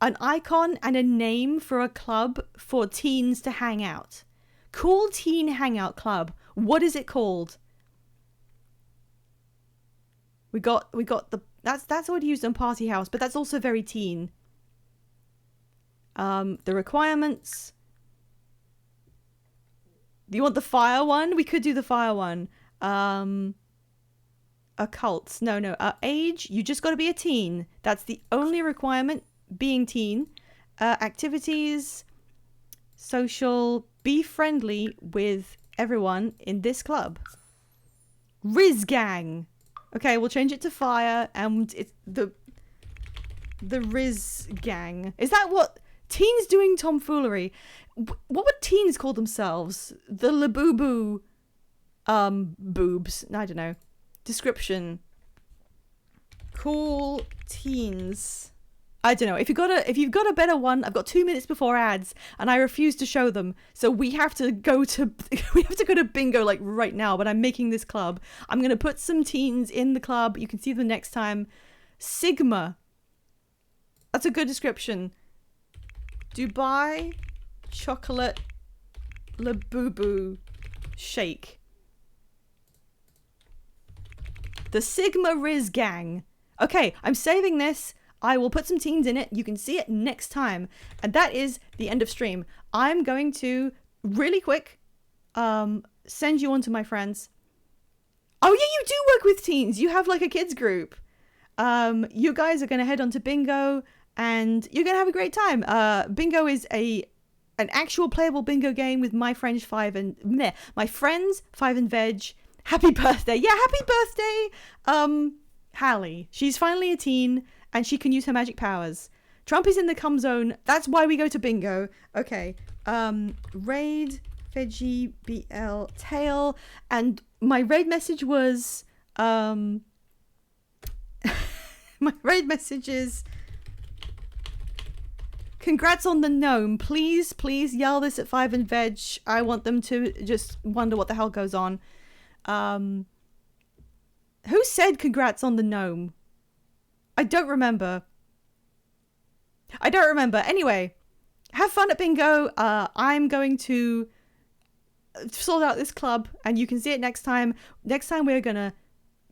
an icon and a name for a club for teens to hang out? Cool teen hangout club. What is it called? We got the that's already used on Party House, but that's also very teen. The requirements. Do you want the fire one? We could do the fire one. Occults. No. Age, you just got to be a teen. That's the only requirement, being teen. Activities, social, be friendly with everyone in this club. Riz Gang. Okay, we'll change it to fire, and it's the Riz Gang. Is that what teens doing tomfoolery? What would teens call themselves? The Labubu boobs. I don't know. Description. Cool teens. I don't know. If you've got a better one, I've got 2 minutes before ads, and I refuse to show them. So we have to go to bingo like right now. But I'm making this club. I'm gonna put some teens in the club. You can see them next time. Sigma. That's a good description. Dubai chocolate Labubu shake. The Sigma Riz Gang. Okay, I'm saving this. I will put some teens in it. You can see it next time. And that is the end of stream. I'm going to, really quick, send you on to my friends. Oh, yeah, you do work with teens. You have, like, a kids group. You guys are going to head on to bingo, and you're going to have a great time. Bingo is an actual playable bingo game with my friends, Five and Veg. Happy birthday. Yeah, happy birthday, Hallie. She's finally a teen, and she can use her magic powers. Trump is in the cum zone. That's why we go to bingo. Okay. Raid, Veggie, BL, Tail. And my raid message was... my raid message is... Congrats on the gnome. Please yell this at Five and Veg. I want them to just wonder what the hell goes on. Who said congrats on the gnome? I don't remember. Anyway, have fun at bingo. I'm going to sort out this club, and you can see it next time. Next time we're going to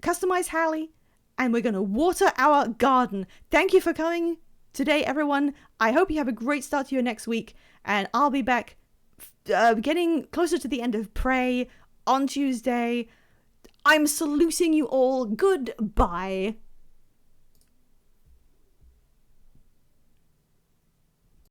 customize Hallie, and we're going to water our garden. Thank you for coming today, everyone. I hope you have a great start to your next week, and I'll be back getting closer to the end of Prey on Tuesday. I'm saluting you all. Goodbye.